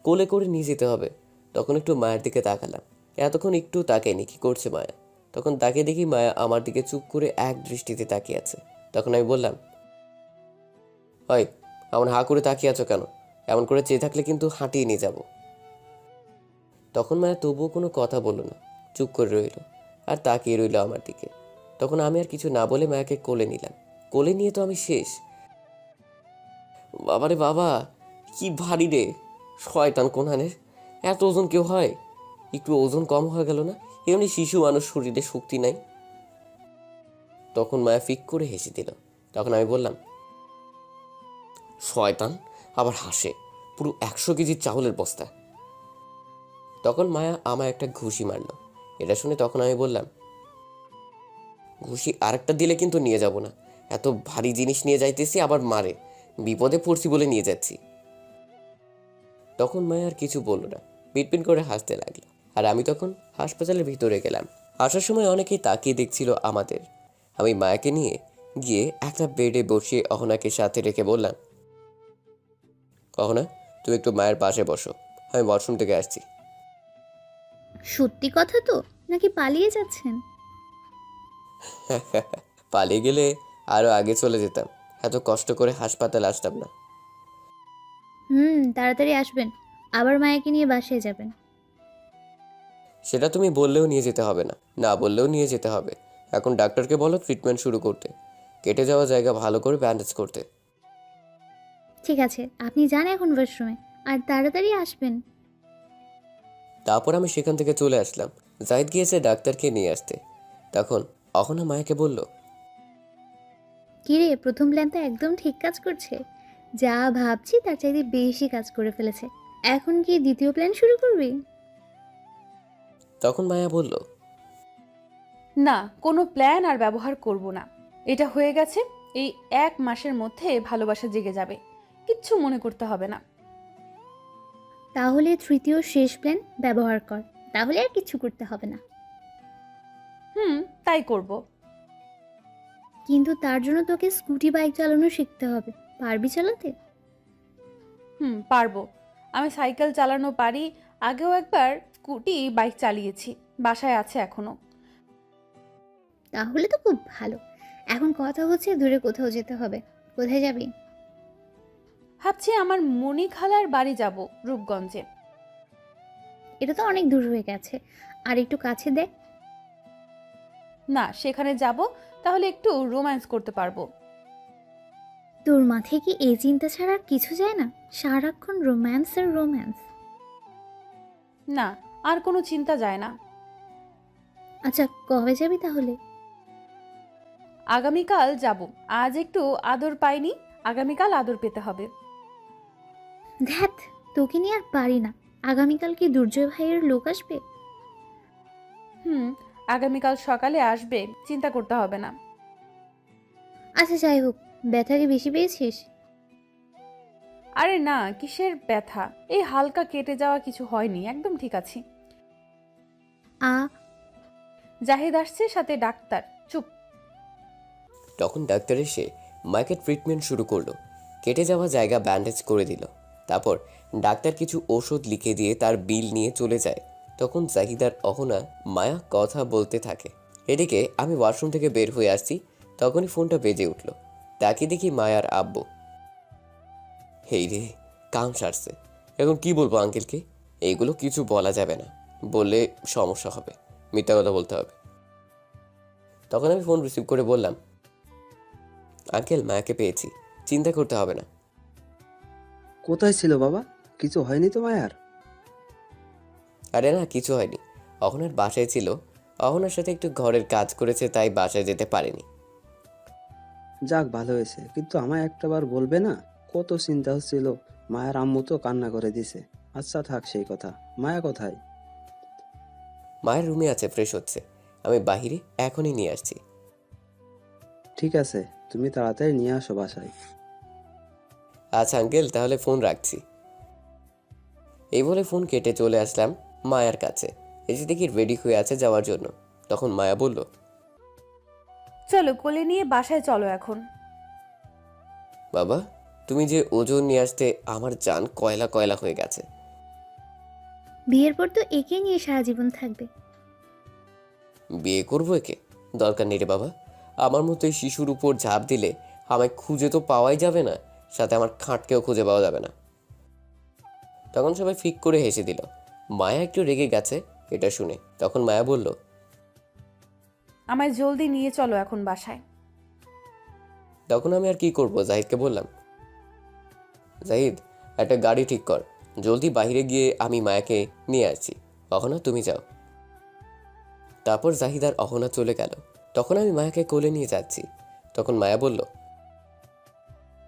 কোলে করে নিয়ে যেতে হবে। তখন একটু মায়ের দিকে তাকালাম। এতক্ষণ একটু তাকাইনি কি করছে মায়া। তখন তাকে দেখি মায়া আমার দিকে চুপ করে এক দৃষ্টিতে তাকিয়ে আছে। তখন আমি বললাম, ওই এমন হা করে তাকিয়ে আছো কেন? এমন করে চেয়ে থাকলে কিন্তু হাঁটিয়ে নিয়ে যাব। তখন মায়া তবুও কোনো কথা বলল না, চুপ করে রইল আর তাকিয়ে রইল আমার দিকে। তখন আমি আর কিছু না বলে মায়াকে কোলে নিলাম। কোলে নিয়ে তো আমি শেষ। বাবারে বাবা, কি ভারী রে! শয়তান কোনহানের, এত ওজন কেউ হয়? একটু ওজন কম হয়ে গেল না? এমনি শিশু মানুষ, শরীরে শক্তি নাই। তখন মায়া ফিক করে হেসে দিল। তখন আমি বললাম, শয়তান আবার হাসে, পুরো 100 কেজি চাউলের বস্তা। তখন মায়া আমায় একটা ঘুষি মারল। এটা শুনে তখন আমি বললাম, ঘুষি আরেকটা দিলে কিন্তু নিয়ে যাব না। এত ভারী জিনিস নিয়ে যাইতেছি আবার মারে, বিপদে পড়ছি বলে নিয়ে যাচ্ছি। তখন মায়া আর কিছু বলল না, পিটপিট করে হাসতে লাগলো। আর আমি তখন হাসপাতালের ভিতরে গেলাম। আসার সময় অনেকেই তাকিয়ে দেখছিল আমাদের। আমি মায়াকে নিয়ে গিয়ে একটা বেডে বসিয়ে অহনাকে সাথে রেখে বললাম, অহনা তুমি একটু মায়ের পাশে বসো, আমি ওয়াশরুম থেকে আসছি। সত্যি কথা তো, নাকি পালিয়ে যাচ্ছেন? পালিয়ে গেলে আরো আগে চলে যেতাম, এত কষ্ট করে হাসপাতাল আসতাম না। তাড়াতাড়ি আসবেন, আবার মায়াকে নিয়ে বাসায় যাবেন। সেটা তুমি বললেও নিয়ে যেতে হবে না, না বললেও নিয়ে যেতে হবে। এখন ডাক্তারকে বলো ট্রিটমেন্ট শুরু করতে, কেটে যাওয়া জায়গা ভালো করে ব্যান্ডেজ করতে। ঠিক আছে, আপনি যান এখন ওয়াশরুমে, আর তাড়াতাড়ি আসবেন। তারপর আমি সেখান থেকে চলে আসলাম। জাহিদ গিয়েছে ডাক্তারকে নিয়ে আসতে। তখন অহনা মায়াকে বলল, কিরে, প্রথম প্ল্যান তো একদম ঠিক কাজ করছে, যা ভাবছি তার চাইতে বেশি কাজ করে ফেলেছে। এখন কি দ্বিতীয় প্ল্যান শুরু করবি? তখন মায়া বলল, না, কোনো প্ল্যান আর ব্যবহার করব না। এটা হয়ে গেছে, এই 1 মাসের মধ্যে ভালোবাসা জেগে যাবে, কিচ্ছু মনে করতে হবে না। তাহলে তৃতীয় শেষ প্ল্যান ব্যবহার কর, তাহলে আর কিছু করতে হবে না। তাই করব। কিন্তু তার জন্য তোকে স্কুটি বাইক চালানো শিখতে হবে, পারবি চালাতে? পারবো। আমি সাইকেল চালানো পারি, আগেও একবার স্কুটি বাইক চালিয়েছি, বাসায় আছে এখনো। তাহলে তো খুব ভালো। এখন কথা হচ্ছে দূরে কোথাও যেতে হবে, কোথায় যাবি? ভাবছি আমার মনি খালার বাড়ি যাব, রূপগঞ্জে। এটা তো অনেক দূর হয়ে গেছে, আর একটু কাছে দেখ। না, সেখানে যাব, তাহলে একটু রোম্যান্স করতে পারবো। তোর মাথায় কি এই চিন্তা ছাড়া আর কিছু যায় না? সারাক্ষণ রোম্যান্স আর রোম্যান্স। না, আর কোনো চিন্তা যায় না। আচ্ছা, কবে যাবি তাহলে? আগামীকাল যাব। আজ একটু আদর পাইনি, আগামীকাল আদর পেতে হবে। ধ্যাত, তোকে নিয়ে আর পারি না। আগামীকাল কি দুর্জয় ভাইয়ের লোক আসবে? আগামীকাল সকালে আসবে, চিন্তা করতে হবে না। আচ্ছা যাই হোক, ব্যথা কি বেশি পেয়েছিস? আরে না, কিসের ব্যথা, এই হালকা কেটে যাওয়া, কিছু হয়নি, একদম ঠিক আছি। জাহিদ আসছে, সাথে ডাক্তার। চুপ। তখন ডাক্তার এসে মাকে ট্রিটমেন্ট শুরু করলো। কেটে যাওয়া জায়গা ব্যান্ডেজ করে দিল। তারপর ডাক্তার কিছু ওষুধ লিখে দিয়ে তার বিল নিয়ে চলে যায়। তখন জাহিদার অহনা মায়া কথা বলতে থাকে। এদিকে আমি ওয়াশরুম থেকে বের হয়ে আসছি, তখনই ফোনটা বেজে উঠল। তাকে দেখি মায়ার আব্বু। হেই রে, কাম সারছে। এখন কি বলবো আঙ্কেলকে? এইগুলো কিছু বলা যাবে না, বললে সমস্যা হবে, মিথ্যা কথা বলতে হবে। তখন আমি ফোন রিসিভ করে বললাম, আঙ্কেল মায়াকে পেয়েছি, চিন্তা করতে হবে না। কোথায় ছিল বাবা? কিছু হয়নি তো মায়ার? আরে না, কিছু হয়নি। অহনার বাসায় ছিল, অহনার সাথে একটু ঘরের কাজ করেছে, তাই বাসায় যেতে পারেনি। যাক, ভালো হয়েছে, কিন্তু আমায় একটাবার বলবে না? কত চিন্তা হচ্ছিল। মায়ের আম্মু তো কান্না করে দিছে। আচ্ছা থাক সেই কথা, মায়া কোথায়? মায়ের রুমে আছে, ফ্রেশ হচ্ছে। আমি বাহিরে এখনই নিয়ে আসছি। ঠিক আছে, তুমি তাড়াতাড়ি নিয়ে আসো বাসায়। আচ্ছা আঙ্কেল, তাহলে ফোন রাখছি। এই বলে ফোন কেটে চলে আসলাম মায়ার কাছে। এসে দেখি রেডি হয়ে আছে যাওয়ার জন্য। তখন মায়া বলল, চলো, কোলে নিয়ে বাসায় চলো এখন। বাবা, তুমি যে ওজন নিয়ে আসতে আমার জান কয়লা কয়লা হয়ে গেছে। বিয়ের পর তো একে নিয়ে সারা জীবন থাকবে। বিয়ে করবো একে? দরকার নেই রে বাবা। আমার মতো এই শিশুর উপর ঝাঁপ দিলে আমায় খুঁজে তো পাওয়াই যাবে না, সাথে আমার খাটকেও খুঁজে পাওয়া যাবে না। তখন সবাই ফিক করে হেসে দিল। মায়া একটু রেগে গেছে এটা শুনে। তখন মায়া বলল, আমায় জলদি নিয়ে চলো এখন বাসায়। তখন আমি আর কি করব, জাহিদকে বললাম, জাহিদ একটা গাড়ি ঠিক কর, জলদি বাইরে গিয়ে আমি মায়াকে নিয়ে আসছি। অহনা তুমি যাও। তারপর জাহিদ আর অহনা চলে গেল। তখন আমি মায়াকে কোলে নিয়ে যাচ্ছি। তখন মায়া বলল,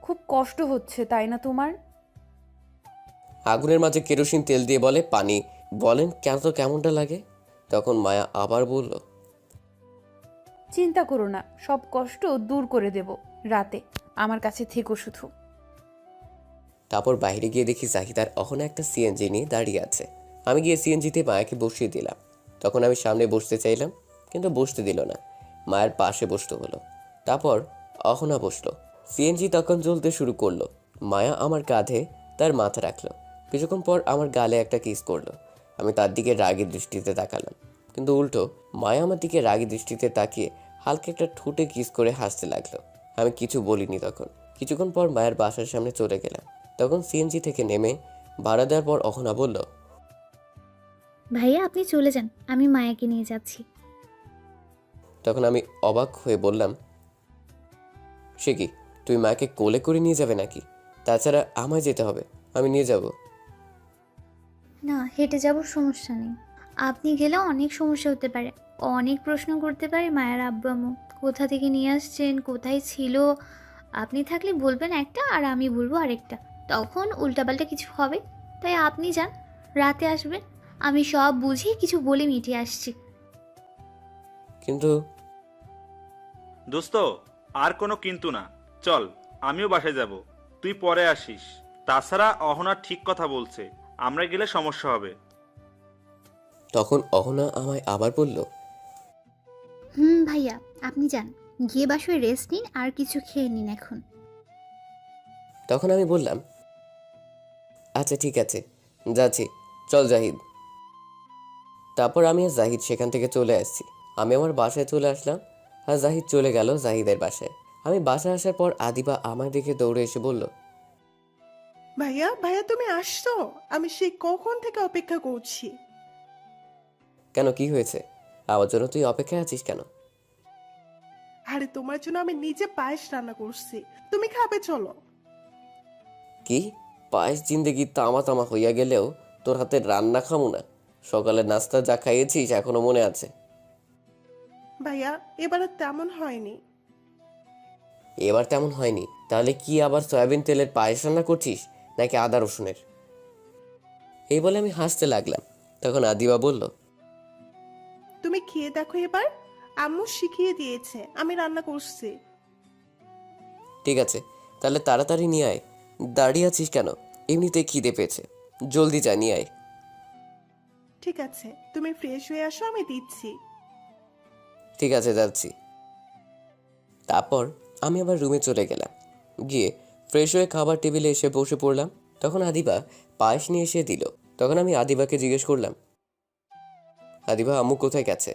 খুব কষ্ট হচ্ছে তাই না তোমার? আগুনের মাঝে কেরোসিন তেল দিয়ে বলে পানি, বলেন কেন তো কেমনটা লাগে? তখন মায়া আবার বলল, চিন্তা করো না, সব কষ্ট দূর করে দেব। রাতে আমার কাছে থেকো শুধু। তারপর বাইরে গিয়ে দেখি জাহিদ আর অহনা একটা সিএনজি নিয়ে দাঁড়িয়ে আছে। আমি গিয়ে সিএনজিতে মায়াকে বসিয়ে দিলাম। তখন আমি সামনে বসতে চাইলাম, কিন্তু বসতে দিল না। মায়ের পাশে বসতে হলো। তারপর অহনা বসলো। সিএনজি তখন জ্বলতে শুরু করলো। মায়া আমার কাঁধে তার মাথা রাখলো। কিছুক্ষণ পর আমার গালে একটা কিস করলো। আমি তার দিকে রাগী দৃষ্টিতে তাকালাম, কিন্তু উল্টো মায়া আমার দিকে রাগী দৃষ্টিতে তাকিয়ে হালকা একটা ঠোঁটে কিস করে হাসতে লাগলো। আমি কিছু বলিনি। তখন কিছুক্ষণ পর মায়ের বাসার সামনে চলে গেলাম। তখন সিএনজি থেকে নেমে ভাড়া দেওয়ার পর অহনা বলল, ভাইয়া আপনি চলে যান, আমি মায়াকে নিয়ে যাচ্ছি। তখন আমি অবাক হয়ে বললাম, সে কি, তুই মাকে কোলে করে নিয়ে যাবে নাকি? তাছাড়া আমায় যেতে হবে, আমি নিয়ে যাব। না, হেঁটে যাব, সমস্যা নেই। আপনি গেলেও অনেক সমস্যা হতে পারে, অনেক প্রশ্ন করতে পারে মায়ের আব্বু আম্মু। কোথা থেকে নিয়ে আসছেন, কোথায় ছিল? আপনি থাকলে বলবেন একটা আর আমি বলবো আরেকটা, তখন উল্টাপাল্টা কিছু হবে। তাই আপনি যান, রাতে আসবেন, আমি সব বুঝিয়ে কিছু বলে মিটিয়ে আসছি। কিন্তু দোস্ত, আর কোনো কিন্তু না, চল আমিও বাসায় যাব, তুই পরে আসিস। তাছাড়া অহনা ঠিক কথা বলছে, আমরা গেলে সমস্যা হবে। তখন অহনা আমায় আবার বলল, ভাইয়া আপনি যান, গিয়ে বাসায় রেস্ট নিন আর কিছু খেয়ে নিন এখন। তখন আমি বললাম, আচ্ছা ঠিক আছে, যাচ্ছি, চল জাহিদ। তারপর আমি আর জাহিদ সেখান থেকে চলে আসছি। আমি আমার বাসায় চলে আসলাম, আর জাহিদ চলে গেল জাহিদের বাসায়। আমি বাসায় আসার পর আদিবা আমায় দেখে দৌড়ে এসে বলল, ভাইয়া ভাইয়া তুমি আসছো? আমি সেই কখন থেকে অপেক্ষা করছি। কেন, কি হয়েছে? আমার জন্য তুই অপেক্ষায় আছিস কেন? আরে তোমার জন্য আমি নিজে পায়েস রান্না করছি, তুমি খাবে, চলো। কি, পায়েস জিন্দেগি তামা তামা হইয়া গেলেও তোর হাতের রান্না খামু না? সকালে নাস্তা যা খাইয়েছিস এখনো মনে আছে। ভাইয়া এবার আর তেমন হয়নি। এবার তেমন হয়নি। তাহলে কি আবার সয়াবিন তেলের পায়েস রান্না করছিস নাকি আদা রসুনের? এই বলে আমি হাসতে লাগলাম। তখন আদিবা বলল, তুমি খেয়ে দেখো এবার, আম্মু শিখিয়ে দিয়েছে, আমি রান্না করছি। ঠিক আছে, তাহলে তাড়াতাড়ি নিয়ে আয়। দাঁড়িয়ে আছিস কেন? এমনিতে খিদে পেয়েছে, জলদি যা নিয়ে আয়। ঠিক আছে, তুমি ফ্রেশ হয়ে আসো, আমি দিচ্ছি। ঠিক আছে, যাচ্ছি। তারপর আমি আবার রুমে চলে গেলাম। গিয়ে ফ্রেশ হয়ে খাবার টেবিলে এসে বসে পড়লাম। তখন আদিবা পায়েস নিয়ে এসে দিল। তখন আমি আদিবাকে জিজ্ঞেস করলাম, আদিবা, আম্মু কোথায় গেছে?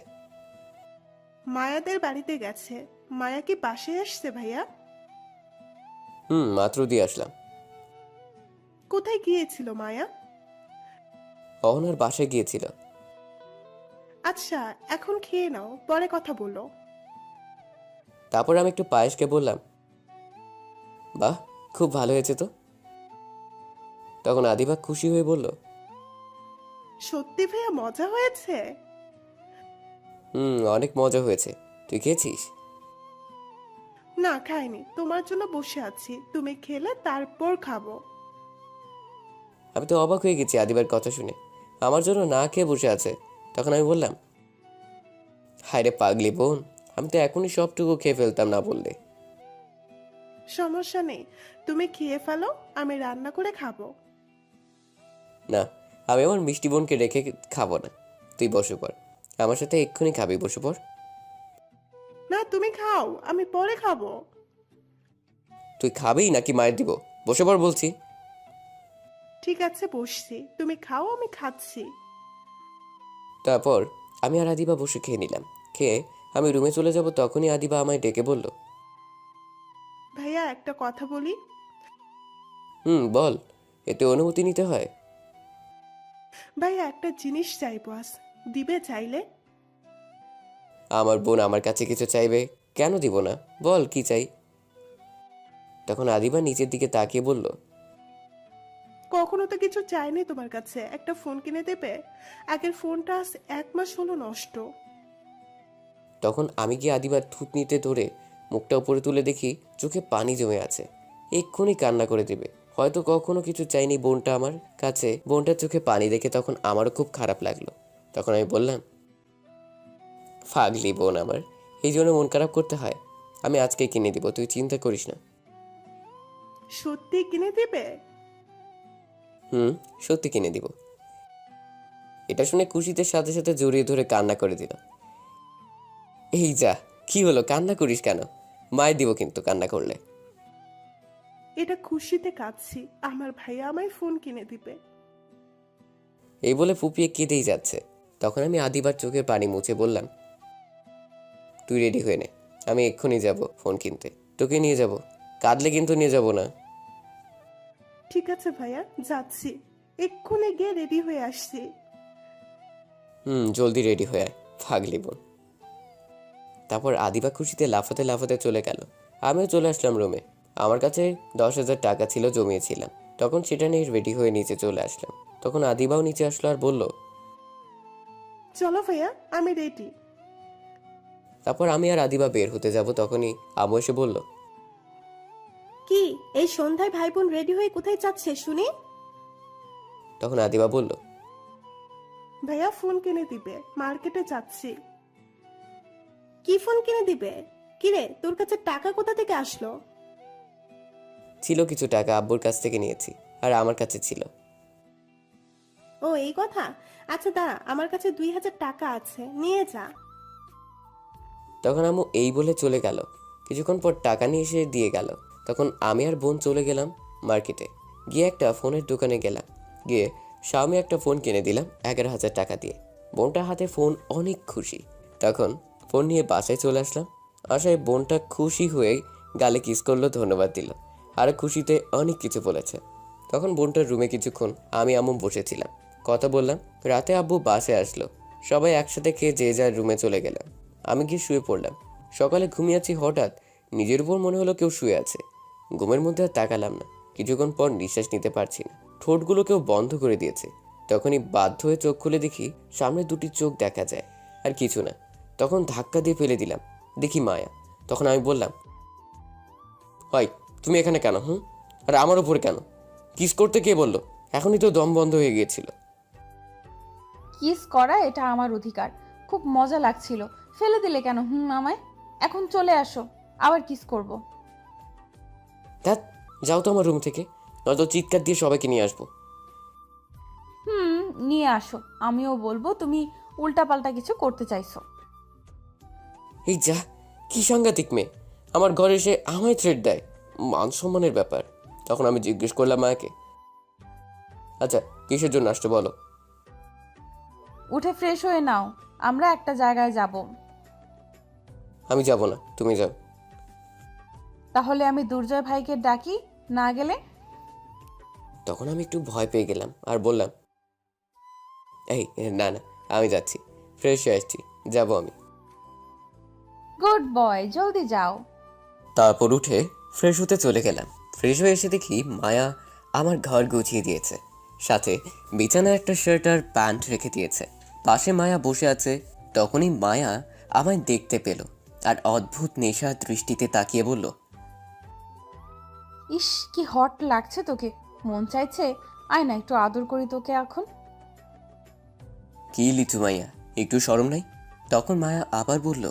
মায়াদের বাড়িতে গেছে। মায়া কি বাসায় আসছে ভাইয়া? মাত্র দিয়ে আসলাম। কোথায় গিয়েছিল মায়া? অহনার বাসায় গিয়েছিল। আচ্ছা, এখন খেয়ে নাও, পরে কথা বলো। তারপর আমি একটু পায়েসকে বললাম, বাহ, খুব ভালো হয়েছে তো। তখন আদিবা খুশি হয়ে বলল, সত্যি ভাইয়া মজা হয়েছে? অনেক মজা হয়েছে। তুই খেয়েছিস? না, খাইনি, তোমার জন্য বসে আছি, তুমি খেলে তারপর খাবো। আমি তো অবাক হয়ে গেছি আদিবার কথা শুনে। আমার জন্য না খেয়ে বসে আছে। তখন আমি বললাম, হায় রে পাগলি বোন, আমি তো এখনই সবটুকু খেয়ে ফেলতাম না বললে। সমস্যা নেই, তুমি খেয়ে ফেলো, আমি রান্না করে খাবো। না, আমি আমার মিষ্টি বোনকে রেখে খাবো না। তুই বসে পড়, আমার সাথে এক্ষুনি খাবি, বসে পড়। না, তুমি খাও, আমি পরে খাবো। তুই খাবি নাকি মায়ের দিব? বসে পড় বলছি। ঠিক আছে, বসছি, তুমি খাও, আমি খাচ্ছি। তারপর আমি আর আদিবা বসে খেয়ে নিলাম। খেয়ে আমি রুমে চলে যাব, তখনই আদিবা আমায় ডেকে বলল, ভাইয়া একটা কথা বলি। বল। এতে অনুমতি নিতে হয়? ভাইয়া একটা জিনিস চাইবো আজ, দিবে চাইলে? আমার বোন আমার কাছে কিছু চাইবে, কেন দিব না? বল কি চাই। তখন আদিবা নিচের দিকে তাকিয়ে বলল, কখনো তো কিছু চাইনি তোমার কাছে, একটা ফোন কিনে দেবে? আগের ফোনটা আজ 1 মাস হলো নষ্ট। তখন আমি গিয়ে আদিবার থুতনিতে ধরে মুখটা উপরে তুলে দেখি চোখে পানি জমে আছে। এক্ষুনি কান্না করে দেবে। হয়তো কখনো কিছু চাইনি বোনটা আমার কাছে। বোনটার চোখে পানি দেখে তখন আমারও খুব খারাপ লাগলো। তখন আমি বললাম, ফাগলি বোন আমার, এই জন্য মন খারাপ করতে হয়? আমি আজকে কিনে দিব, তুই চিন্তা করিস না। সত্যি কিনে দিবে? সত্যি কিনে দিব। এটা শুনে খুশিতে সাথে সাথে জড়িয়ে ধরে কান্না করে দিল। এই যা, কি হলো, কান্না করিস কেন? মায়ের দিব কিন্তু কান্না করলে। এটা খুশিতে কাঁদছি, আমার ভাইয়া আমায় ফোন কিনে দিবে। এই বলে ফুপিয়ে কেঁদেই যাচ্ছে। তখন আমি আদিবার চোখের পানি মুছে বললাম, তুই রেডি হয়ে নে, আমি এক্ষুনি যাব ফোন কিনতে, তোকে নিয়ে যাব। কাঁদলে কিন্তু নিয়ে যাব না। ঠিক আছে ভাইয়া, যাচ্ছি, এক্ষুনি গিয়ে রেডি হয়ে আসছি। জলদি রেডি হয়ে আয়, ফাগলি বোন। তারপর আদিবা খুশিতে লাফাতে লাফাতে চলে গেল। আমিও চলে আসলাম রুমে। আমার কাছে 10,000 টাকা ছিল, জমিয়েছিলাম। তখন সেটা নিয়ে রেডি হয়ে নিচে চলে আসলাম। তখন আদিবাও নিচে আসলো আর বলল, চলো ভাইয়া, আমি রেডি। তারপর আমি আর আদিবা বের হতে যাব, তখনই আম্মু এসে বলল, কি এই সন্ধ্যায় ভাই বোন রেডি হয়ে কোথায় যাচ্ছে শুনি? তখন আদিবা বলল, ভাইয়া ফোন কিনে দিবে, মার্কেটে যাচ্ছি। কি ফোন কিনে দিবে? কিরে, তোর কাছে টাকা কোথা থেকে আসলো? ছিল কিছু টাকা, আব্বুর কাছ থেকে নিয়েছি, আর আমার কাছে ছিল। ও এই কথা, আচ্ছা দাঁড়া, আমার কাছে 2,000 টাকা আছে, নিয়ে যা। তখন আম্মু এই বলে চলে গেল। কিছুক্ষণ পর টাকা নিয়ে এসে দিয়ে গেল। তখন আমি আর বোন চলে গেলাম মার্কেটে। গিয়ে একটা ফোনের দোকানে গেলাম। গিয়ে শাওমি একটা ফোন কিনে দিলাম 11,000 টাকা দিয়ে। বোনটার হাতে ফোন, অনেক খুশি। তখন ফোন নিয়ে বাসায় চলে আসলাম। আসায় বোনটা খুশি হয়ে গালে কিস করলো, ধন্যবাদ দিল, আর খুশিতে অনেক কিছু বলেছে। তখন বোনটার রুমে কিছুক্ষণ আমি আম্মু বসেছিলাম, কথা বললাম। রাতে আব্বু বাসায় আসলো। সবাই একসাথে খেয়ে যে যার রুমে চলে গেলাম। আমি গিয়ে শুয়ে পড়লাম। সকালে ঘুমিয়েছি, হঠাৎ নিজের উপর মনে হলো কেউ শুয়ে আছে। ঘুমের মধ্যে আর তাকালাম না। কিছুক্ষণ পর নিঃশ্বাস নিতে পারছি না, ঠোঁটগুলো কেউ বন্ধ করে দিয়েছে। তখনই বাধ্য হয়ে চোখ খুলে দেখি সামনে দুটি চোখ দেখা যায়, আর কিছু না। তখন ধাক্কা দিয়ে ফেলে দিলাম, দেখি মায়া। তখন আমি বললাম, হয় তুমি এখানে কেন? আর আমার উপর কেন? কিস করতে কে বললো? এখনই তো দম বন্ধ হয়ে গিয়েছিল। কিস করা এটা আমার অধিকার। খুব মজা লাগছিল, ফেলে দিলে কেন আমায়? এখন চলে আসো, আবার কিস করব। ধ্যাৎ, যাও তো আমার রুম থেকে, নয়তো চিৎকার দিয়ে সবাইকে নিয়ে আসবো। নিয়ে আসো, আমিও বলবো তুমি উল্টাপাল্টা কিছু করতে চাইছো। এই যা, কি সাংঘাতিক মেয়ে! আমার ঘরে এসে আমায় থ্রেট দেয়। মান সম্মানের ব্যাপার। তখন আমি জিজ্ঞেস করলাম মায়াকে, আচ্ছা কিসের জন্য আসছো বলো? উঠে ফ্রেশ হয়ে নাও, আমরা একটা জায়গায় যাব। আমি যাব না, তুমি যাও। তাহলে আমি দুর্জয় ভাইকে ডাকি, না গেলে? তখন আমি একটু ভয় পেয়ে গেলাম আর বললাম, এই না না, আমি যাচ্ছি, ফ্রেশ হয়ে আসছি, যাবো আমি। গুড বয়, জলদি যাও। তারপর উঠে ফ্রেশ হতে চলে গেলাম। ফ্রেশ হয়ে এসে দেখি মায়া আমার ঘর গুছিয়ে দিয়েছে, সাথে বিছানায় একটা শার্ট আর প্যান্ট রেখে দিয়েছে। পাশে মায়া বসে আছে। তখনই মায়া আমায় দেখতে পেল আর অদ্ভুত নেশা দৃষ্টিতে তাকিয়ে বলল, ইস, কি হট লাগছে তোকে, মন চাইছে আয় না একটু আদর করি তোকে এখন। কি লিচু মাইয়া, একটু শরম নাই? তখন মায়া আবার বলল,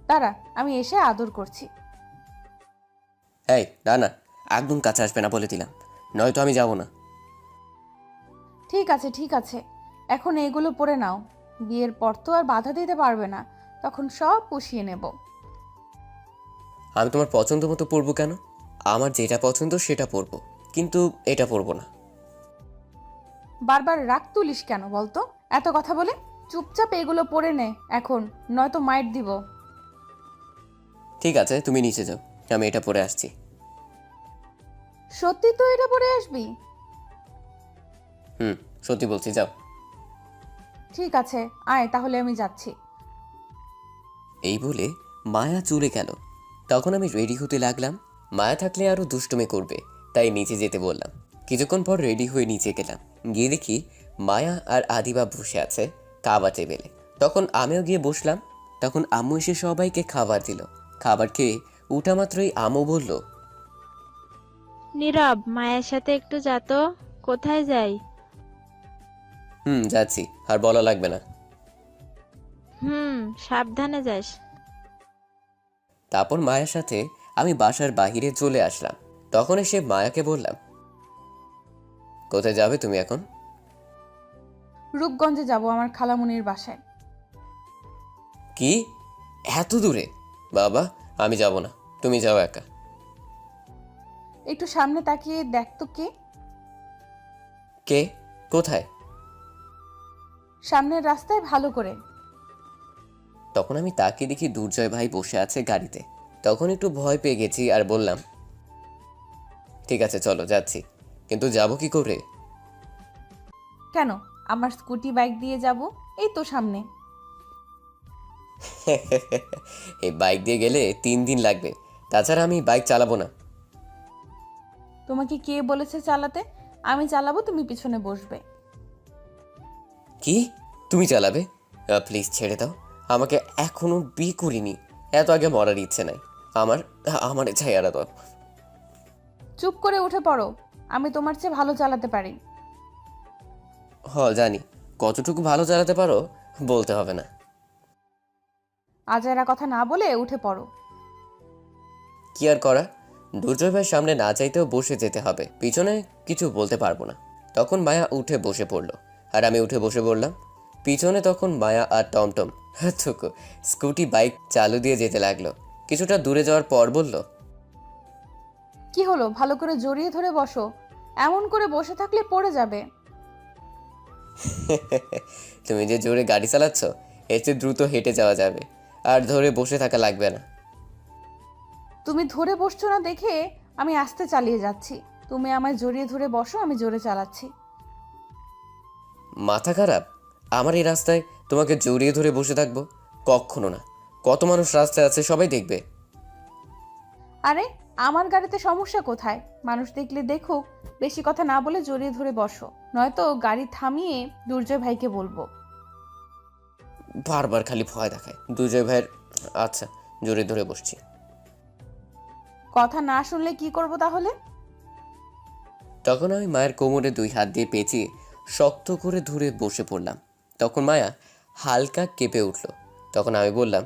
দাঁড়া, আমি এসে আদর করছি। এই না না, একদম কাছে আসবে না বলে দিলাম, নয়তো আমি যাব না। ঠিক আছে ঠিক আছে, এখন এগুলো পরে নাও, বিয়ের পর তো আর বাধা দিতে পারবে না, তখন সব পুষিয়ে নেব। আমি তোমার পছন্দ মতো পরবো কেন? আমার যেটা পছন্দ সেটা পরবো, কিন্তু এটা পরবো না। বারবার রাগ তুলিস কেন বলতো? এত কথা বলে চুপচাপ এগুলো পরে নে এখন, নয়তো মাইট দিব। ঠিক আছে, তুমি নিচে যাও, আমি এটা পরে আসছি। সত্যি তো এটা পরে আসবি? সত্যি বলছি, যাও। ঠিক আছে, আয় তাহলে আমি যাচ্ছি। এই বলে মায়া চলে গেল। তখন আমি রেডি হতে লাগলাম। মায়া থাকলে আরো দুষ্টুমি করবে, তাই নিচে যেতে বললাম। কিছুক্ষণ পর রেডি হয়ে নিচে গেলাম। গিয়ে দেখি মায়া আর আদিবা বসে আছে খাবার টেবিলে। তখন আমিও গিয়ে বসলাম। তখন আম্মু এসে সবাইকে খাবার দিল। খাবার খেয়ে উঠা মাত্রই আম্মু বলল, নীরব, মায়ের সাথে একটু যা তো। কোথায় যাই? যাচ্ছি, আর বলা লাগবে না। সাবধানে যাস। তারপর মায়ের সাথে আমি বাসার বাহিরে চলে আসলাম। তখন এসে মায়াকে বললাম, কোথায় যাবে তুমি এখন? রূপগঞ্জে যাব, আমার খালামুনির বাসায়। কি, এত দূরে? বাবা, আমি যাব না, তুমি যাও একা। একটু সামনে তাকিয়ে দেখ তো কে। কে? কোথায়? সামনের রাস্তায়, ভালো করে। তখন আমি তাকিয়ে দেখি দুর্জয় ভাই বসে আছে গাড়িতে। তখন একটু ভয় পেয়ে গেছি আর বললাম, ঠিক আছে চলো যাচ্ছি, কিন্তু যাব কি করে? কেন, আমার স্কুটি বাইক দিয়ে যাব, এই তো সামনে। এই বাইক দিয়ে গেলে 3 দিন লাগবে, তাছাড়া আমি বাইক চালাবো না। তোমাকে কে বলেছে চালাতে? আমি চালাবো, তুমি পিছনে বসবে। কি, তুমি চালাবে? প্লিজ ছেড়ে দাও, আমাকে এখনো বিয়ে করিনি, এত আগে মরার ইচ্ছে নাই আমার। আমার ছায়ারা দাও। চুপ করে উঠে পড়ো, আমি তোমার চেয়ে ভালো চালাতে পারি। জানি, কতটুকু ভালো চালাতে পারো বলতে হবে না। আজাইরা কথা না বলে উঠে পড়ো। কি আর করা, দুর্জয় ভাইয়ের সামনে না চাইতেও বসে যেতে হবে, পিছনে কিছু বলতে পারবো না। তখন মায়া উঠে বসে পড়লো আর আমি উঠে বসে পড়লাম। পিছনে তখন মায়া আর টমটম স্কুটি বাইক চালু দিয়ে যেতে লাগলো। কিছুটা দূরে যাওয়ার পর বলল, কি হলো, ভালো করে জড়িয়ে ধরে বসো, এমন করে বসে থাকলে পড়ে যাবে। তুমি যে জোরে গাড়ি চালাচ্ছ, এর চেয়ে দ্রুত হেঁটে যাওয়া যাবে, আর ধরে বসে থাকা লাগবে না। তুমি ধরে বসছো না দেখে আমি আস্তে চালিয়ে যাচ্ছি, তুমি আমায় জড়িয়ে ধরে বসো, আমি জোরে চালাচ্ছি। মাথা খারাপ? আমার এই রাস্তায় তোমাকে জড়িয়ে ধরে বসে থাকবো? কখনো না, কত মানুষ রাস্তায় আছে সবাই দেখবে। আরে আমার গাড়িতে সমস্যা কোথায়? মানুষ দেখলে দেখুক, বেশি কথা না বলে জড়িয়ে ধরে বসো, নয়তো গাড়ি থামিয়ে দুর্জয় ভাইকে বলবো। বারবার খালি ভয় দেখায় দুর্জয় ভাইয়ের। আচ্ছা, জড়িয়ে ধরে বসছি। কথা না শুনলে কি করব তাহলে? তখন আমি মায়ের কোমরে 2 হাত দিয়ে পেঁচিয়ে শক্ত করে ধরে বসে পড়লাম। তখন মায়া হালকা কেঁপে উঠল। তখন আমি বললাম,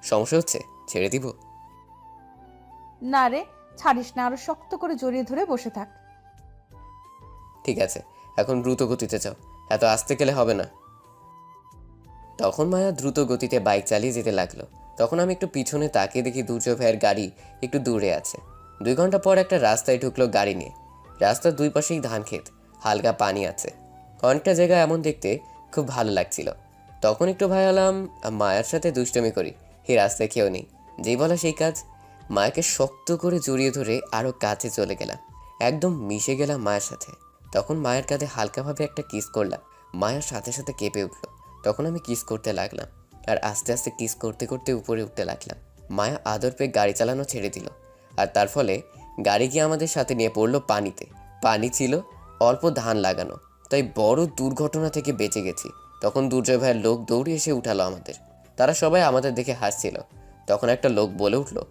সমস্যা হচ্ছে, ছেড়ে দিব? না রে, ছাড়িস না, আরো শক্ত করে জড়িয়ে ধরে বসে থাক। ঠিক আছে, এখন দ্রুত গতিতে যাও, এত আস্তে গেলে হবে না। তখন মায়া দ্রুত গতিতে বাইক চালিয়ে যেতে লাগলো। তখন আমি একটু পিছনে তাকিয়ে দেখি দুর্জয় ভাইয়ের গাড়ি একটু দূরে আছে। 2 ঘন্টা পর একটা রাস্তায় ঢুকলো গাড়ি নিয়ে। রাস্তার 2 পাশেই ধান ক্ষেত, হালকা পানি আছে। অনেকটা জায়গা এমন দেখতে খুব ভালো লাগছিল। তখন একটু ভয় হলাম মায়ার সাথে দুষ্টমি করি, এই রাস্তায় কেউ নেই। যেই বলা সেই কাজ, মায়াকে শক্ত করে জড়িয়ে ধরে আরও কাছে চলে গেলাম, একদম মিশে গেলাম মায়ের সাথে। তখন মায়ের কাঁধে হালকাভাবে একটা কিস করলাম। মায়ের সাথে সাথে কেঁপে উঠলো। তখন আমি কিস করতে লাগলাম, আর আস্তে আস্তে কিস করতে করতে উপরে উঠতে লাগলাম। মায়া আদর পেয়ে গাড়ি চালানো ছেড়ে দিল, আর তার ফলে গাড়ি গিয়ে আমাদের সাথে নিয়ে পড়লো পানিতে। পানি ছিল অল্প ধান লাগানো, তাই বড় দুর্ঘটনা থেকে বেঁচে গেছি। তখন দুর্জয় ভাইয়ের লোক দৌড়ে এসে উঠালো আমাদের। তারা সবাই আমাদের দেখে হাসছিল। তখন একটা লোক বলে উঠলো,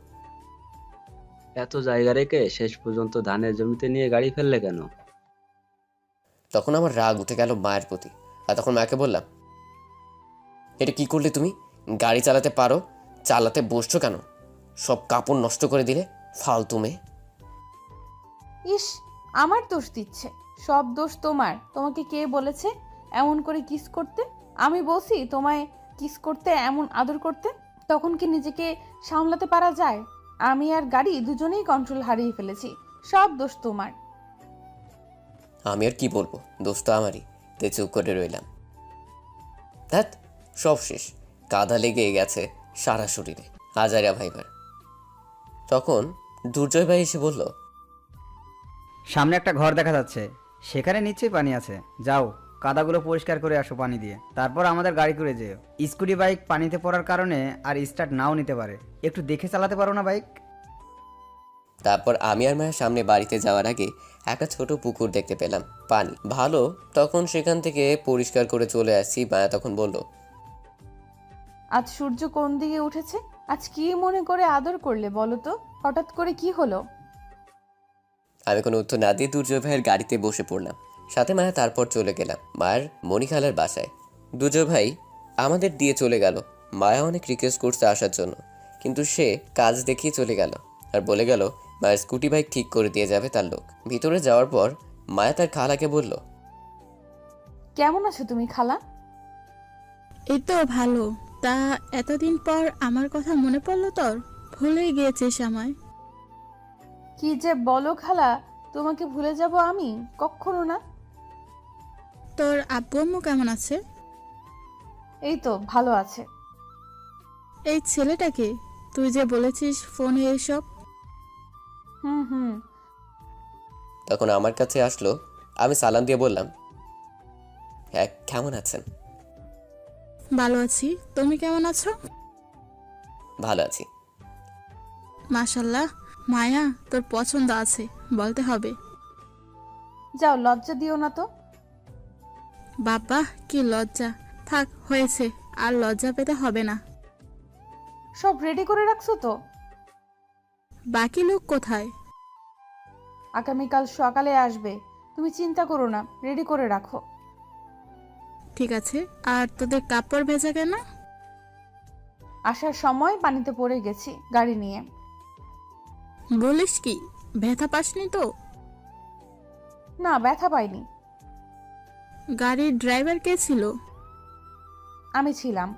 এত জায়গা রেখে শেষ পর্যন্ত ধানের জমিতে নিয়ে গাড়ি ফেললে কেন? তখন আমার রাগ উঠে গেল মায়ের প্রতি। আর তখন মাকে বললাম, এটা কি করলে তুমি? গাড়ি চালাতে পারো, চালাতে বসছো কেন? সব কাপড় নষ্ট করে দিলে, ফালতু মেয়ে। ইস, আমার দোষ দিচ্ছে। সব দোষ তোমার। তোমাকে কে বলেছে এমন করে কিস করতে? আমি বলছি তোমায় কিস করতে, এমন আদর করতে? তখন কি নিজেকে সামলাতে পারা যায়? আমি আর গাড়ি দুজনেই কন্ট্রোল হারিয়ে ফেলেছি। সব দোষ তোমার। আমি আর কি বলবো, দোষ তো আমারই, তাই চুপ করে রইলাম। ধ্যাৎ, সব শেষ, কাদা লেগে গেছে সারা শরীরে, আজারিয়া ভাইবার। তখন দুর্জয় ভাই এসে বলল, সামনে একটা ঘর দেখা যাচ্ছে, সেখানে নিশ্চয়ই পানি আছে। যাও, কাদাগুলো পরিষ্কার করে আসো পানি দিয়ে, তারপর আমাদের গাড়ি করে যেও। স্কুটি বাইক পানিতে পড়ার কারণে আর স্টার্ট নাও নিতে পারে, একটু দেখে চালাতে পারো না বাইক? তারপর আমি আর মায়ের সামনে বাড়িতে যাওয়ার আগে একটা ছোট পুকুর দেখতে পেলাম, পানি ভালো। তখন সেখান থেকে পরিষ্কার করে চলে আসছি। মায়া তখন বলল, আজ সূর্য কোন দিকে উঠেছে? আজ কি মনে করে আদর করলে বলো তো? হঠাৎ করে কি হলো? আমি কোনো উত্তর না দিয়ে দুর্জয় ভাইয়ের গাড়িতে বসে পড়লাম, সাথে মায়া। তারপর চলে গেলাম মায়ের মণিখালার বাসায়। দুর্জয় ভাই আমাদের দিয়ে চলে গেল। মায়া অনেক রিকোয়েস্ট করছে আসার জন্য, কিন্তু সে কাজ দেখিয়ে চলে গেল আর বলে গেল মায়ের স্কুটি বাইক ঠিক করে দিয়ে যাবে তার লোক। ভিতরে যাওয়ার পর মায়া তার খালাকে বলল, কেমন আছো তুমি খালা? এই তো ভালো। তা এতদিন পর আমার কথা মনে পড়লো তোর? ভুলেই গিয়েছিস আমায়। কি যে বলো খালা, তোমাকে ভুলে যাব আমি? কখনো না। তোর আব্বু আম্মু কেমন আছে? এই তো ভালো আছে। এই ছেলেটাকে তুই যে বলেছিস ফোনে এইসব? হুম। তখন আমার কাছে আসলো। আমি সালাম দিয়ে বললাম, হ্যাঁ, কেমন আছেন? ভালো আছি, তুমি কেমন আছো? ভালো আছি। মাশাল্লাহ, মায়া তোর পছন্দ আছে বলতে হবে। যাও, লজ্জা দিও না তো। বাবা, কি লজ্জা! থাক, হয়েছে, আর লজ্জা পেতে হবে না। সব রেডি করে রাখছো তো? বাকি লোক কোথায়? আগামীকাল সকালে আসবে, তুমি চিন্তা করো না, রেডি করে রাখো। ঠিক আছে। আর তোদের কাপড় ভেজা কেন? আসার সময় পানিতে পড়ে গেছি গাড়ি নিয়ে। বলিস কি, ব্যথা পাসনি তো? না, ব্যথা পাইনি। গাড়ির ড্রাইভার কে ছিল? আমি ছিলাম।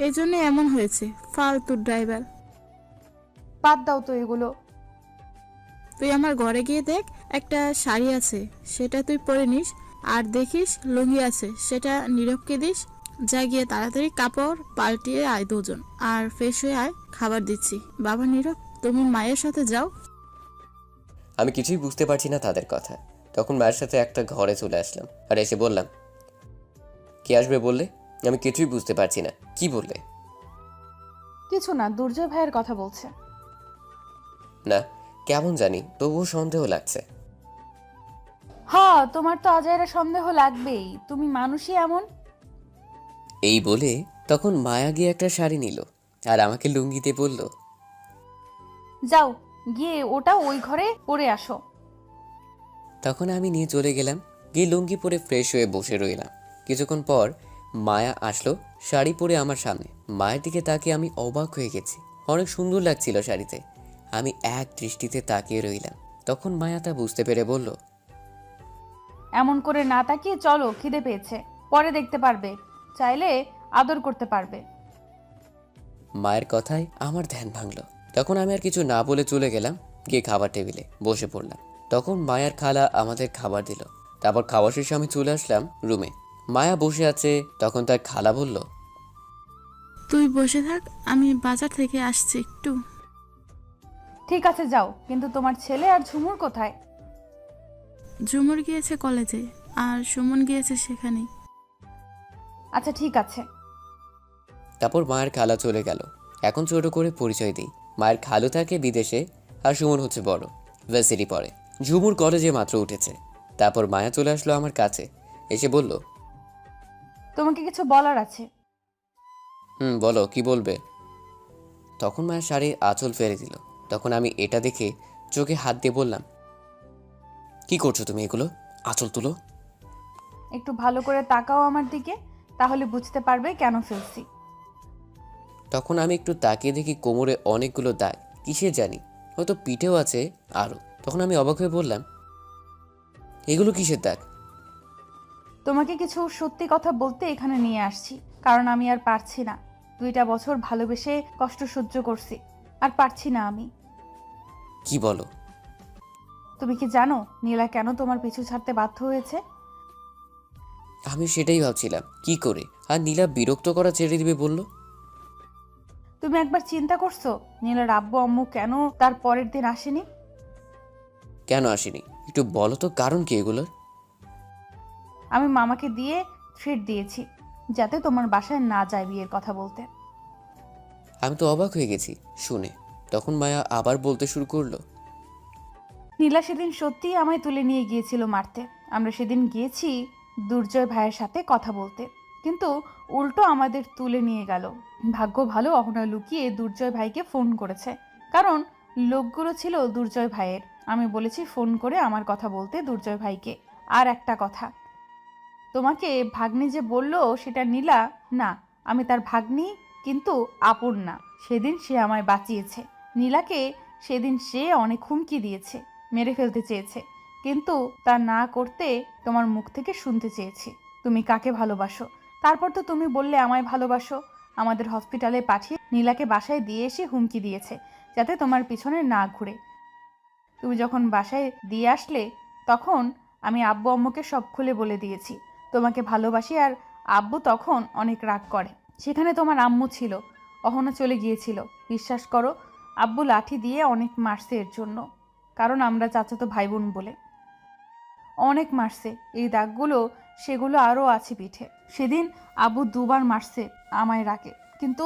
এই জন্য এমন হয়েছে, ফালতু ড্রাইভার। বাদ দাও তো এগুলো। তুই আমার ঘরে গিয়ে দেখ, একটা শাড়ি আছে, সেটা তুই পরে নিস। আর দেখিস লুঙ্গি আছে, সেটা নীরবকে দিস। যা গিয়ে তাড়াতাড়ি কাপড় পাল্টিয়ে আয় দুজন, আর ফ্রেশ হয়ে আয়, খাবার দিচ্ছি। বাবা নীরব, তুমি মায়ের সাথে যাও। আমি কিছুই বুঝতে পারছি না তাদের কথা। তখন মায়ের সাথে একটা ঘরে চলে আসলাম আর এসে বললাম, কি আসবে বললে? আমি কিছুই বুঝতে পারছি না, কি বললে? কিছু না, দুর্জয় ভাইয়ের কথা বলছে। না, কেমন জানি তবুও সন্দেহ লাগছে। হ্যাঁ, তোমার তো অজয়ের সন্দেহ লাগবেই, তুমি মানুষই এমন। এই বলে তখন মায়া গিয়ে একটা শাড়ি নিল আর আমাকে লুঙ্গিতে বলল, যাও গিয়ে ওটা ওই ঘরে পরে আসো। তখন আমি নিয়ে চলে গেলাম, গিয়ে লুঙ্গি পরে ফ্রেশ হয়ে বসে রইলাম। কিছুক্ষণ পর মায়া আসলো শাড়ি পরে আমার সামনে। মায়ের দিকে তাকিয়ে আমি অবাক হয়ে গেছি, অনেক সুন্দর লাগছিল শাড়িতে। আমি এক দৃষ্টিতে তাকিয়ে রইলাম। তখন মায়া তা বুঝতে পেরে বলল, এমন করে না তাকিয়ে চলো, খিদে পেয়েছে, পরে দেখতে পারবে, চাইলে আদর করতে পারবে। মায়ের কথায় আমার ধ্যান ভাঙলো। তখন আমি আর কিছু না বলে চলে গেলাম, গিয়ে খাবার টেবিলে বসে পড়লাম। তখন মায়ার খালা আমাদের খাবার দিল। তারপর খাওয়া শেষে আমি চলে আসলাম রুমে। মায়া বসে আছে। তখন তার খালা বলল, তুই বসে থাক, আমি বাজার থেকে আসছি একটু। ঠিক আছে যাও, কিন্তু তোমার ছেলে আর ঝুমুর কোথায়? ঝুমুর গিয়েছে কলেজে, আর সুমন গিয়েছে সেখানেই। আচ্ছা ঠিক আছে। তারপর মায়ের খালা চলে গেল। এখন ছোট করে পরিচয় দিই। মায়ের খালু থাকে বিদেশে, আর সুমন হচ্ছে বড়, ভার্সিটি পড়ে। ঝুমুর কলেজে মাত্র উঠেছে। তারপর মায়া চলে আসলো আমার কাছে, এসে বলল, তোমাকে কিছু বলার আছে। বলো, কি বলবে? তখন মায়ের শাড়ির আঁচল ফেলে দিল। তখন আমি এটা দেখে চোখে হাত দিয়ে বললাম, কি করছো তুমি এগুলো? আঁচল তুলো। একটু ভালো করে তাকাও আমার দিকে, তাহলে বুঝতে পারবে কেন ফেলছি। তখন আমি একটু তাকিয়ে দেখি কোমরে অনেকগুলো দাগ, কিসে জানি, হয়তো পিঠেও আছে আরও। তখন আমি অবাক হয়ে বললাম, এগুলো কিসের দাগ? তোমাকে কিছু সত্যি কথা বলতে এখানে নিয়ে আসছি, কারণ আমি আর পারছি না। 2টা বছর ভালোবেসে কষ্ট সহ্য করছি, আর পারছি না আমি। কি বলো? তুমি কি জানো নীলা কেন তোমার পিছু ছাড়তে বাধ্য হয়েছে? আমি সেটাই ভাবছিলাম, কি করে আর নীলা বিরক্ত করা ছেড়ে দিবে বলল। তুমি একবার চিন্তা করছো নীলার আব্বু আম্মু কেন তার পরের দিন আসেনি? কেন আসেনি একটু বলো তো, কারণ কি এগুলোর? আমি মামাকে দিয়ে থ্রেট দিয়েছি যাতে তোমার বাসায় না যায় বিয়ের কথা বলতে। আমি তো অবাক হয়ে গেছি শুনে। তখন মায়া আবার বলতে শুরু করলো, নীলা সেদিন সত্যিই আমায় তুলে নিয়ে গিয়েছিল মারতে। আমরা সেদিন গিয়েছি দুর্জয় ভাইয়ের সাথে কথা বলতে, কিন্তু উল্টো আমাদের তুলে নিয়ে গেল। ভাগ্য ভালো অহনা লুকিয়ে দুর্জয় ভাইকে ফোন করেছে, কারণ লোকগুলো ছিল দুর্জয় ভাইয়ের। আমি বলেছি ফোন করে আমার কথা বলতে দুর্জয় ভাইকে। আর একটা কথা, তোমাকে ভাগ্নি যে বলল সেটা নীলা না, আমি তার ভাগ্নি, কিন্তু আপন না। সেদিন সে আমায় বাঁচিয়েছে। নীলাকে সেদিন সে অনেক হুমকি দিয়েছে, মেরে ফেলতে চেয়েছে, কিন্তু তা না করতে তোমার মুখ থেকে শুনতে চেয়েছি তুমি কাকে ভালোবাসো। তারপর তো তুমি বললে আমায় ভালোবাসো। আমাদের হসপিটালে পাঠিয়ে নীলাকে বাসায় দিয়ে এসে হুমকি দিয়েছে যাতে তোমার পিছনে না ঘুরে। তুমি যখন বাসায় দিয়ে আসলে তখন আমি আব্বু আম্মুকে সব খুলে বলে দিয়েছি তোমাকে ভালোবাসি। আর আব্বু তখন অনেক রাগ করে। সেখানে তোমার আম্মু ছিল, অহনা চলে গিয়েছিল। বিশ্বাস করো, আব্বু লাঠি দিয়ে অনেক মারছে এর জন্য, কারণ আমরা চাচাতো ভাই বোন বলে। অনেক মারছে, এই দাগগুলো সেগুলো আরও আছে পিঠে। সেদিন আব্বু 2বার মারছে আমায় রাগে, কিন্তু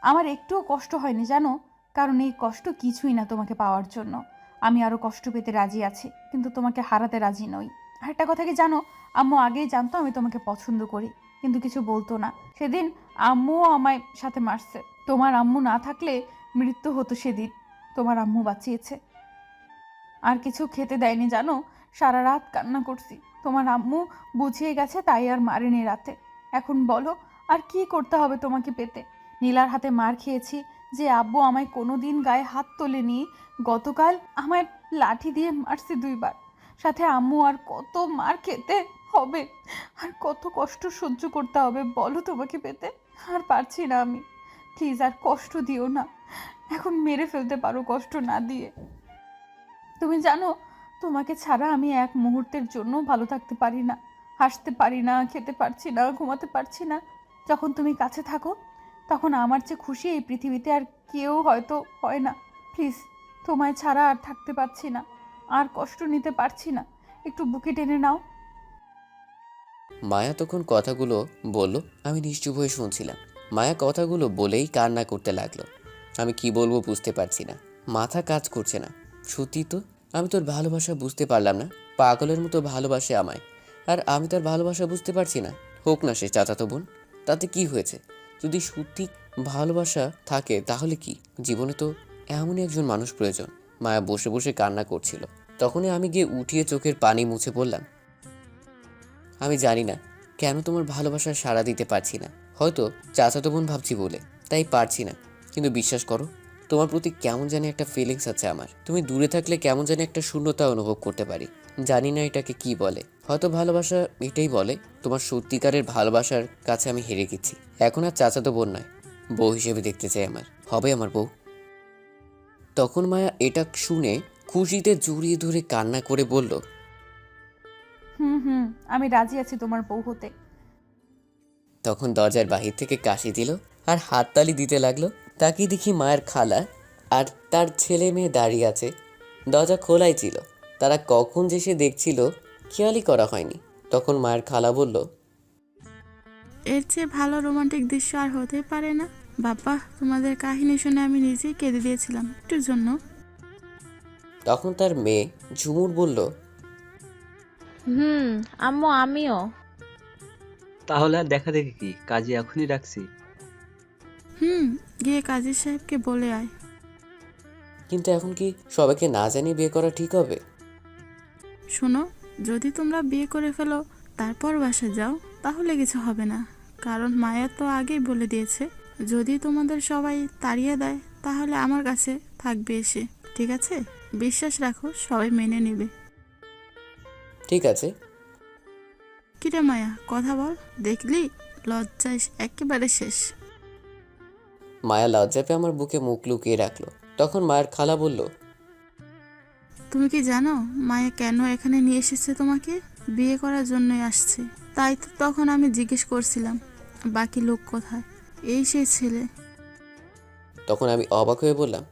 আমার একটুও কষ্ট হয়নি জানো, কারণ এই কষ্ট কিছুই না তোমাকে পাওয়ার জন্য। আমি আরও কষ্ট পেতে রাজি আছি, কিন্তু তোমাকে হারাতে রাজি নই। আরেকটা কথা কি জানো, আম্মু আগেই জানতো আমি তোমাকে পছন্দ করি, কিন্তু কিছু বলতো না। সেদিন আম্মুও আমায় সাথে মারছে। তোমার আম্মু না থাকলে মৃত্যু হতো সেদিন, তোমার আম্মু বাঁচিয়েছে। আর কিছু খেতে দেয়নি জানো, সারা রাত কান্না করছি। তোমার আম্মু বুঝিয়ে গেছে তাই আর মারেনি রাতে। এখন বলো আর কি করতে হবে তোমাকে পেতে? নীলার হাতে মার খেয়েছি যে আব্বু আমায় কোনো দিন গায়ে হাত তোলেনি, গতকাল আমায় লাঠি দিয়ে মারছে 2বার। সাথে আম্মু আর কত মার খেতে হবে, আর কত কষ্ট সহ্য করতে হবে বলো তোমাকে পেতে? আর পারছি না আমি, প্লিজ আর কষ্ট দিও না। এখন মেরে ফেলতে পারো কষ্ট না দিয়ে। তুমি জানো তোমাকে ছাড়া আমি এক মুহূর্তের জন্য ভালো থাকতে পারি না, হাসতে পারি না, খেতে পারছি না, ঘুমাতে পারছি না। যখন তুমি কাছে থাকো তখন আমার চেয়ে খুশি এই পৃথিবীতে আর কেউ হয়তো হয় না। প্লিজ, তোমায় ছাড়া আর থাকতে পারছি না, আর কষ্ট নিতে পারছি না, একটু বুকে টেনে নাও। মায়া তখন কথাগুলো বলল, আমি নিশ্চুপ হয়ে শুনছিলাম। মায়া কথাগুলো বলেই কান্না করতে লাগলো। আমি কি বলবো বুঝতে পারছি না, মাথা কাজ করছে না। সত্যি তো, আমি তোর ভালোবাসা বুঝতে পারলাম না। পাগলের মতো ভালোবাসে আমায়, আর আমি তার ভালোবাসা বুঝতে পারছি না। হোক না সে চাচাতো বোন, তাতে কি হয়েছে? যদি সত্যি ভালোবাসা থাকে তাহলে কি জীবনে তো এমনই একজন মানুষ প্রয়োজন। মায়া বসে বসে কান্না করছিল। তখনই আমি গিয়ে উঠিয়ে চোখের পানি মুছে বললাম, আমি জানি না কেন তোমার ভালোবাসার সাড়া দিতে পারছি না। হয়তো চাচাতো বোন ভাবছি বলে তাই পারছি না, কিন্তু বিশ্বাস করো, তোমার প্রতি কেমন জানি একটা ফিলিংস আছে আমার। তুমি দূরে থাকলে কেমন জানি একটা শূন্যতা অনুভব করতে পারি। জানি না এটাকে কি বলে, হয়তো ভালোবাসা এটাই বলে। তোমার সত্যিকারের ভালোবাসার কাছে আমি হেরে গেছি। এখন আর চাচাতো বোন নয়, বউ হিসেবে দেখতে চাই আমার, হবে আমার বউ। তখন মায়া এটা শুনে খুশিতে জড়িয়ে ধরে কান্না করে বলল, হুম, আমি রাজি আছি তোমার বউ হতে। তখন দরজার বাহির থেকে কাশি দিল আর হাততালি দিতে লাগলো। তাকিয়ে দেখি মায়ের খালা আর তার ছেলে মেয়ে দাঁড়িয়ে আছে। দরজা খোলাই ছিল, তারা কখন যে সে দেখছিল খেয়ালই করা হয়নি। তখন মায়ের খালা বলল, এর চেয়ে ভালো রোমান্টিক দৃশ্য আর হতে পারে না। বাবা, তোমাদের কাহিনী শুনে আমি নিজেই কেঁদে দিয়েছিলাম একটুর জন্য। তখন তার মেয়ে ঝুমুর বলল, আম্মু আমিও। তাহলে আর দেখা দেখি কি, কাজে এখনই রাখছি। গিয়ে কাজী সাহেবকে বলে আয়। কিন্তু এখন কি সবাইকে না জানিয়ে বিয়ে করা ঠিক হবে? শোনো, যদি তোমরা বিয়ে করে ফেলো তারপর বাসা যাও তাহলে কিছু হবে না, কারণ মায়া তো আগেই বলে দিয়েছে যদি তোমাদের সবাই তাড়িয়ে দেয় তাহলে আমার কাছে থাকবে এসে। ঠিক আছে? বিশ্বাস রাখো, সবাই মেনে নেবে। ঠিক আছে। কিরে মায়া, কথা বল। দেখলি, লজ্জায় একেবারে শেষ। মায়া লজ্জা পেয়ে আমার বুকে মুখ লুকিয়ে রাখলো। তখন মায়ের খালা বলল, তুমি কি জানো মায়া কেন এখানে নিয়ে এসেছে? তোমাকে বিয়ে করার জন্যই আসছে। তাই তো তখন আমি জিজ্ঞেস করছিলাম বাকি লোক কোথায়। এই সেই ছেলে। তখন আমি অবাক হয়ে বললাম,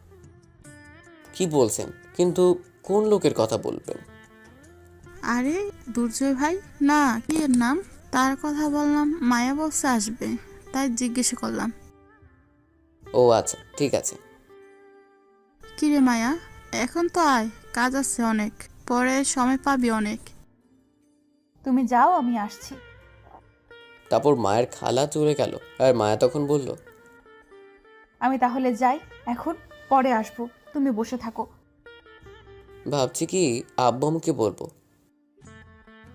কি বলছেন? কিন্তু কোন লোকের কথা বলবেন? আরে দুর্জয় ভাই না, কি এর নাম, তার কথা বললাম। মায়া বলছে আসবে, তাই জিজ্ঞেস করলাম। ও আচ্ছা, ঠিক আছে। কিরে মায়া, এখন তো আয়, কাজ আছে অনেক, পরে সময় পাবি অনেক। তুমি যাও, আমি আসছি। তারপর মায়ের খালা চলে গেল আর মায়া তখন বলল, আমি তাহলে যাই এখন, পরে আসবো, তুমি বসে থাকো। ভাবছি কি আব্বু আম্মুকে বলবো।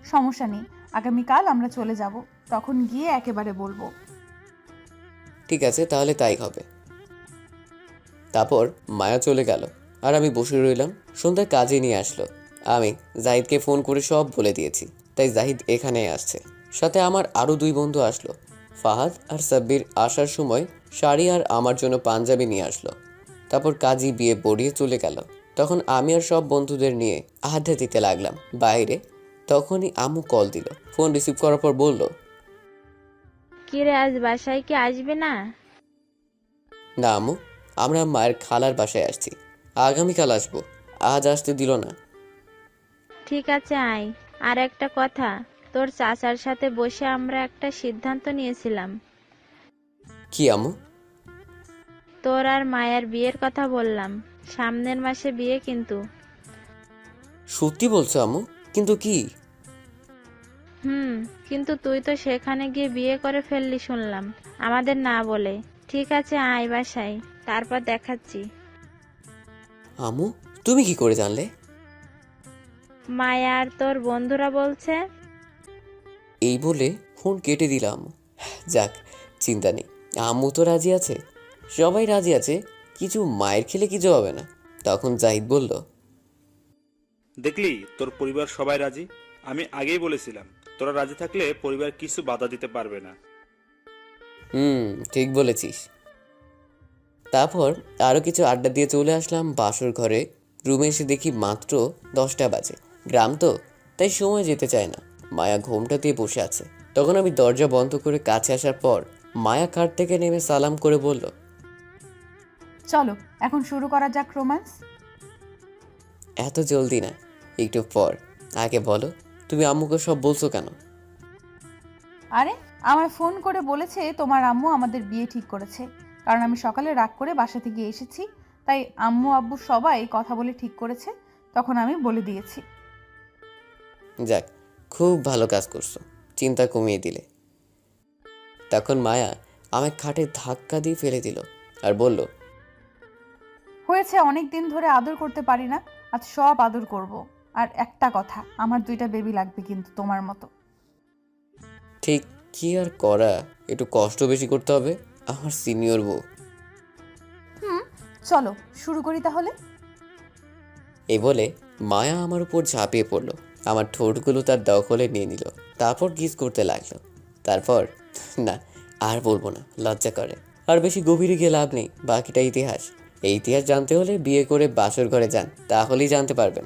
সমস্যা নেই, আগামীকাল আমরা চলে যাব, তখন গিয়ে একেবারে বলবো। ঠিক আছে, তাহলে তাই হবে। তারপর মায়া চলে গেল আর আমি বসে রইলাম। সন্ধ্যায় কাজে নিয়ে আসলো। আমি জাহিদকে ফোন করে সব বলে দিয়েছি, তাই জাহিদ এখানে আসছে। সাথে আমার আরও 2 বন্ধু আসলো। ফাহাদ আর সাব্বির আসার সময় শাড়ি আর আমার জন্য পাঞ্জাবি নিয়ে আসলো। তারপর কাজী বিয়ে পড়িয়ে চলে গেল। তখন আমি আর সব বন্ধুদের নিয়ে আড্ডা দিতে লাগলাম বাইরে। তখনই আম্মু কল দিল। ফোন রিসিভ করার পর বলল, কিরে আজ বাসায় কি আসবে না? না আম্মু, আমরা মায়ের খালার বাসায় আসছি, আগামীকাল আসবো, আজ আসতে দিল না। ঠিক আছে আয়। আর একটা কথা, তোর চাচার সাথে বসে আমরা একটা সিদ্ধান্ত নিয়েছিলাম। কি আম্মু? তোর আর মায়ের বিয়ের কথা বললাম, সামনের মাসে বিয়ে কিন্তু। সত্যি বলছো আম্মু? কিন্তু কি? কিন্তু তুই তো সেখানে গিয়ে বিয়ে করে ফেললি শুনলাম, আমাদের না বলে। ঠিক আছে আয় বাসায়, তারপর দেখাচ্ছি। আম্মু, তুমি কি করে জানলে? মায়া আর তোর বন্ধুরা বলছে। এই বলে ফোন কেটে দিল আম্মু। যাক, চিন্তা নেই, আম্মু তো রাজি আছে, সবাই রাজি আছে, কিছু মায়ের খেলে কিছু হবে না। তখন জাহিদ বলল, দেখলি তোর পরিবার সবাই রাজি। আমি আগেই বলেছিলাম তোরা রাজি থাকলে পরিবার কিছু বাধা দিতে পারবে না। ঠিক বলেছিস। তারপর আরও কিছু আড্ডা দিয়ে চলে আসলাম বাসর ঘরে। রুমে এসে দেখি মাত্র 10টা বাজে। গ্রাম তো, তাই সময় যেতে চায় না। মায়া ঘোমটা দিয়ে বসে আছে। তখন আমি দরজা বন্ধ করে কাছে আসার পর মায়া কার থেকে নেমে সালাম করে বলল, চলো এখন শুরু করা যাক রোম্যান্স। এত জলদি না, একটু পর। আগে বলো, তুমি আম্মুকে সব বলছো কেন? আরে আমায় ফোন করে বলেছে তোমার আম্মু আমাদের বিয়ে ঠিক করেছে, কারণ আমি সকালে রাগ করে বাসা থেকে এসেছি, তাই আম্মু আব্বু সবাই কথা বলে ঠিক করেছে, তখন আমি বলে দিয়েছি। যাক, খুব ভালো কাজ করছো, চিন্তা কমিয়ে দিলে। তখন মায়া আমায় খাটে ধাক্কা দিয়ে ফেলে দিল আর বলল, হয়েছে হয়েছে অনেক দিন ধরে আদর করতে পারি না, আজ সব আদর করব। আর একটা কথা, আমার 2টা বেবি লাগবে কিন্তু তোমার মতো। ঠিক কি আর করা, একটু কষ্ট বেশি করতে হবে, আমার সিনিয়র বউ। চলো শুরু করি তাহলে। এই বলে মায়া আমার উপর ঝাঁপিয়ে পড়লো, আমার ঠোঁটগুলো তার দখলে নিয়ে নিল, তারপর কিস করতে লাগলো। তারপর না, আর বলবো না, লজ্জা করে। আর বেশি গভীরে গিয়ে লাভ নেই, বাকিটা ইতিহাস। এই ইতিহাস জানতে হলে বিয়ে করে বাসর ঘরে যান, তাহলেই জানতে পারবেন।